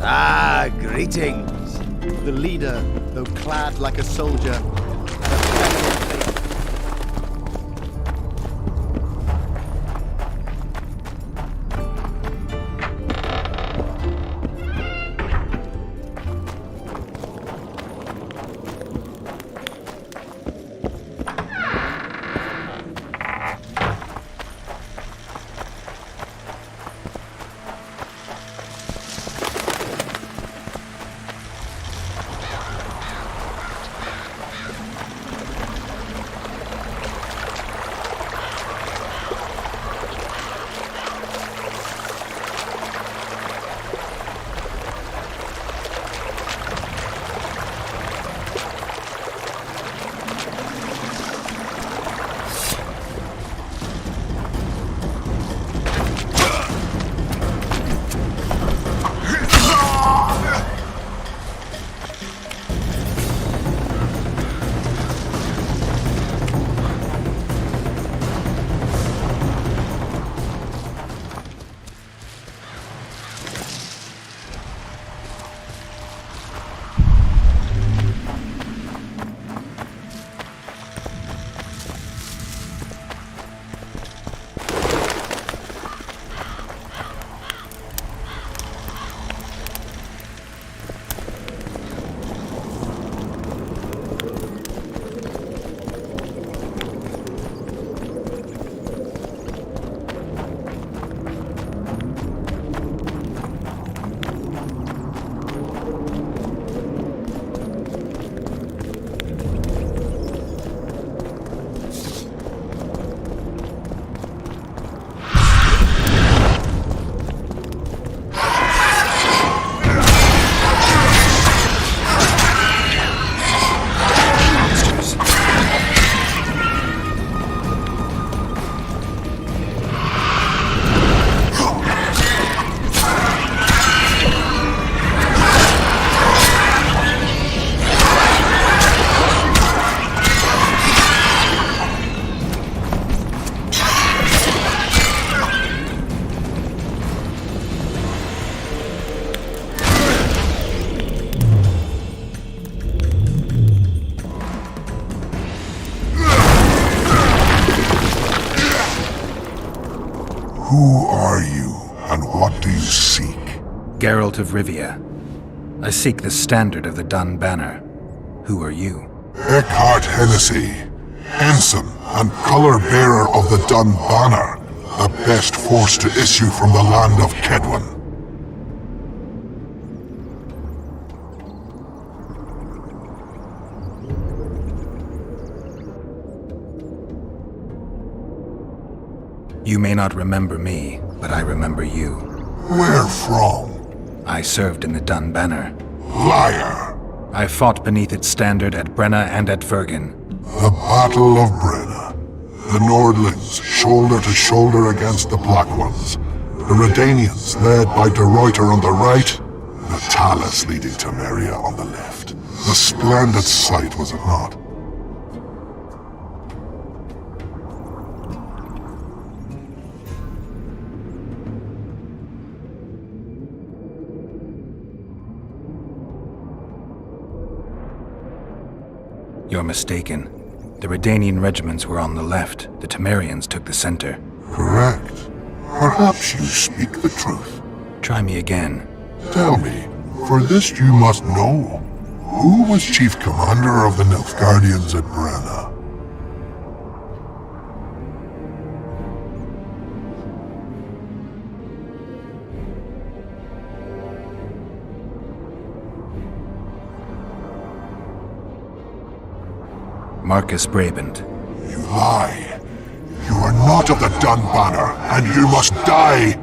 Ah, greetings. The leader, though clad like a soldier, had a feminine face. Who are you, and what do you seek? Geralt of Rivia. I seek the standard of the Dun Banner. Who are you? Eckhart Hennessy, ensign and color-bearer of the Dun Banner, the best force to issue from the land of Kedwen. You may not remember me, but I remember you. Where from? I served in the Dun Banner. Liar! I fought beneath its standard at Brenna and at Vergen. The Battle of Brenna. The Nordlings, shoulder to shoulder against the Black Ones. The Redanians, led by De Ruyter on the right. The Talus leading Temeria on the left. A splendid sight, was it not? You're mistaken. The Redanian regiments were on the left. The Temerians took the center. Correct. Perhaps you speak the truth. Try me again. Tell me, for this you must know. Who was chief commander of the Nilfgaardians at Brenna? Marcus Brabant. You lie. You are not of the Dun Banner, and you must die!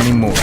anymore.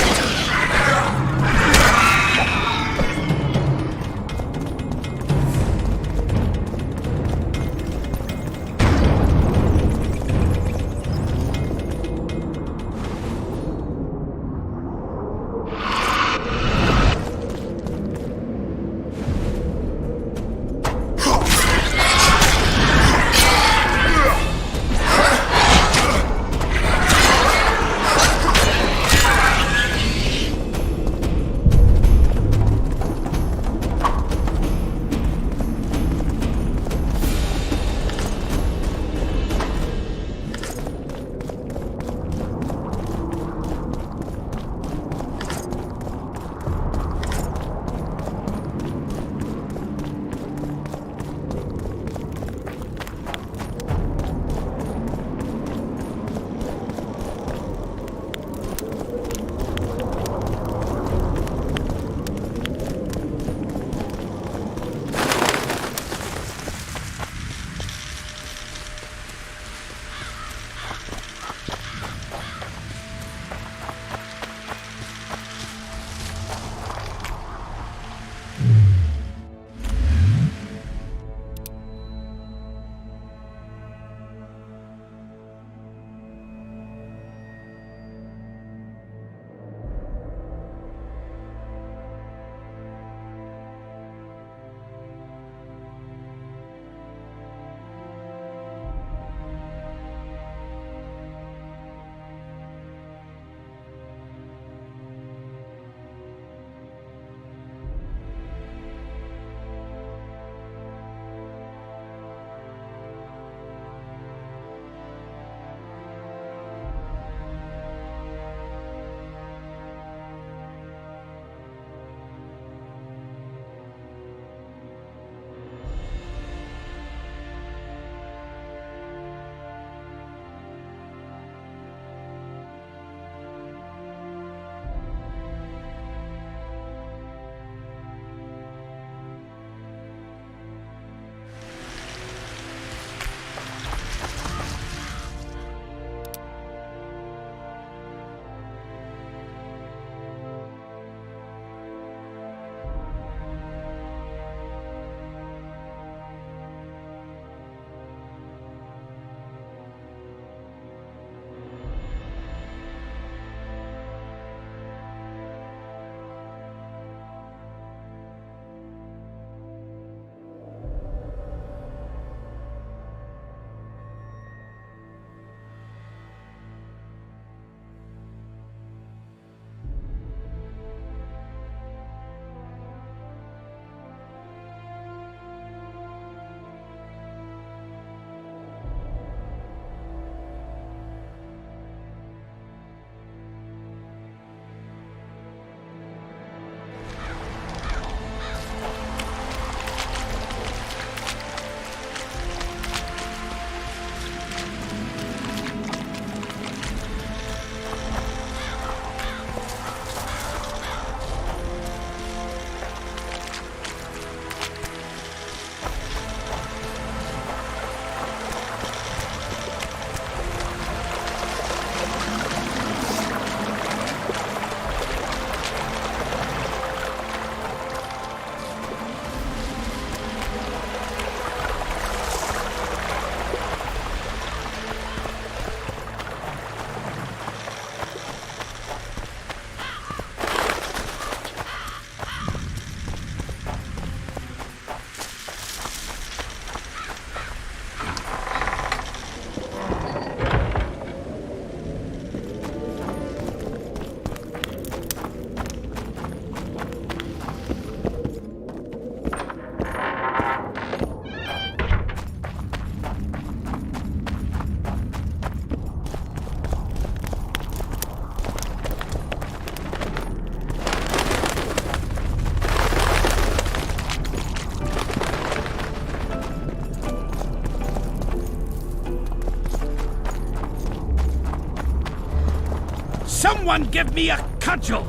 Someone give me a cudgel!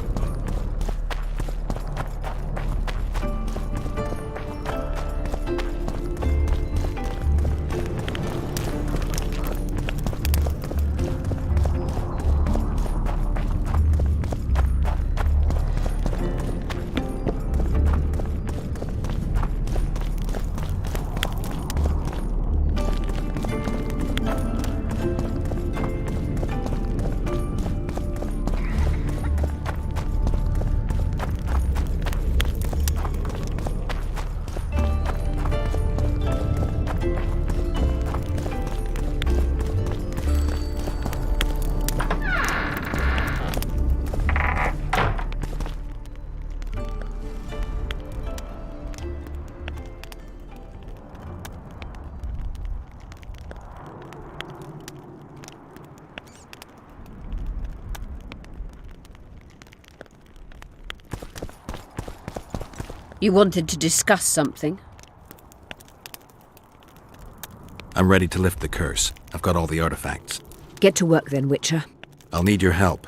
You wanted to discuss something? I'm ready to lift the curse. I've got all the artifacts. Get to work then, Witcher. I'll need your help.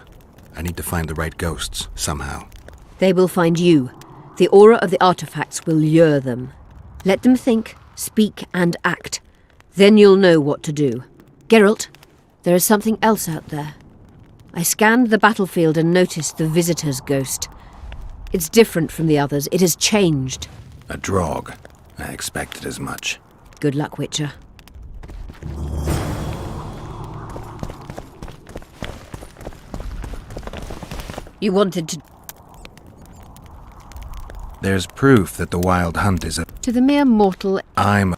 I need to find the right ghosts, somehow. They will find you. The aura of the artifacts will lure them. Let them think, speak, and act. Then you'll know what to do. Geralt, there is something else out there. I scanned the battlefield and noticed the Visitor's ghost. It's different from the others. It has changed. A Draug. I expected as much. Good luck, Witcher. You wanted to... There's proof that the Wild Hunt is a... To the mere mortal... I'm...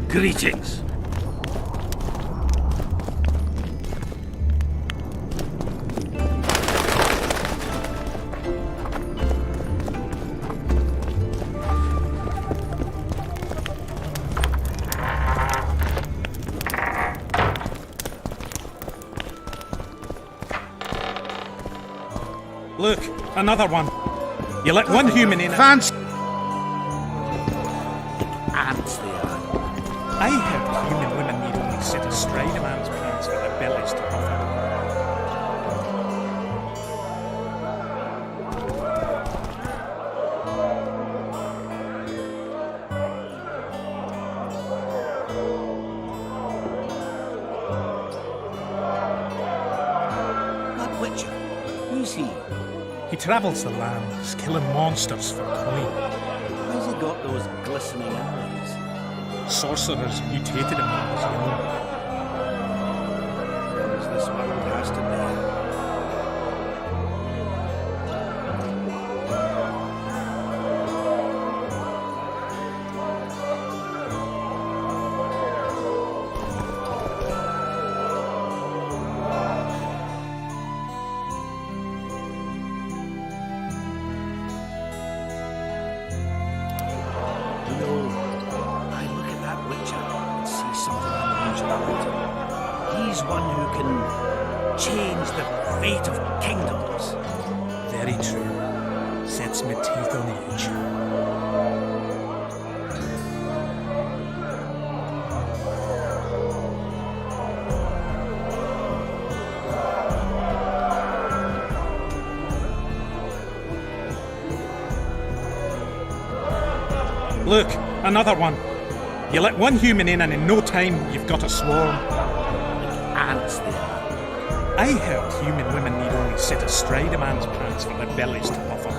Greetings. Look, another one. You let one human in. Fans! Ants they are. I heard human women need only sit astride a man's pants for their bellies to puff out. That Witcher, who's he? He travels the lands, killing monsters for coin. How's he got those glistening eyes? Sorcerers mutated him when he was young. As this world has to be. He's one who can change the fate of kingdoms. Very true. Sets my teeth on edge. Look, another one. You let one human in and in no time you've got a swarm. Ants they are. I heard human women need only sit astride a man's pants for their bellies to puff up.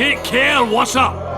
Take care, what's up?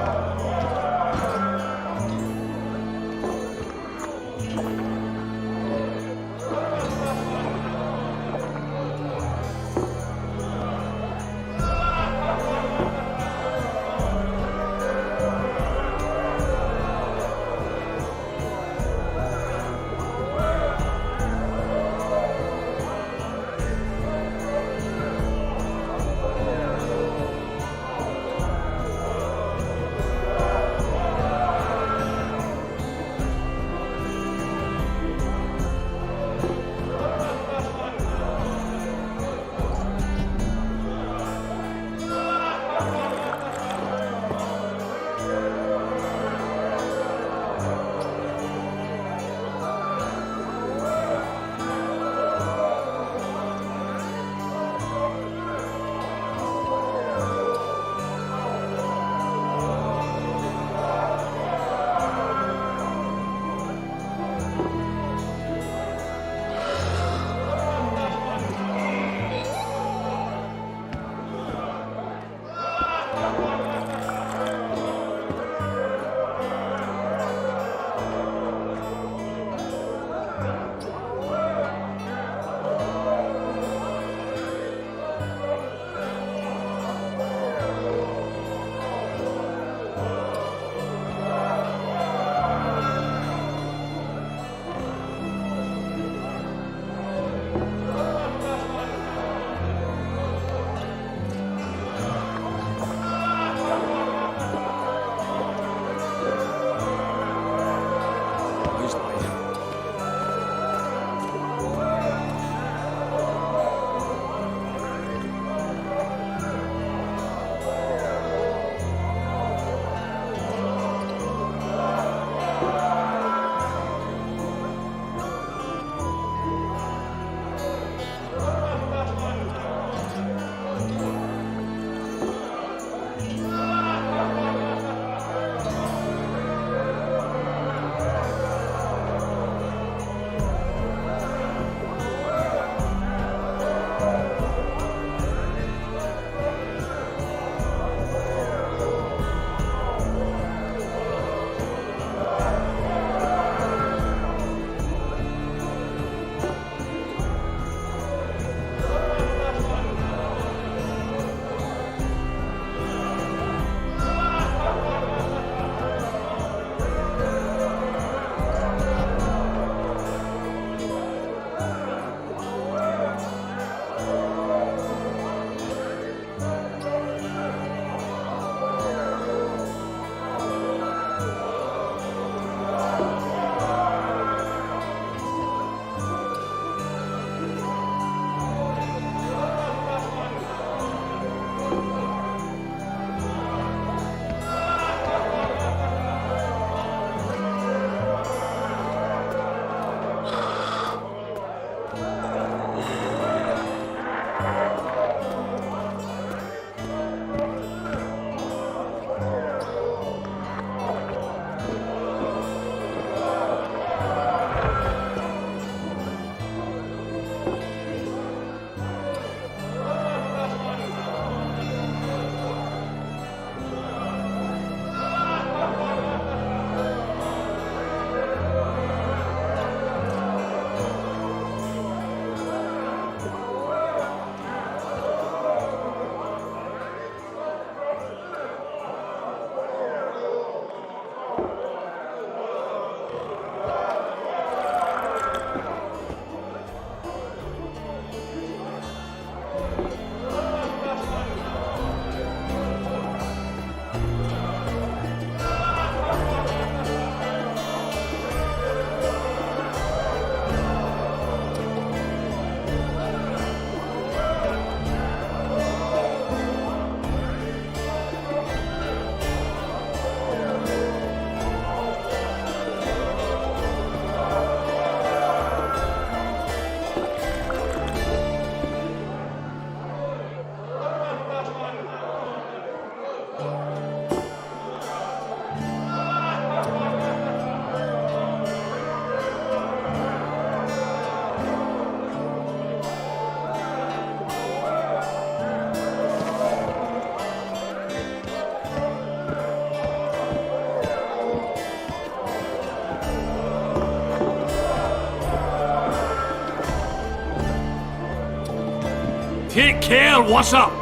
Take care, what's up?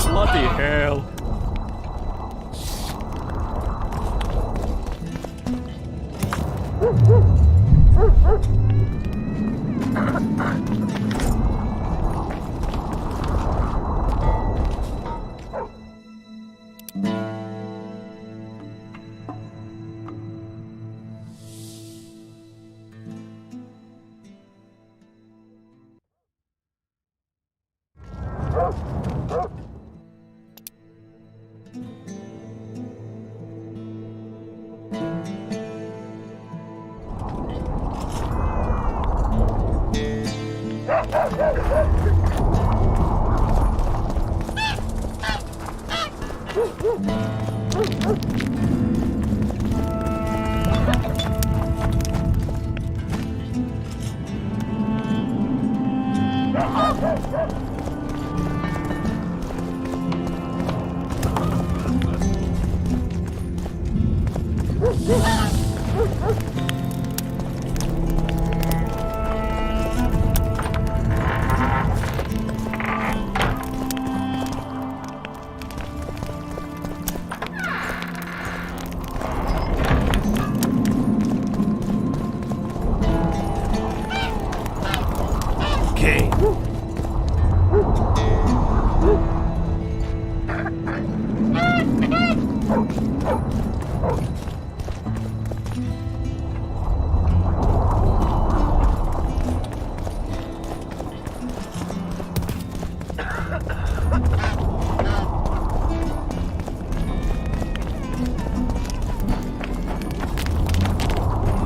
Bloody hell.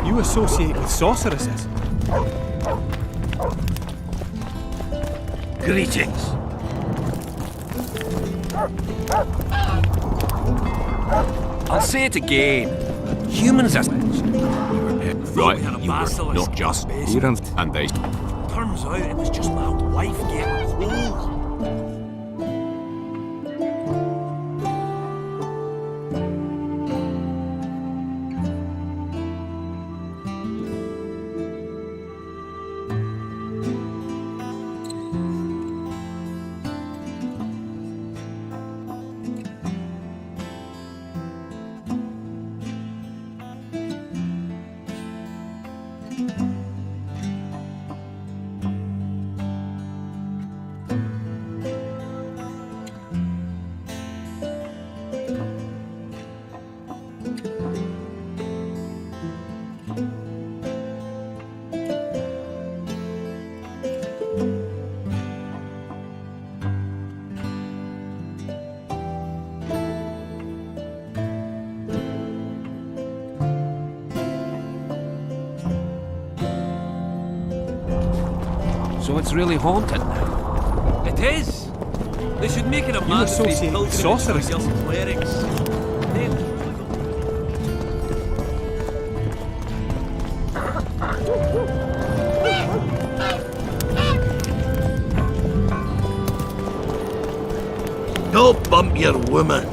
You associate with sorceresses? Greetings. I'll say it again. Humans are... We were Right, you were not just. You don't. And they. Turns out it was just my old wife getting cold. So it's really haunted now. It is. They should make it a mandatory pilgrimage for young clerics. Don't bump your woman.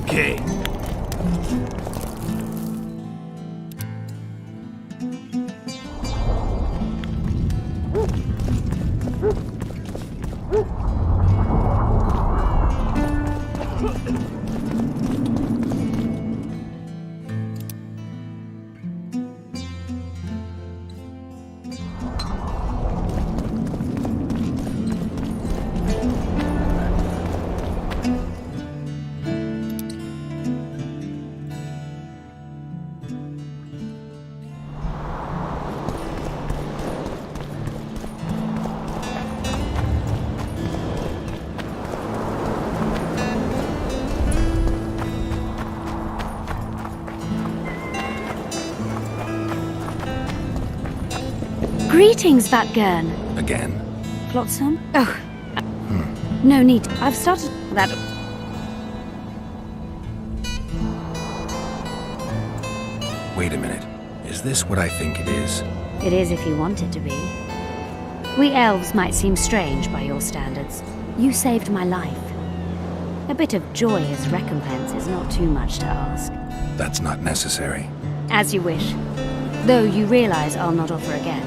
Okay. Greetings, Batgirn. Again? Flotsam? Oh. No need. I've started that. Wait a minute. Is this what I think it is? It is if you want it to be. We elves might seem strange by your standards. You saved my life. A bit of joy as recompense is not too much to ask. That's not necessary. As you wish. Though you realize I'll not offer again.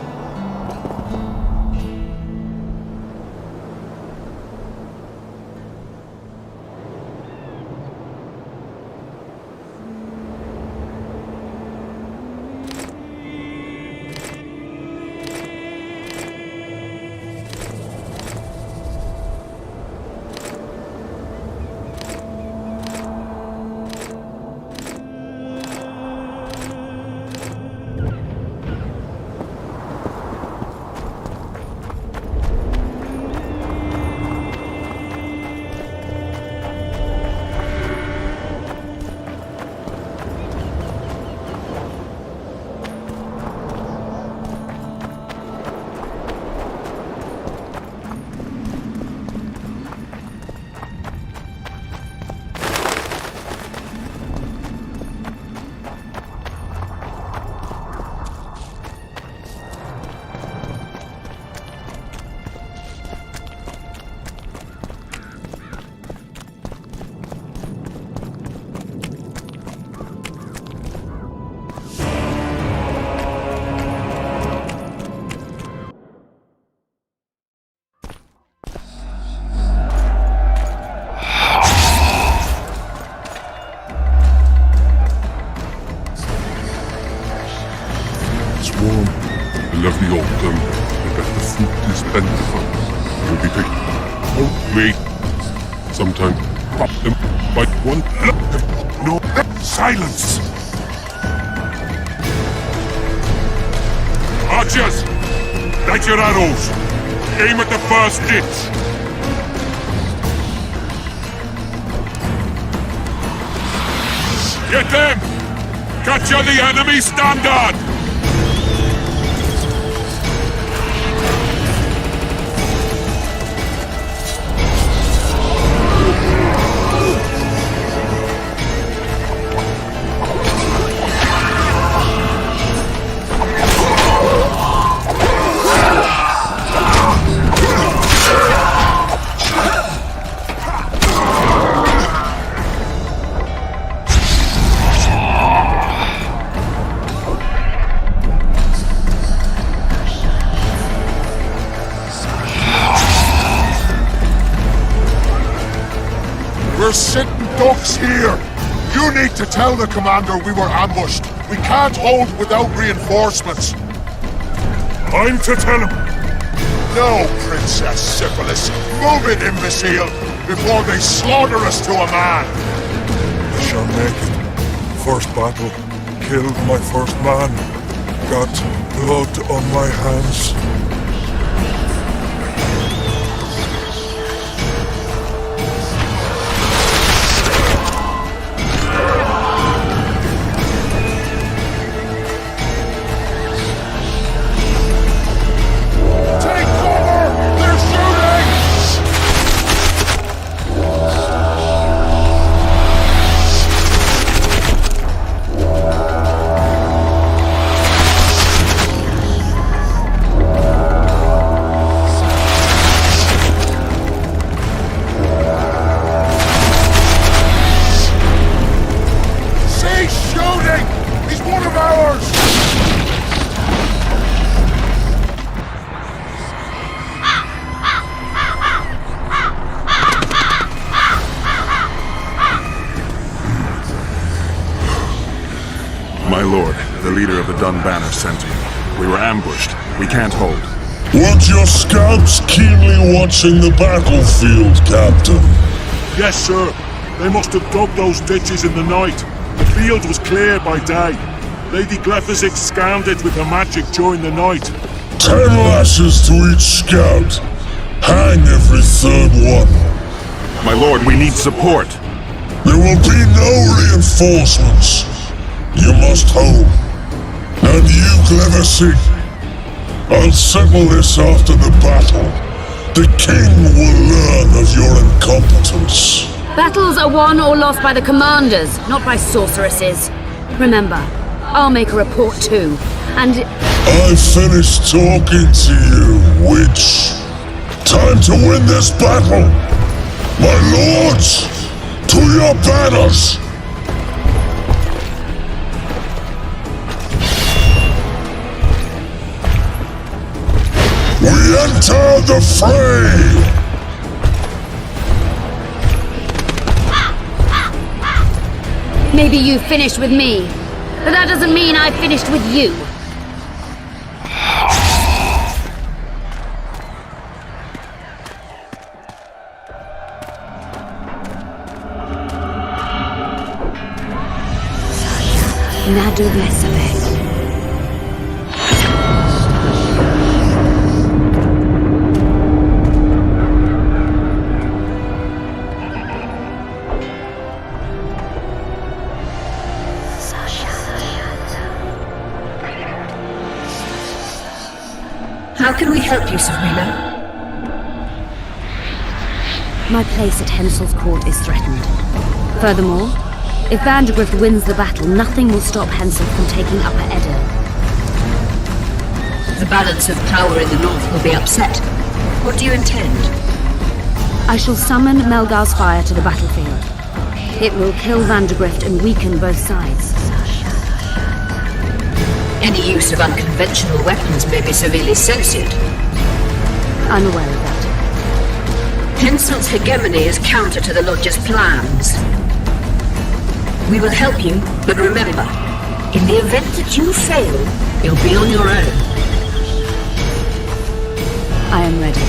Left the old dome, and that the fruit is plentiful. Will be taken. Me. Sometimes. But one. No. Silence! Archers! Light your arrows! Aim at the first ditch! Get them! Capture the enemy standard! We're sitting ducks here! You need to tell the commander we were ambushed. We can't hold without reinforcements. I'm to tell him. No, Princess Syphilis. Move it, imbecile, before they slaughter us to a man. I shall make it. First battle. Killed my first man. Got blood on my hands. Banner sent you. We were ambushed. We can't hold. Weren't your scouts keenly watching the battlefield, Captain? Yes, sir. They must have dug those ditches in the night. The field was clear by day. Lady Glephisic scanned it with her magic during the night. 10 lashes to each scout. Hang every third one. My lord, we need support. There will be no reinforcements. You must hold. And you, Glephisic, I'll settle this after the battle. The king will learn of your incompetence. Battles are won or lost by the commanders, not by sorceresses. Remember, I'll make a report too, and... I finished talking to you, witch. Time to win this battle. My lords, to your banners! We enter the fray! Maybe you finished with me, but that doesn't mean I finished with you. Nadu Vesabe. How can we help you, Sabrina? My place at Hensel's court is threatened. Furthermore, if Vandegrift wins the battle, nothing will stop Hensel from taking Upper Edda. The balance of power in the north will be upset. What do you intend? I shall summon Melgar's fire to the battlefield. It will kill Vandegrift and weaken both sides. Any use of unconventional weapons may be severely censored. I'm aware of that. Hensel's hegemony is counter to the Lodge's plans. We will help you, but remember, in the event that you fail, you'll be on your own. I am ready.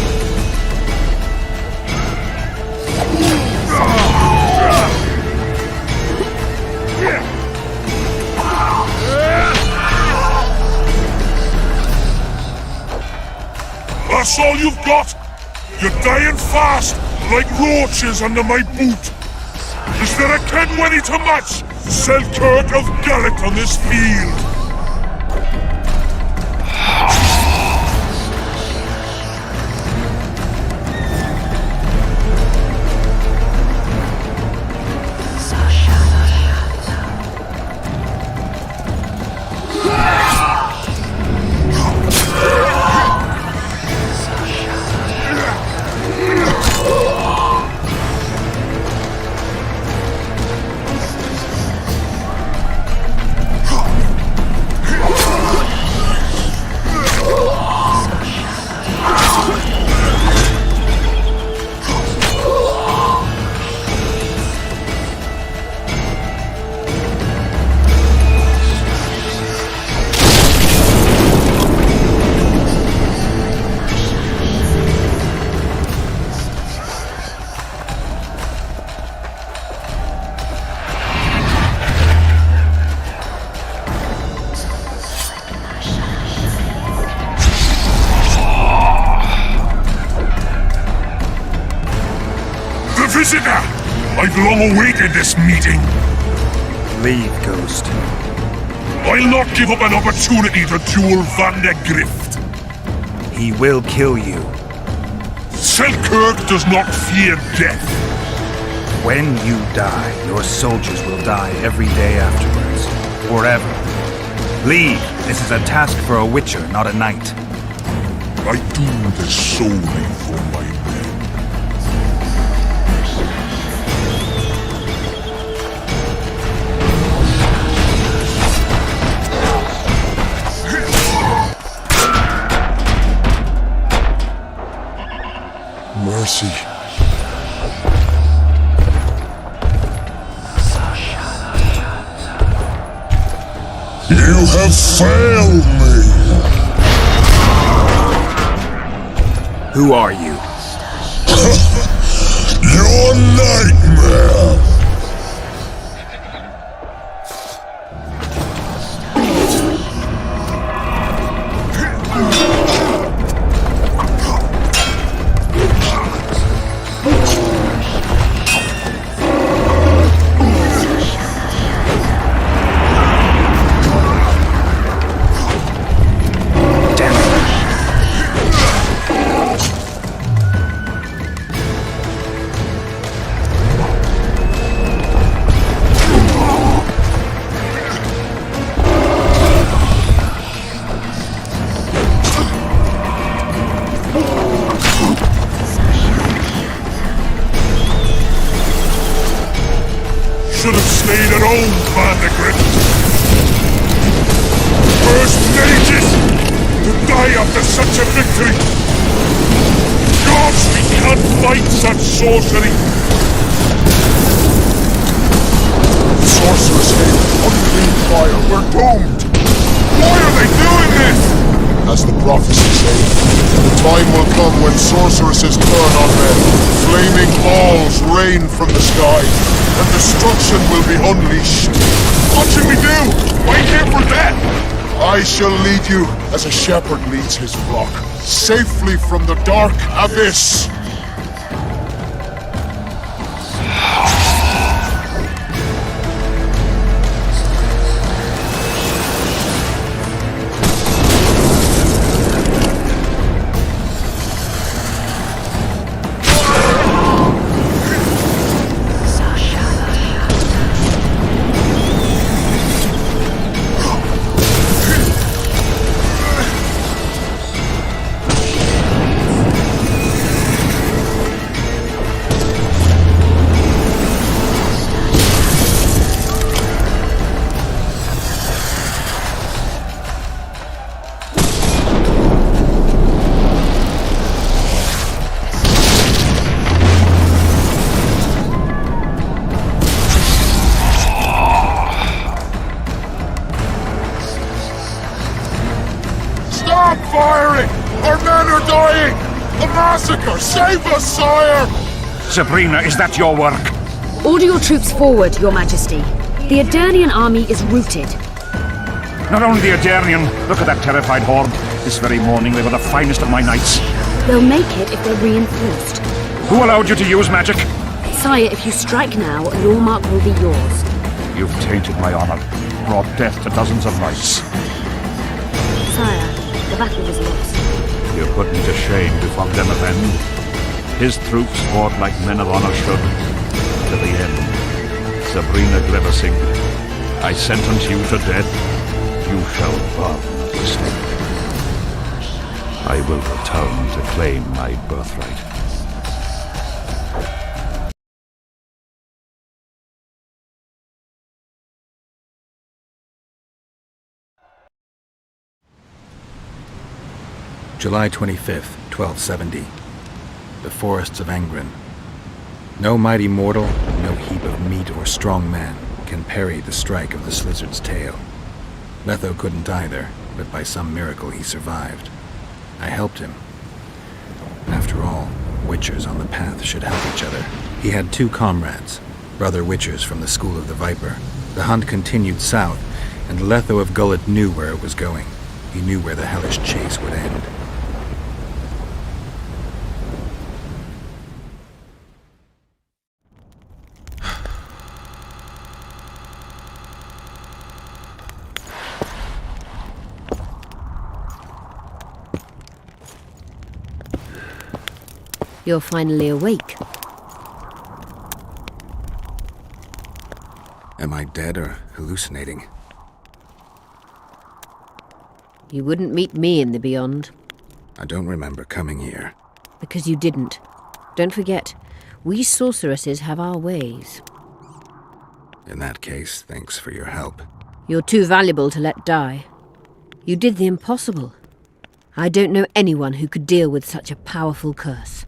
you've got? You're dying fast, like roaches under my boot. Is there a Kenwenny to match Selkirk of Garrett on this field? Visitor! I've long awaited this meeting. Leave, Ghost. I'll not give up an opportunity to duel Van der Grift. He will kill you. Selkirk does not fear death. When you die, your soldiers will die every day afterwards. Forever. Leave. This is a task for a witcher, not a knight. I do this solely for my men. Mercy. You have failed me. Who are you? Your nightmare. Should have stayed at home, Van der Grift. First mages to die after such a victory. Gods, we can't fight such sorcery. Sorceress hail, unclean fire, we're doomed. Why are they doing this? As the prophecy says, the time will come when sorceresses turn on men. Flaming balls rain from the sky, and destruction will be unleashed. What should we do? Wait here for death? I shall lead you as a shepherd leads his flock, safely from the dark abyss. Stop firing! Our men are dying! A massacre! Save us, sire! Sabrina, is that your work? Order your troops forward, Your Majesty. The Adernian army is routed. Not only the Adernian, look at that terrified horde. This very morning they were the finest of my knights. They'll make it if they're reinforced. Who allowed you to use magic? Sire, if you strike now, your mark will be yours. You've tainted my honor, brought death to dozens of knights. Sire, the battle was lost. You put me to shame before Glenn End. His troops fought like men of honor should, to the end. Sabrina Gleversing, I sentence you to death. You shall burn at the stake. I will return to claim my birthright. July 25th, 1270. The forests of Angren. No mighty mortal, no heap of meat or strong man can parry the strike of the Slizzard's tail. Letho couldn't either, but by some miracle he survived. I helped him. After all, Witchers on the path should help each other. He had 2 comrades, brother Witchers from the School of the Viper. The hunt continued south, and Letho of Gullet knew where it was going. He knew where the hellish chase would end. You're finally awake. Am I dead or hallucinating? You wouldn't meet me in the Beyond. I don't remember coming here. Because you didn't. Don't forget, we sorceresses have our ways. In that case, thanks for your help. You're too valuable to let die. You did the impossible. I don't know anyone who could deal with such a powerful curse.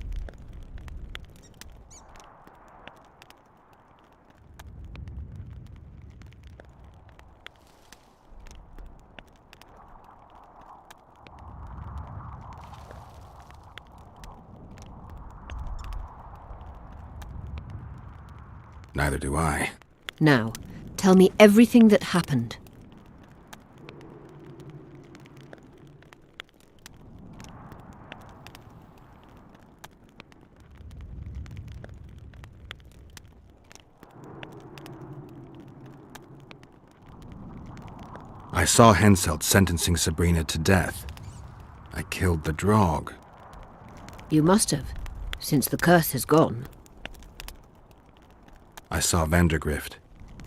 Neither do I. Now, tell me everything that happened. I saw Henselt sentencing Sabrina to death. I killed the Draug. You must have, since the curse has gone. I saw Vandergrift.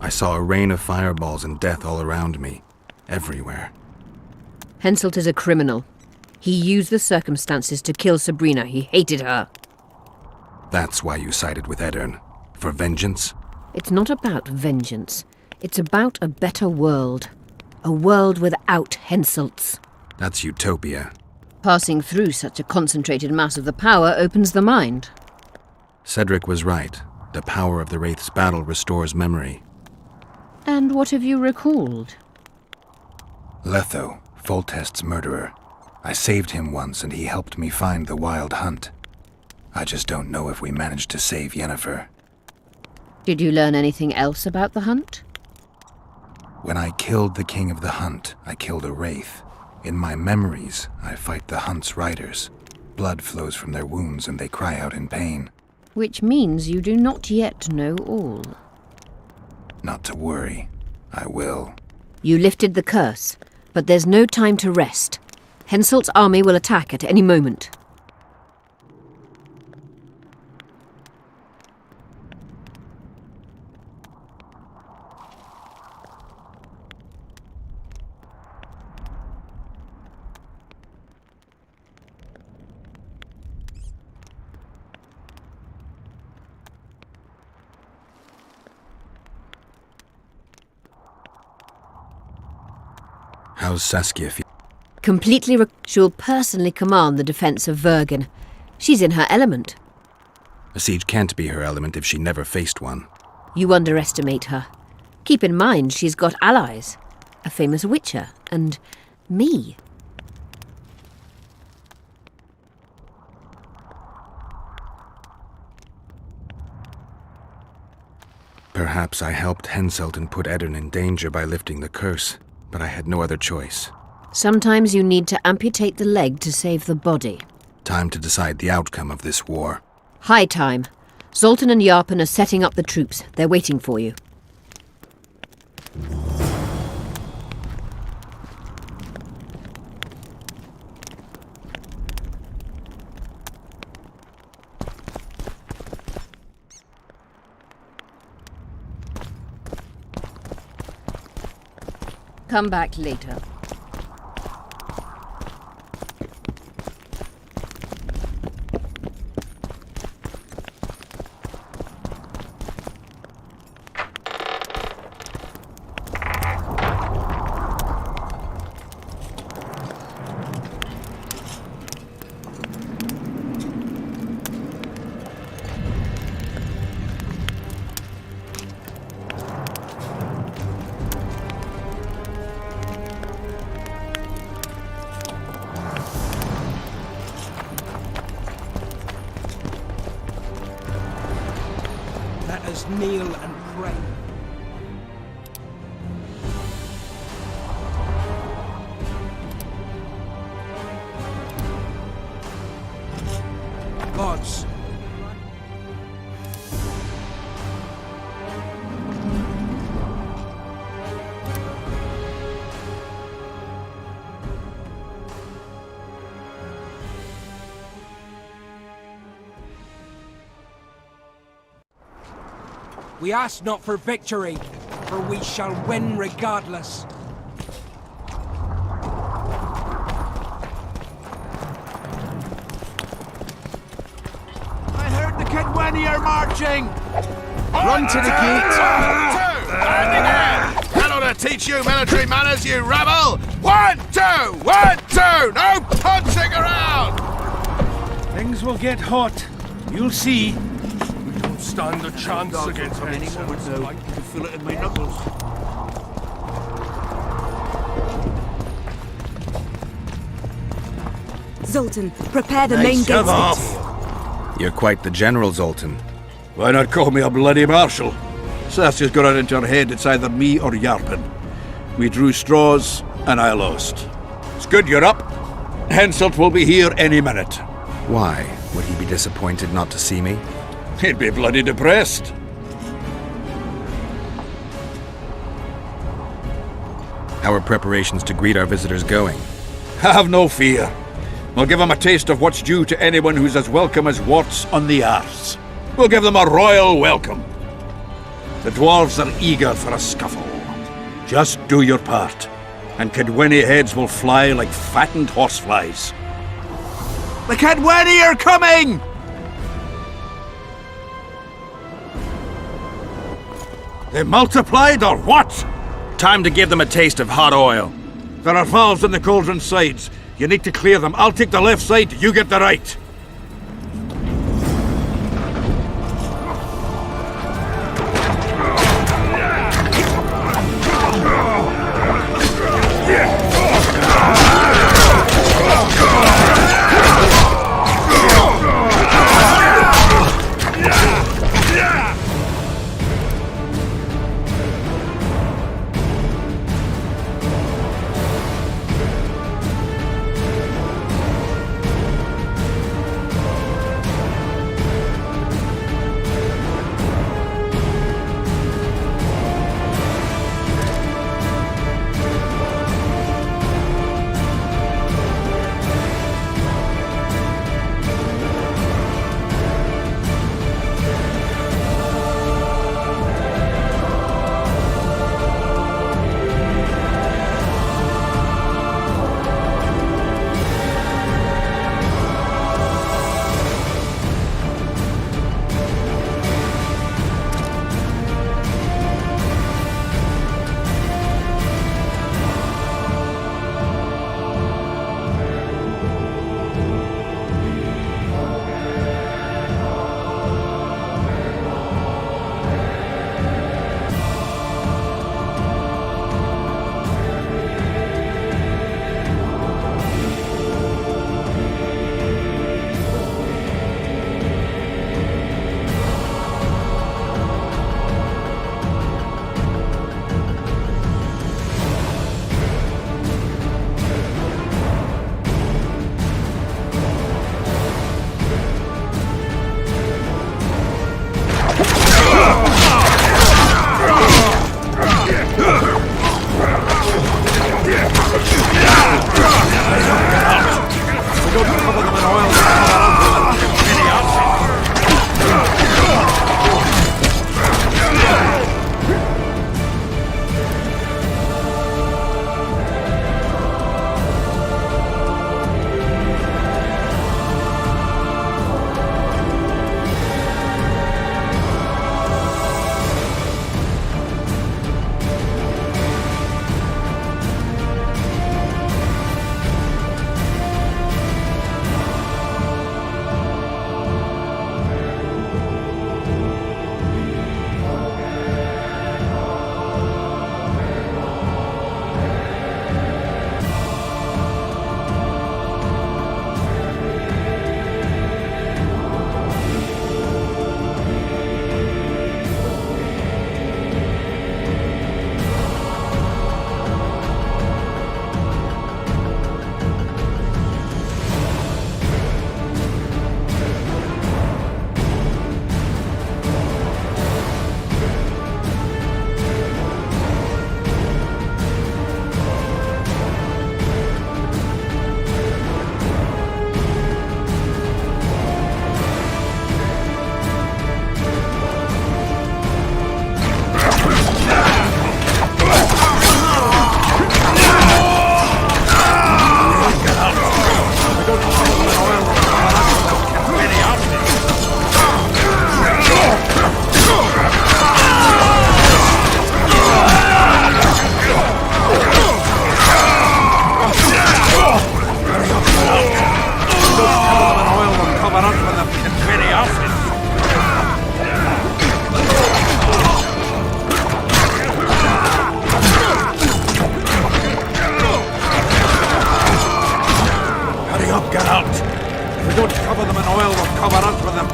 I saw a rain of fireballs and death all around me. Everywhere. Henselt is a criminal. He used the circumstances to kill Sabrina. He hated her. That's why you sided with Eddern. For vengeance? It's not about vengeance. It's about a better world. A world without Henselts. That's utopia. Passing through such a concentrated mass of the power opens the mind. Cedric was right. The power of the Wraith's battle restores memory. And what have you recalled? Letho, Foltest's murderer. I saved him once and he helped me find the Wild Hunt. I just don't know if we managed to save Yennefer. Did you learn anything else about the hunt? When I killed the King of the Hunt, I killed a Wraith. In my memories, I fight the Hunt's riders. Blood flows from their wounds and they cry out in pain. Which means you do not yet know all. Not to worry. I will. You lifted the curse, but there's no time to rest. Henselt's army will attack at any moment. How's Saskia feel? Completely she'll personally command the defense of Vergen. She's in her element. A siege can't be her element if she never faced one. You underestimate her. Keep in mind she's got allies. A famous witcher, and me. Perhaps I helped Henselt and put Eddern in danger by lifting the curse, but I had no other choice. Sometimes you need to amputate the leg to save the body. Time to decide the outcome of this war. High time. Zoltan and Yarpen are setting up the troops. They're waiting for you. Come back later. Let us kneel and pray. Gods, we ask not for victory, for we shall win regardless. I heard the Kedweni are marching! Run to the gate! Hand in hand! That ought to teach you military manners, you rebel! 1, 2! 1, 2! No punching around! Things will get hot. You'll see. We don't stand a chance against Anyone would know. I can feel it in my knuckles. Zoltan, prepare the main shove gates. You're quite the general, Zoltan. Why not call me a bloody marshal? Sassy's got it into her head it's either me or Yarpen. We drew straws, and I lost. It's good you're up. Henselt will be here any minute. Why? Would he be disappointed not to see me? He'd be bloody depressed. How are preparations to greet our visitors going? Have no fear. We'll give them a taste of what's due to anyone who's as welcome as warts on the arse. We'll give them a royal welcome. The dwarves are eager for a scuffle. Just do your part, and Kedweni heads will fly like fattened horseflies. The Kedweni are coming! They multiplied or what? Time to give them a taste of hot oil. There are valves in the cauldron sides. You need to clear them. I'll take the left side, you get the right.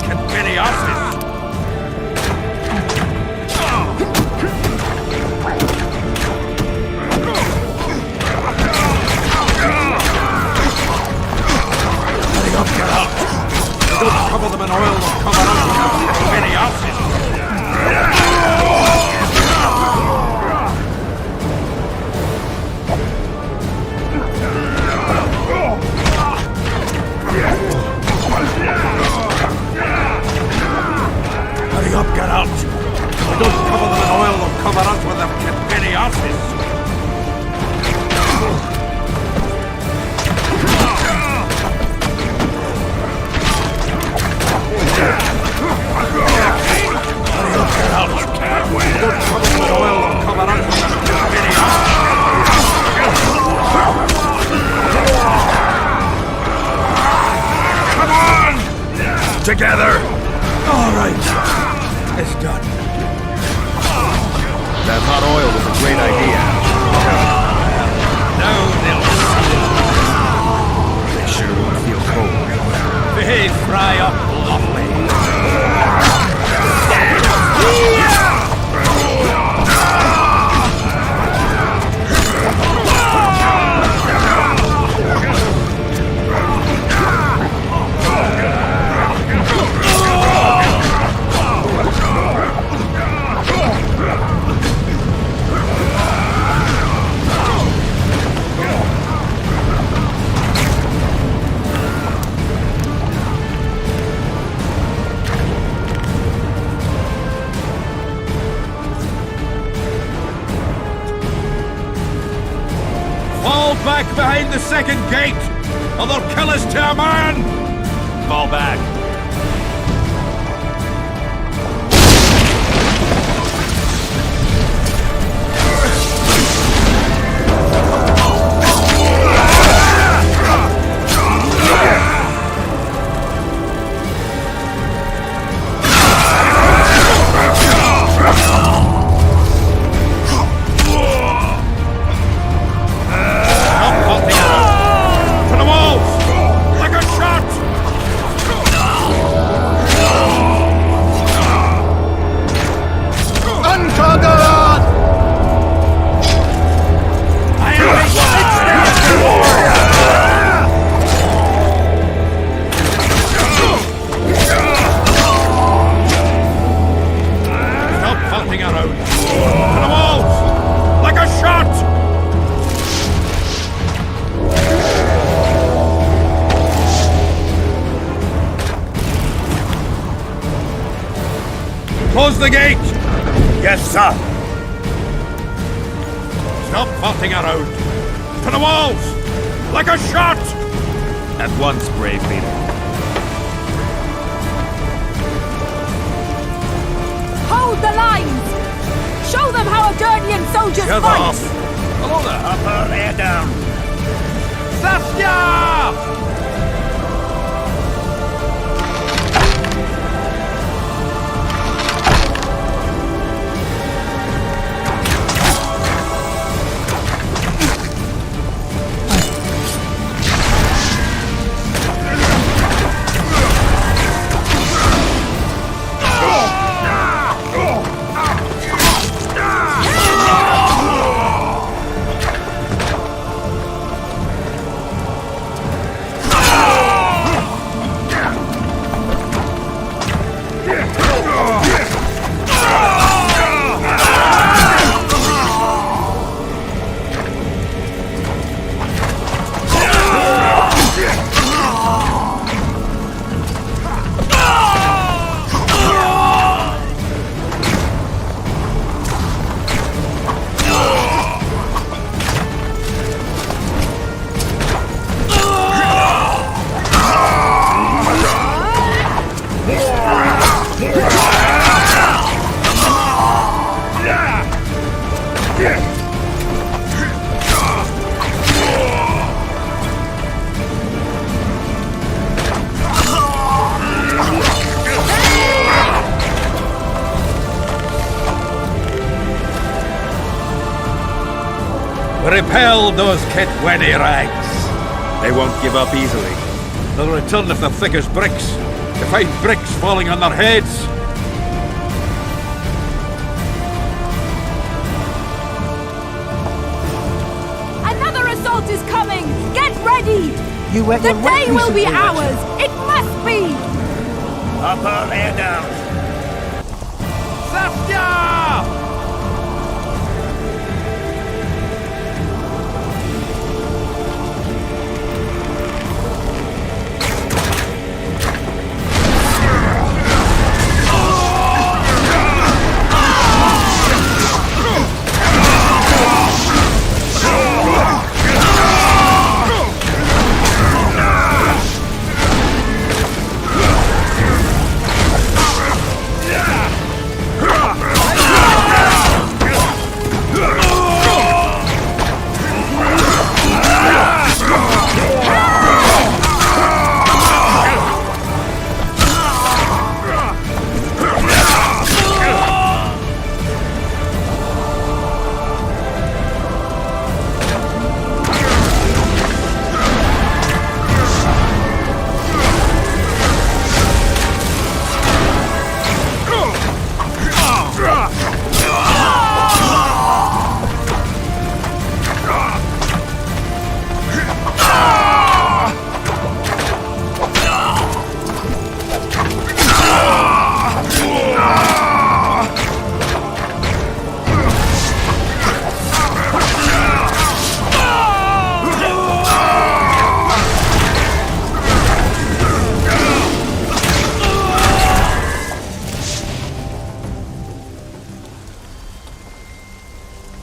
Kenpenny Arsis! Hurry up, Geralt! They don't cover them in oil, they'll cover up with them Kenpenny Arsis! Hurry up, Geralt! They don't cover them in oil, they'll cover us with them Kenpenny Arsis! Hurry up, Geralt! They don't cover them in oil, they'll cover us with them Kenpenny Arsis! Come on! Together! All right. It's done. That hot oil was a great idea. Now they'll see. They sure won't feel cold. They fry up lovely. Fall back behind the second gate, or they'll kill us to a man! Fall back. Close the gate! Yes, sir. Stop farting around. To the walls! Like a shot! At once, brave leader. Hold the lines! Show them how Edirnian soldiers Shut fight! off! Hello there! Upper air down! Saskia! Repel those Ketwenny rags. They won't give up easily. They'll return if they're thick as bricks. to find bricks falling on their heads. Another assault is coming! Get ready! The were day will be recently, ours! It must be! Up all there down. Safya!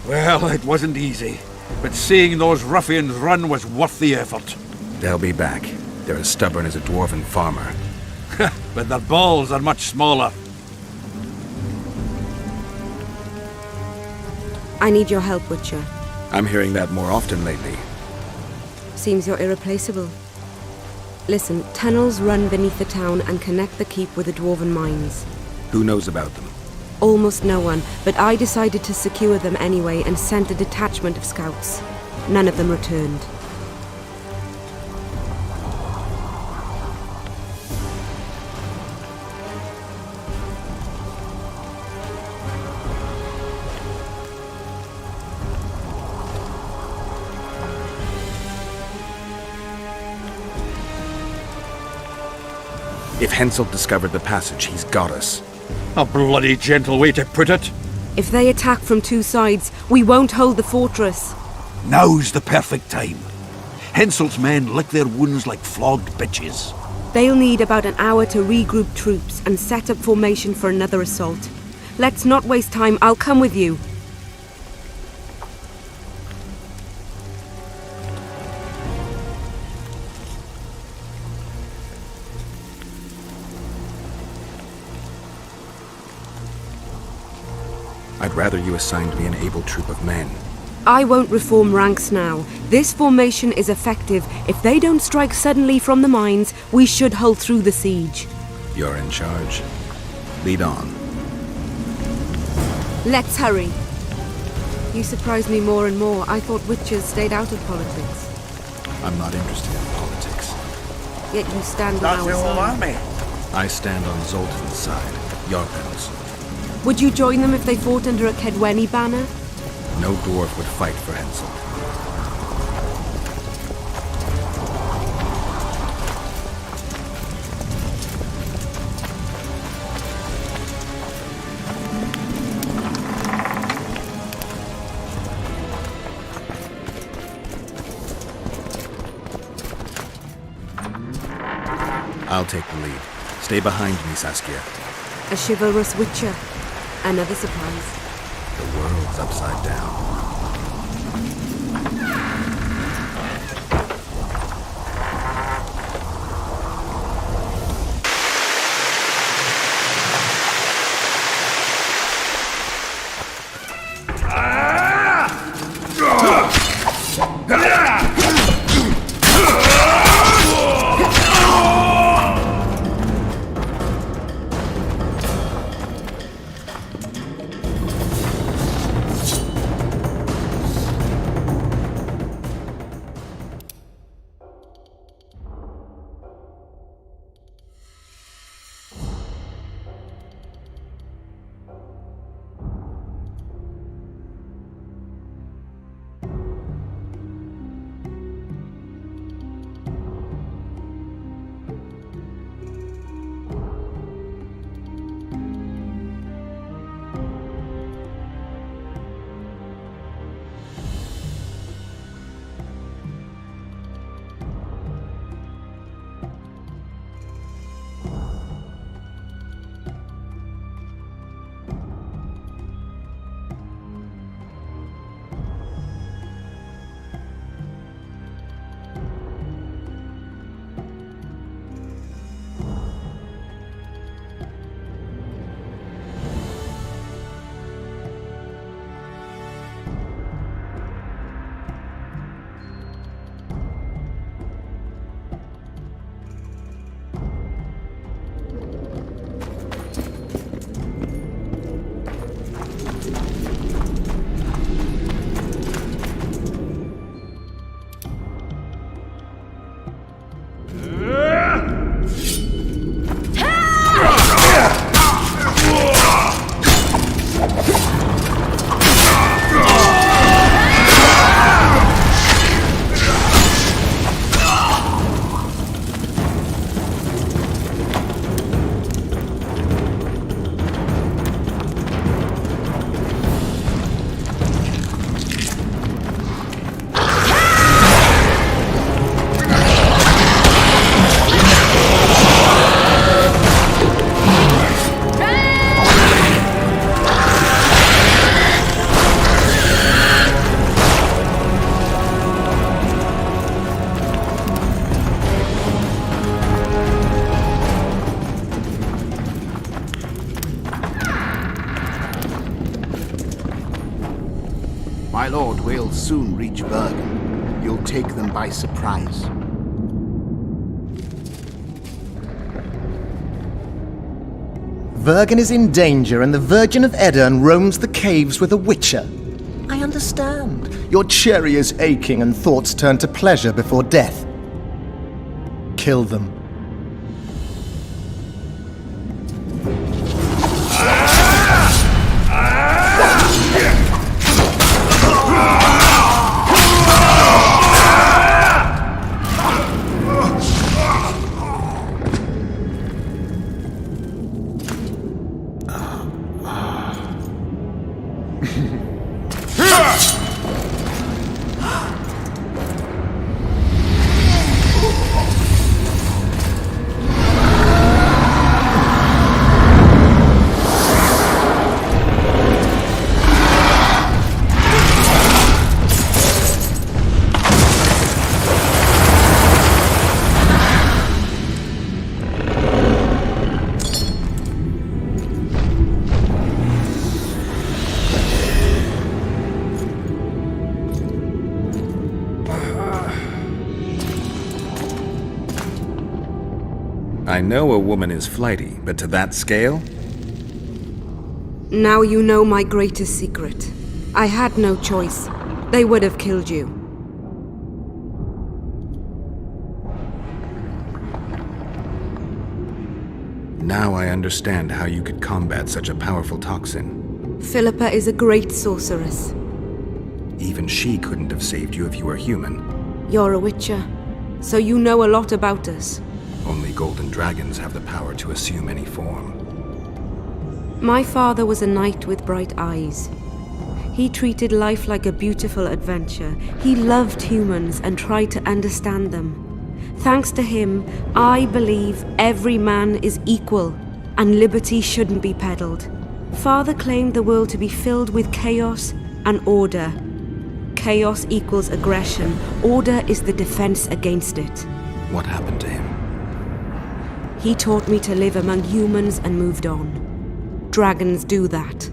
Well, it wasn't easy, but seeing those ruffians run was worth the effort. They'll be back. They're as stubborn as a dwarven farmer. But their balls are much smaller. I need your help, Witcher. I'm hearing that more often lately. Seems you're irreplaceable. Listen, tunnels run beneath the town and connect the keep with the dwarven mines. Who knows about them? Almost no one, but I decided to secure them anyway and sent a detachment of scouts. None of them returned. If Henselt discovered the passage, he's got us. A bloody gentle way to put it. If they attack from two sides, we won't hold the fortress. Now's the perfect time. Henselt's men lick their wounds like flogged bitches. They'll need about an hour to regroup troops and set up formation for another assault. Let's not waste time. I'll come with you. I'd rather you assigned me an able troop of men. I won't reform ranks now. This formation is effective. If they don't strike suddenly from the mines, we should hold through the siege. You're in charge. Lead on. Let's hurry. You surprise me more and more. I thought witches stayed out of politics. I'm not interested in politics. Yet you stand on That's our the whole side. army. I stand on Zoltan's side. Jorgen's. Would you join them if they fought under a Kedweni banner? No dwarf would fight for Henselt. I'll take the lead. Stay behind me, Saskia. A chivalrous witcher. Another surprise. The world's upside down. My lord, we'll soon reach Bergen. You'll take them by surprise. Vergen is in danger and the Virgin of Edirn roams the caves with a witcher. I understand. Your cherry is aching and thoughts turn to pleasure before death. Kill them. I know a woman is flighty, but to that scale? Now you know my greatest secret. I had no choice. They would have killed you. Now I understand how you could combat such a powerful toxin. Philippa is a great sorceress. Even she couldn't have saved you if you were human. You're a witcher, so you know a lot about us. Only golden dragons have the power to assume any form. My father was a knight with bright eyes. He treated life like a beautiful adventure. He loved humans and tried to understand them. Thanks to him, I believe every man is equal and liberty shouldn't be peddled. Father claimed the world to be filled with chaos and order. Chaos equals aggression. Order is the defense against it. What happened to him? He taught me to live among humans and moved on. Dragons do that.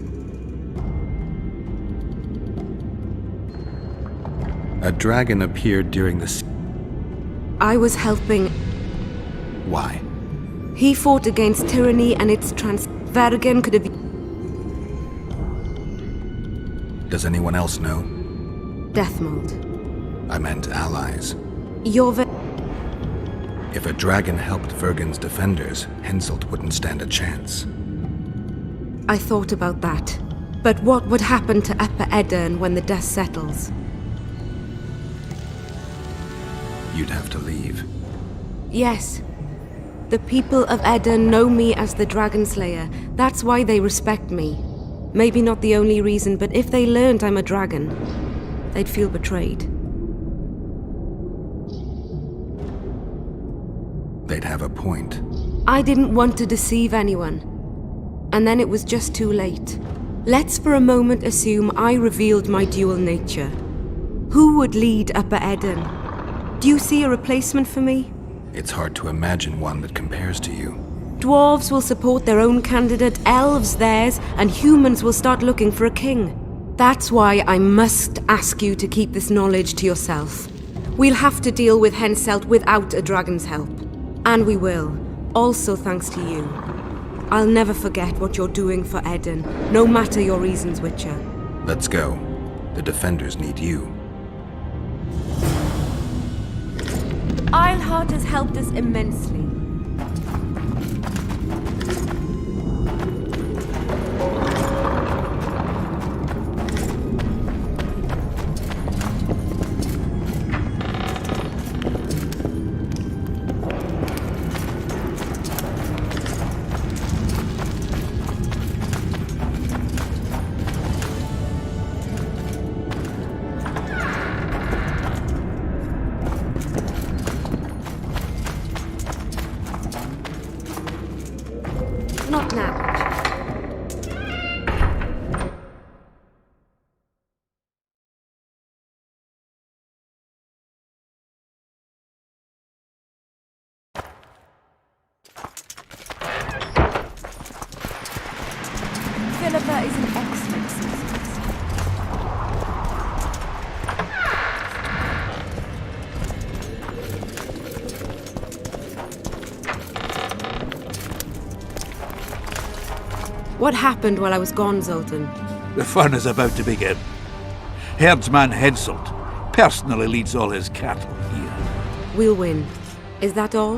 A dragon appeared during the... I was helping. Why? He fought against tyranny and its Vergen could have... Does anyone else know? Death mold. I meant allies. You're If a dragon helped Vergen's defenders, Henselt wouldn't stand a chance. I thought about that. But what would happen to Upper Edirn when the dust settles? You'd have to leave. Yes. The people of Edirn know me as the Dragon Slayer. That's why they respect me. Maybe not the only reason, but if they learned I'm a dragon, they'd feel betrayed. They'd have a point. I didn't want to deceive anyone. And then it was just too late. Let's for a moment assume I revealed my dual nature. Who would lead Upper Edirn? Do you see a replacement for me? It's hard to imagine one that compares to you. Dwarves will support their own candidate, elves theirs, and humans will start looking for a king. That's why I must ask you to keep this knowledge to yourself. We'll have to deal with Henselt without a dragon's help. And we will, also thanks to you. I'll never forget what you're doing for Edirn, no matter your reasons, Witcher. Let's go. The defenders need you. Eilhart has helped us immensely. Not now. Philippa is an excellent sorceress. What happened while I was gone, Zoltan? The fun is about to begin. Herdsman Henselt personally leads all his cattle here. We'll win. Is that all?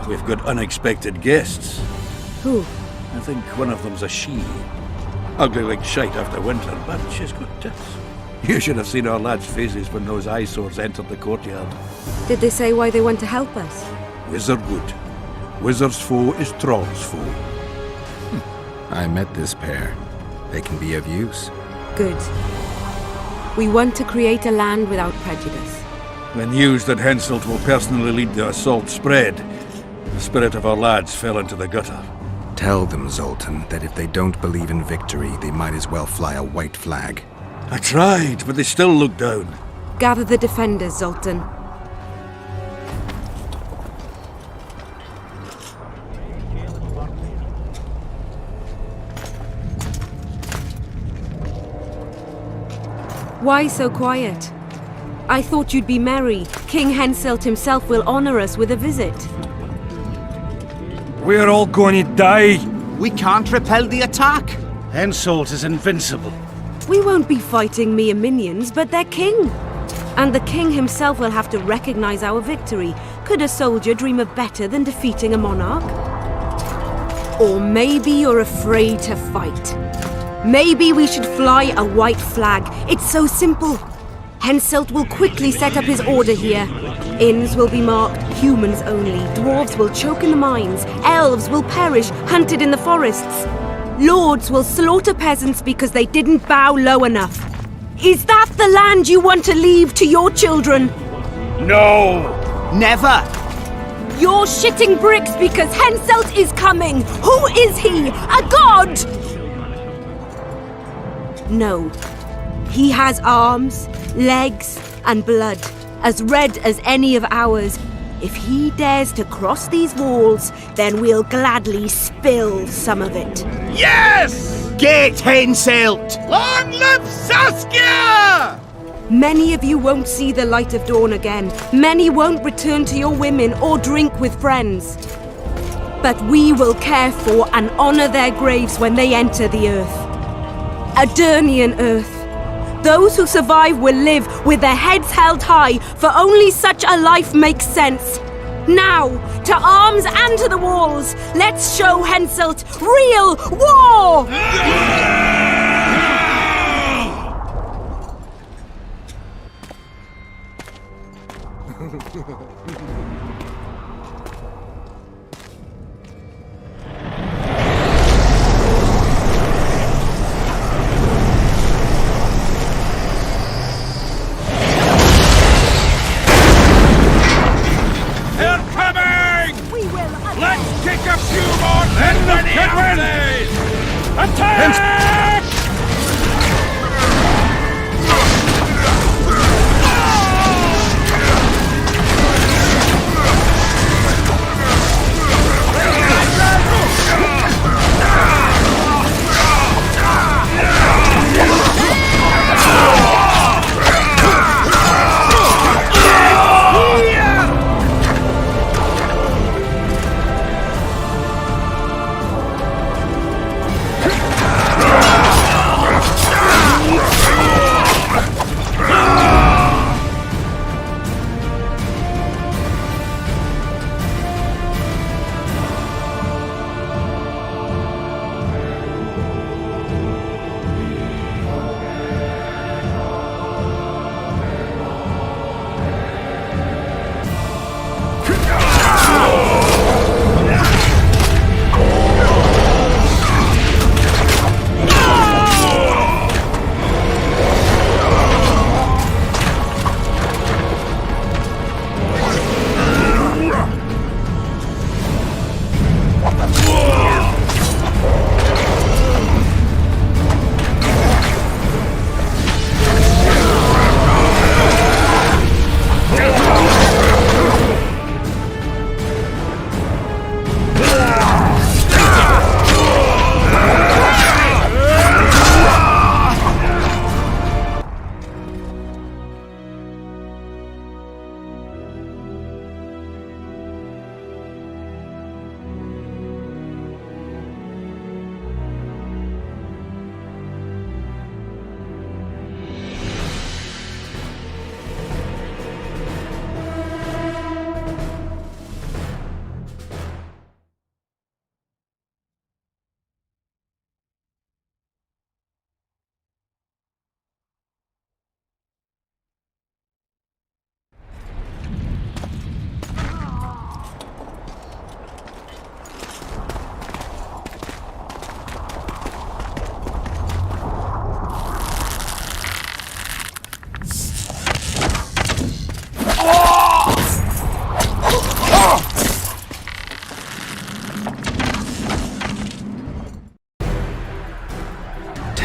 We've got unexpected guests. Who? I think one of them's a she. Ugly like shite after winter, but she's got tits. You should have seen our lads' faces when those eyesores entered the courtyard. Did they say why they want to help us? Wizard good. Wizard's foe is Troll's foe. I met this pair. They can be of use. Good. We want to create a land without prejudice. The news that Henselt will personally lead the assault spread. The spirit of our lads fell into the gutter. Tell them, Zoltan, that if they don't believe in victory, they might as well fly a white flag. I tried, but they still look down. Gather the defenders, Zoltan. Why so quiet? I thought you'd be merry. King Henselt himself will honor us with a visit. We're all going to die. We can't repel the attack. Henselt is invincible. We won't be fighting mere minions, but their king. And the king himself will have to recognize our victory. Could a soldier dream of better than defeating a monarch? Or maybe you're afraid to fight. Maybe we should fly a white flag. It's so simple. Henselt will quickly set up his order here. Inns will be marked humans only. Dwarves will choke in the mines. Elves will perish, hunted in the forests. Lords will slaughter peasants because they didn't bow low enough. Is that the land you want to leave to your children? No! Never! You're shitting bricks because Henselt is coming! Who is he? A god? No. He has arms, legs, and blood, as red as any of ours. If he dares to cross these walls, then we'll gladly spill some of it. Yes! Get Henselt! Long live Saskia! Many of you won't see the light of dawn again. Many won't return to your women or drink with friends. But we will care for and honor their graves when they enter the earth. Adernian earth. Those who survive will live with their heads held high, for only such a life makes sense. Now, to arms and to the walls, let's show Henselt real war!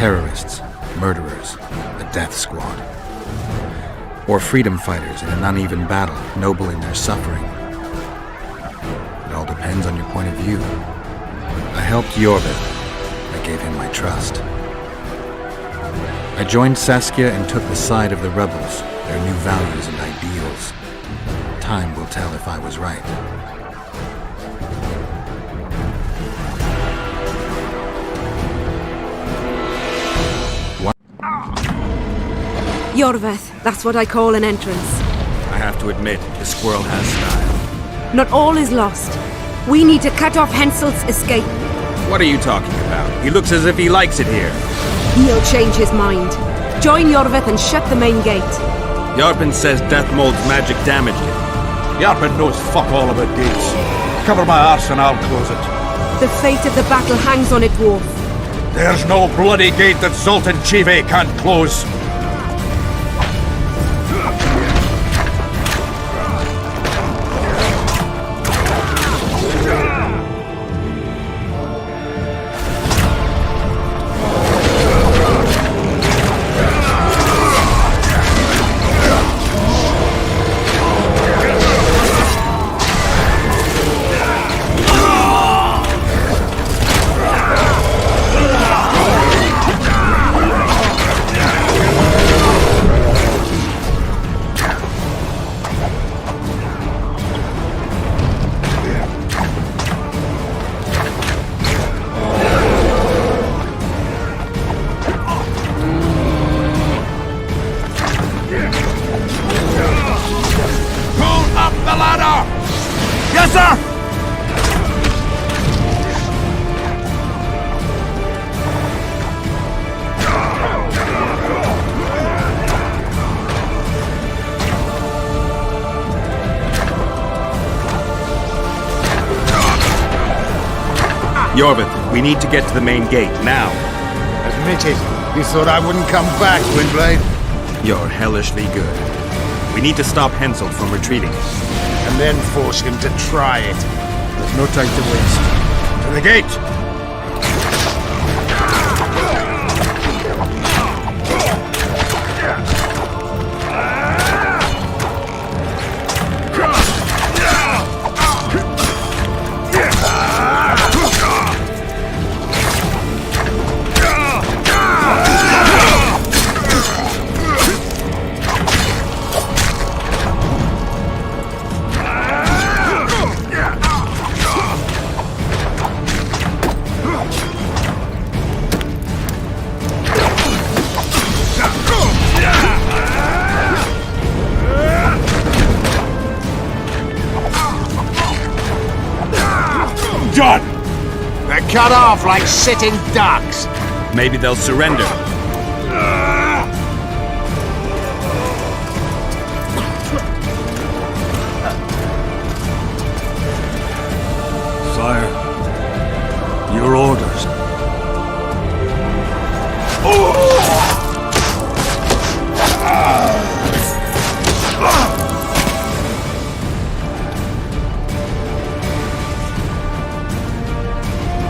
terrorists, murderers, a death squad. Or freedom fighters in an uneven battle, noble in their suffering. It all depends on your point of view. I helped Jorveth. I gave him my trust. I joined Saskia and took the side of the rebels, their new values and ideals. Time will tell if I was right. Jorveth, that's what I call an entrance. I have to admit, the squirrel has style. Not all is lost. We need to cut off Henselt's escape. What are you talking about? He looks as if he likes it here. He'll change his mind. Join Jorveth and shut the main gate. Yarpen says Deathmold's magic damaged it. Yarpen knows fuck all about gates. Cover my arse and I'll close it. The fate of the battle hangs on it, dwarf. There's no bloody gate that Zoltan Chive can't close. Jorveth, we need to get to the main gate, now. Admit it. You thought I wouldn't come back, Windblade? You're hellishly good. We need to stop Henselt from retreating. And then force him to try it. There's no time to waste. To the gate! Done! They're cut off like sitting ducks. Maybe they'll surrender. Sire, your orders.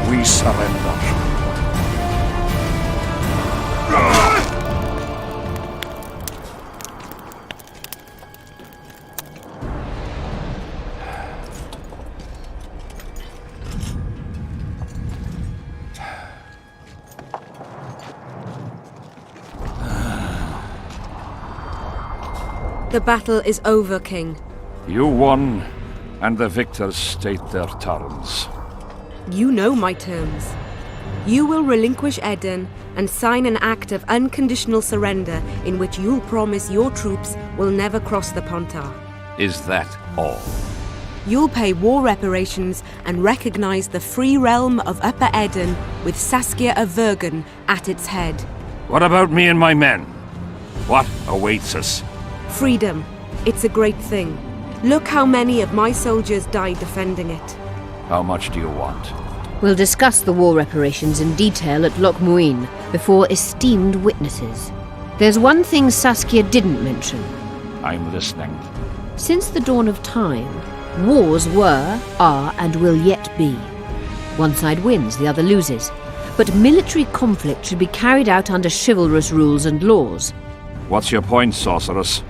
We surrender. The battle is over, King. You won, and the victors state their terms. You know my terms. You will relinquish Eden and sign an act of unconditional surrender in which you'll promise your troops will never cross the Pontar. Is that all? You'll pay war reparations and recognize the free realm of Upper Eden with Saskia of Vergen at its head. What about me and my men? What awaits us? Freedom. It's a great thing. Look how many of my soldiers died defending it. How much do you want? We'll discuss the war reparations in detail at Loch Muin before esteemed witnesses. There's one thing Saskia didn't mention. I'm listening. Since the dawn of time, wars were, are, and will yet be. One side wins, the other loses. but military conflict should be carried out under chivalrous rules and laws. What's your point, sorceress?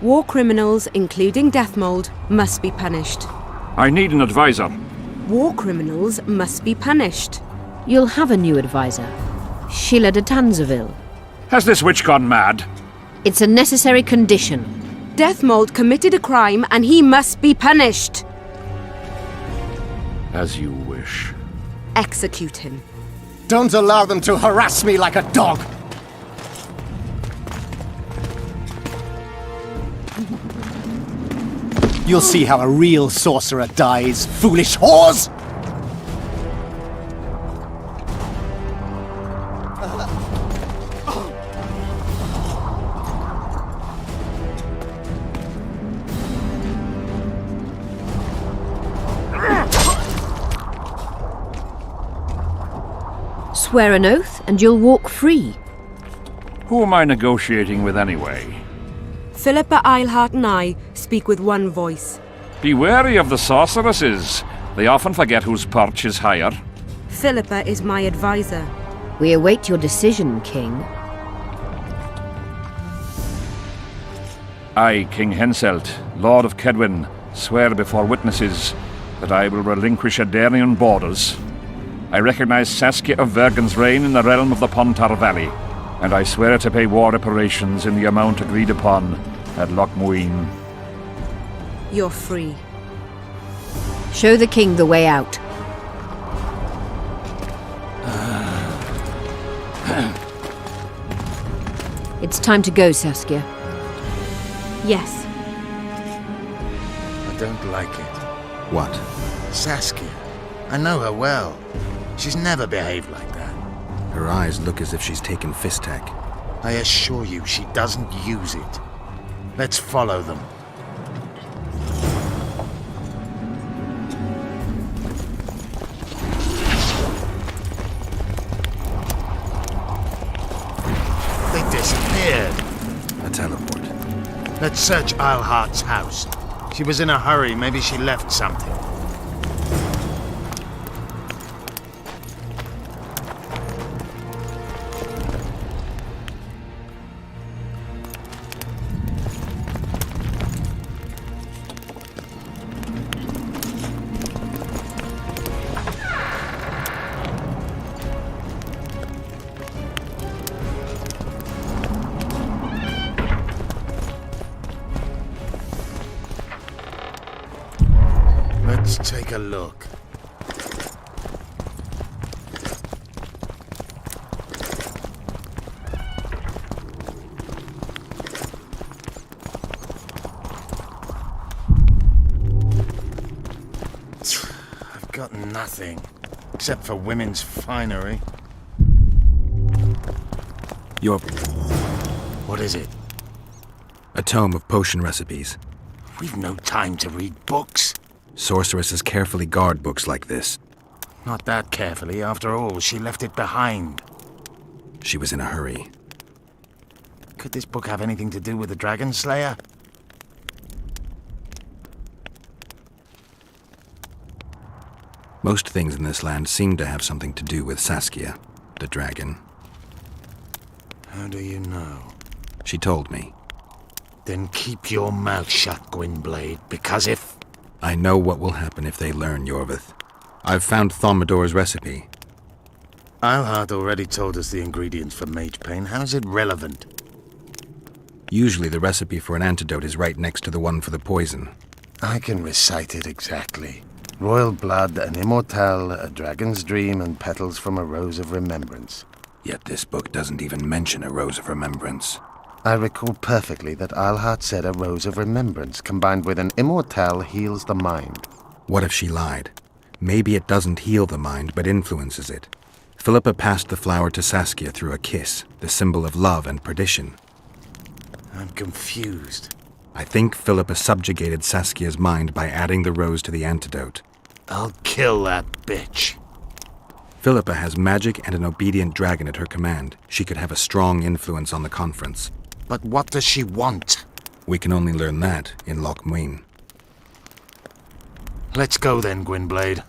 War criminals, including Deathmold, must be punished. I need an advisor. War criminals must be punished. You'll have a new advisor, Sheila de Tanzeville. Has this witch gone mad? It's a necessary condition. Deathmold committed a crime and he must be punished. As you wish. Execute him. Don't allow them to harass me like a dog! You'll see how a real sorcerer dies, foolish whores! Swear an oath and you'll walk free. Who am I negotiating with anyway? Philippa Eilhart and I speak with one voice. Be wary of the sorceresses. They often forget whose perch is higher. Philippa is my advisor. We await your decision, King. I, King Henselt, Lord of Kedwin, swear before witnesses that I will relinquish Adarian borders. I recognize Saskia of Vergen's reign in the realm of the Pontar Valley, and I swear to pay war reparations in the amount agreed upon at Loch Muin. You're free. Show the king the way out. It's time to go, Saskia. Yes. I don't like it. What? Saskia. I know her well. She's never behaved like that. Her eyes look as if she's taken Fistak. I assure you, she doesn't use it. Let's follow them. They disappeared. A teleport. Let's search Eilhart's house. She was in a hurry. Maybe she left something. Let's take a look. I've got nothing, except for women's finery. What is it? A tome of potion recipes. We've no time to read books. Sorceresses carefully guard books like this. Not that carefully, after all. She left it behind. She was in a hurry. Could this book have anything to do with the Dragon Slayer? Most things in this land seem to have something to do with Saskia, the dragon. How do you know? She told me. Then keep your mouth shut, Gwynblade, because if... I know what will happen if they learn, Yorvith. I've found Thaumadour's recipe. Eilhart already told us the ingredients for mage pain. How's it relevant? Usually the recipe for an antidote is right next to the one for the poison. I can recite it exactly. Royal blood, an immortelle, a dragon's dream, and petals from a rose of remembrance. Yet this book doesn't even mention a rose of remembrance. I recall perfectly that Eilhart said a rose of remembrance combined with an immortelle heals the mind. What if she lied? Maybe it doesn't heal the mind, but influences it. Philippa passed the flower to Saskia through a kiss, the symbol of love and perdition. I'm confused. I think Philippa subjugated Saskia's mind by adding the rose to the antidote. I'll kill that bitch. Philippa has magic and an obedient dragon at her command. She could have a strong influence on the conference. But what does she want? We can only learn that in Loch Muin. Let's go then, Gwynblade.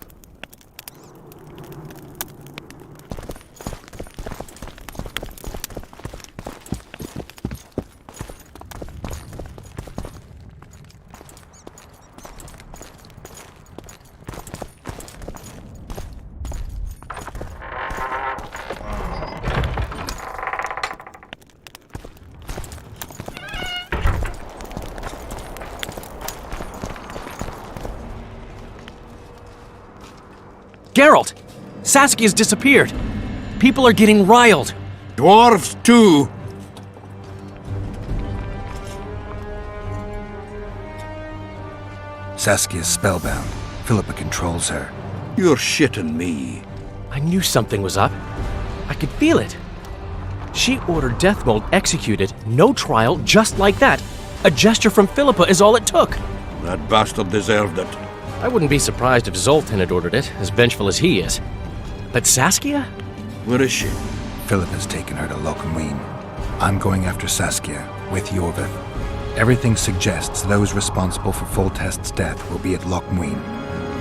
Geralt! Saskia's disappeared. People are getting riled. Dwarves too. Saskia's spellbound. Philippa controls her. You're shitting me. I knew something was up. I could feel it. She ordered Deathmold executed, no trial, just like that. A gesture from Philippa is all it took. That bastard deserved it. I wouldn't be surprised if Zoltan had ordered it, as vengeful as he is. But Saskia? Where is she? Philippa's taken her to Lochmuin. I'm going after Saskia, with Yorvith. Everything suggests those responsible for Foltest's death will be at Lochmuin.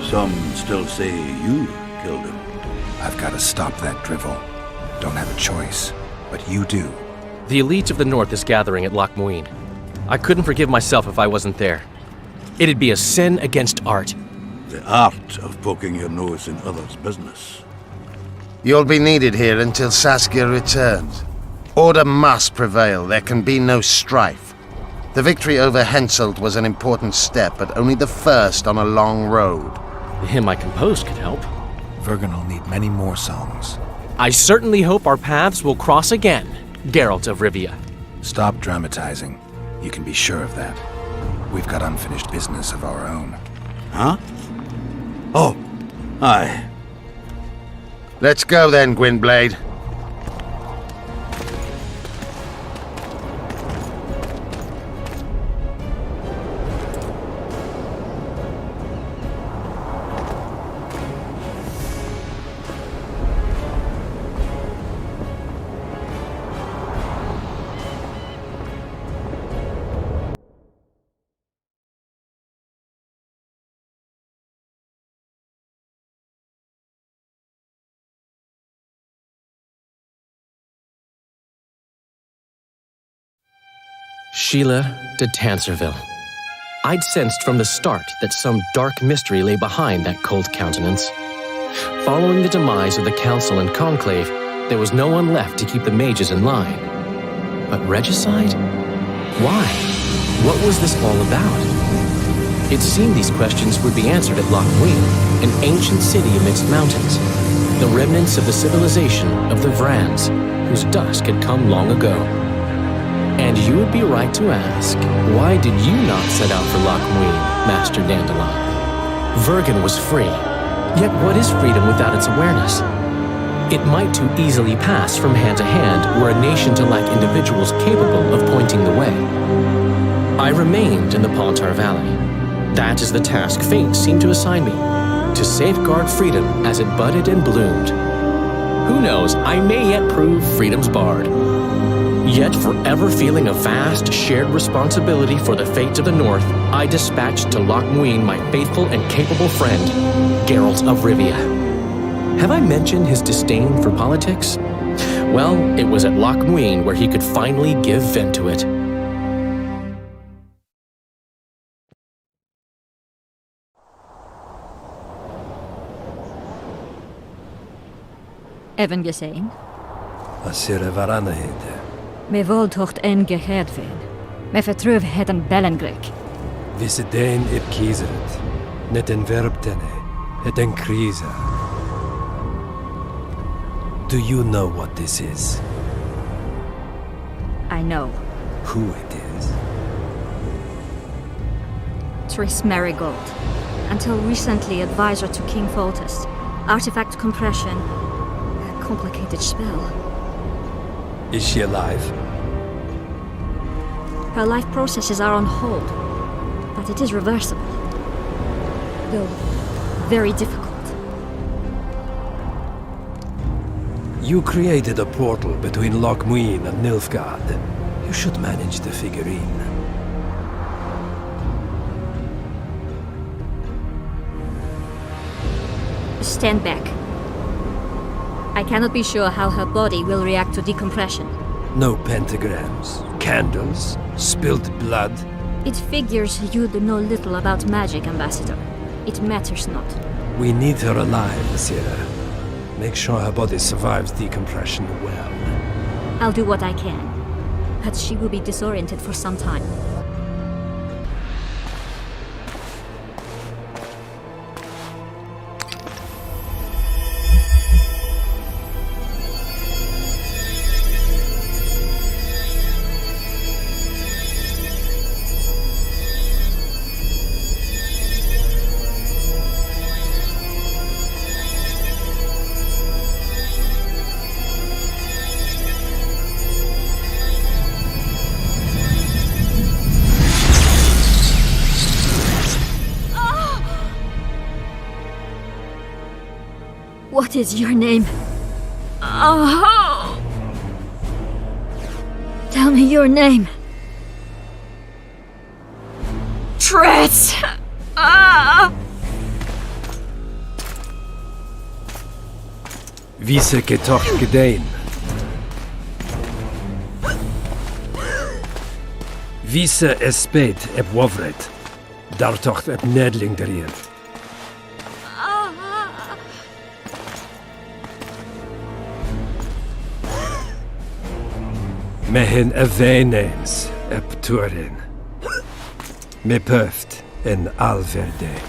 Some still say you killed him. I've got to stop that drivel. Don't have a choice, but you do. The elite of the North is gathering at Lochmuin. I couldn't forgive myself if I wasn't there. It'd be a sin against art. The art of poking your nose in others' business. You'll be needed here until Saskia returns. Order must prevail. There can be no strife. The victory over Henselt was an important step, but only the first on a long road. The hymn I composed could help. Vergen will need many more songs. I certainly hope our paths will cross again, Geralt of Rivia. Stop dramatizing. You can be sure of that. We've got unfinished business of our own. Huh? Oh, aye. Let's go then, Gwynblade. Sheila de Tanserville. I'd sensed from the start that some dark mystery lay behind that cold countenance. Following the demise of the Council and Conclave, there was no one left to keep the mages in line. But regicide? Why? What was this all about? It seemed these questions would be answered at Lochmuin, an ancient city amidst mountains, the remnants of the civilization of the Vrans, whose dusk had come long ago. And you would be right to ask, why did you not set out for Lochmuin, Master Dandelion? Vergen was free. Yet what is freedom without its awareness? It might too easily pass from hand to hand were a nation to lack individuals capable of pointing the way. I remained in the Pontar Valley. That is the task fate seemed to assign me, to safeguard freedom as it budded and bloomed. Who knows, I may yet prove freedom's bard. Yet forever feeling a vast, shared responsibility for the fate of the North, I dispatched to Lochmuin my faithful and capable friend, Geralt of Rivia. Have I mentioned his disdain for politics? Well, it was at Lochmuin where he could finally give vent to it. Even gesehen? Asire varanahede. Me voltocht en geheerd veel. Me vertrouw het een bellengrik. Visse den ip kiezeret. Net en verbtene. Het en kriza. Do you know what this is? I know. Who it is? Triss Marigold. Until recently advisor to King Foltest. Artifact compression. A complicated spell. Is she alive? Her life processes are on hold, but it is reversible. Though very difficult. You created a portal between Lochmuin and Nilfgaard. You should manage the figurine. Stand back. I cannot be sure how her body will react to decompression. No pentagrams, candles, spilled blood. It figures you know little about magic, Ambassador. It matters not. We need her alive, Asira. Make sure her body survives decompression well. I'll do what I can, but she will be disoriented for some time. is your name? Oh! Tell me your name. Triss! Ah! Vise getocht gedein. Vise espeit eb wovret. Dartocht eb nedling derien. Mehen a veneens eb turin. Me puft en alverdeg.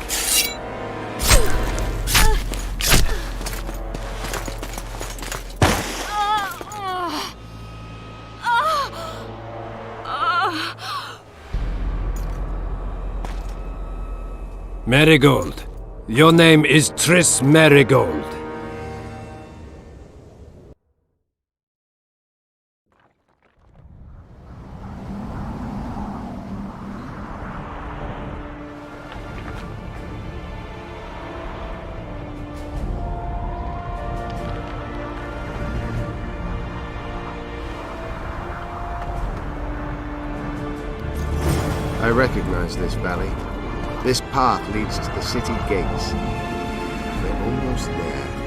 Marigold. Your name is Triss Marigold. I recognize this valley. This path leads to the city gates. We're almost there.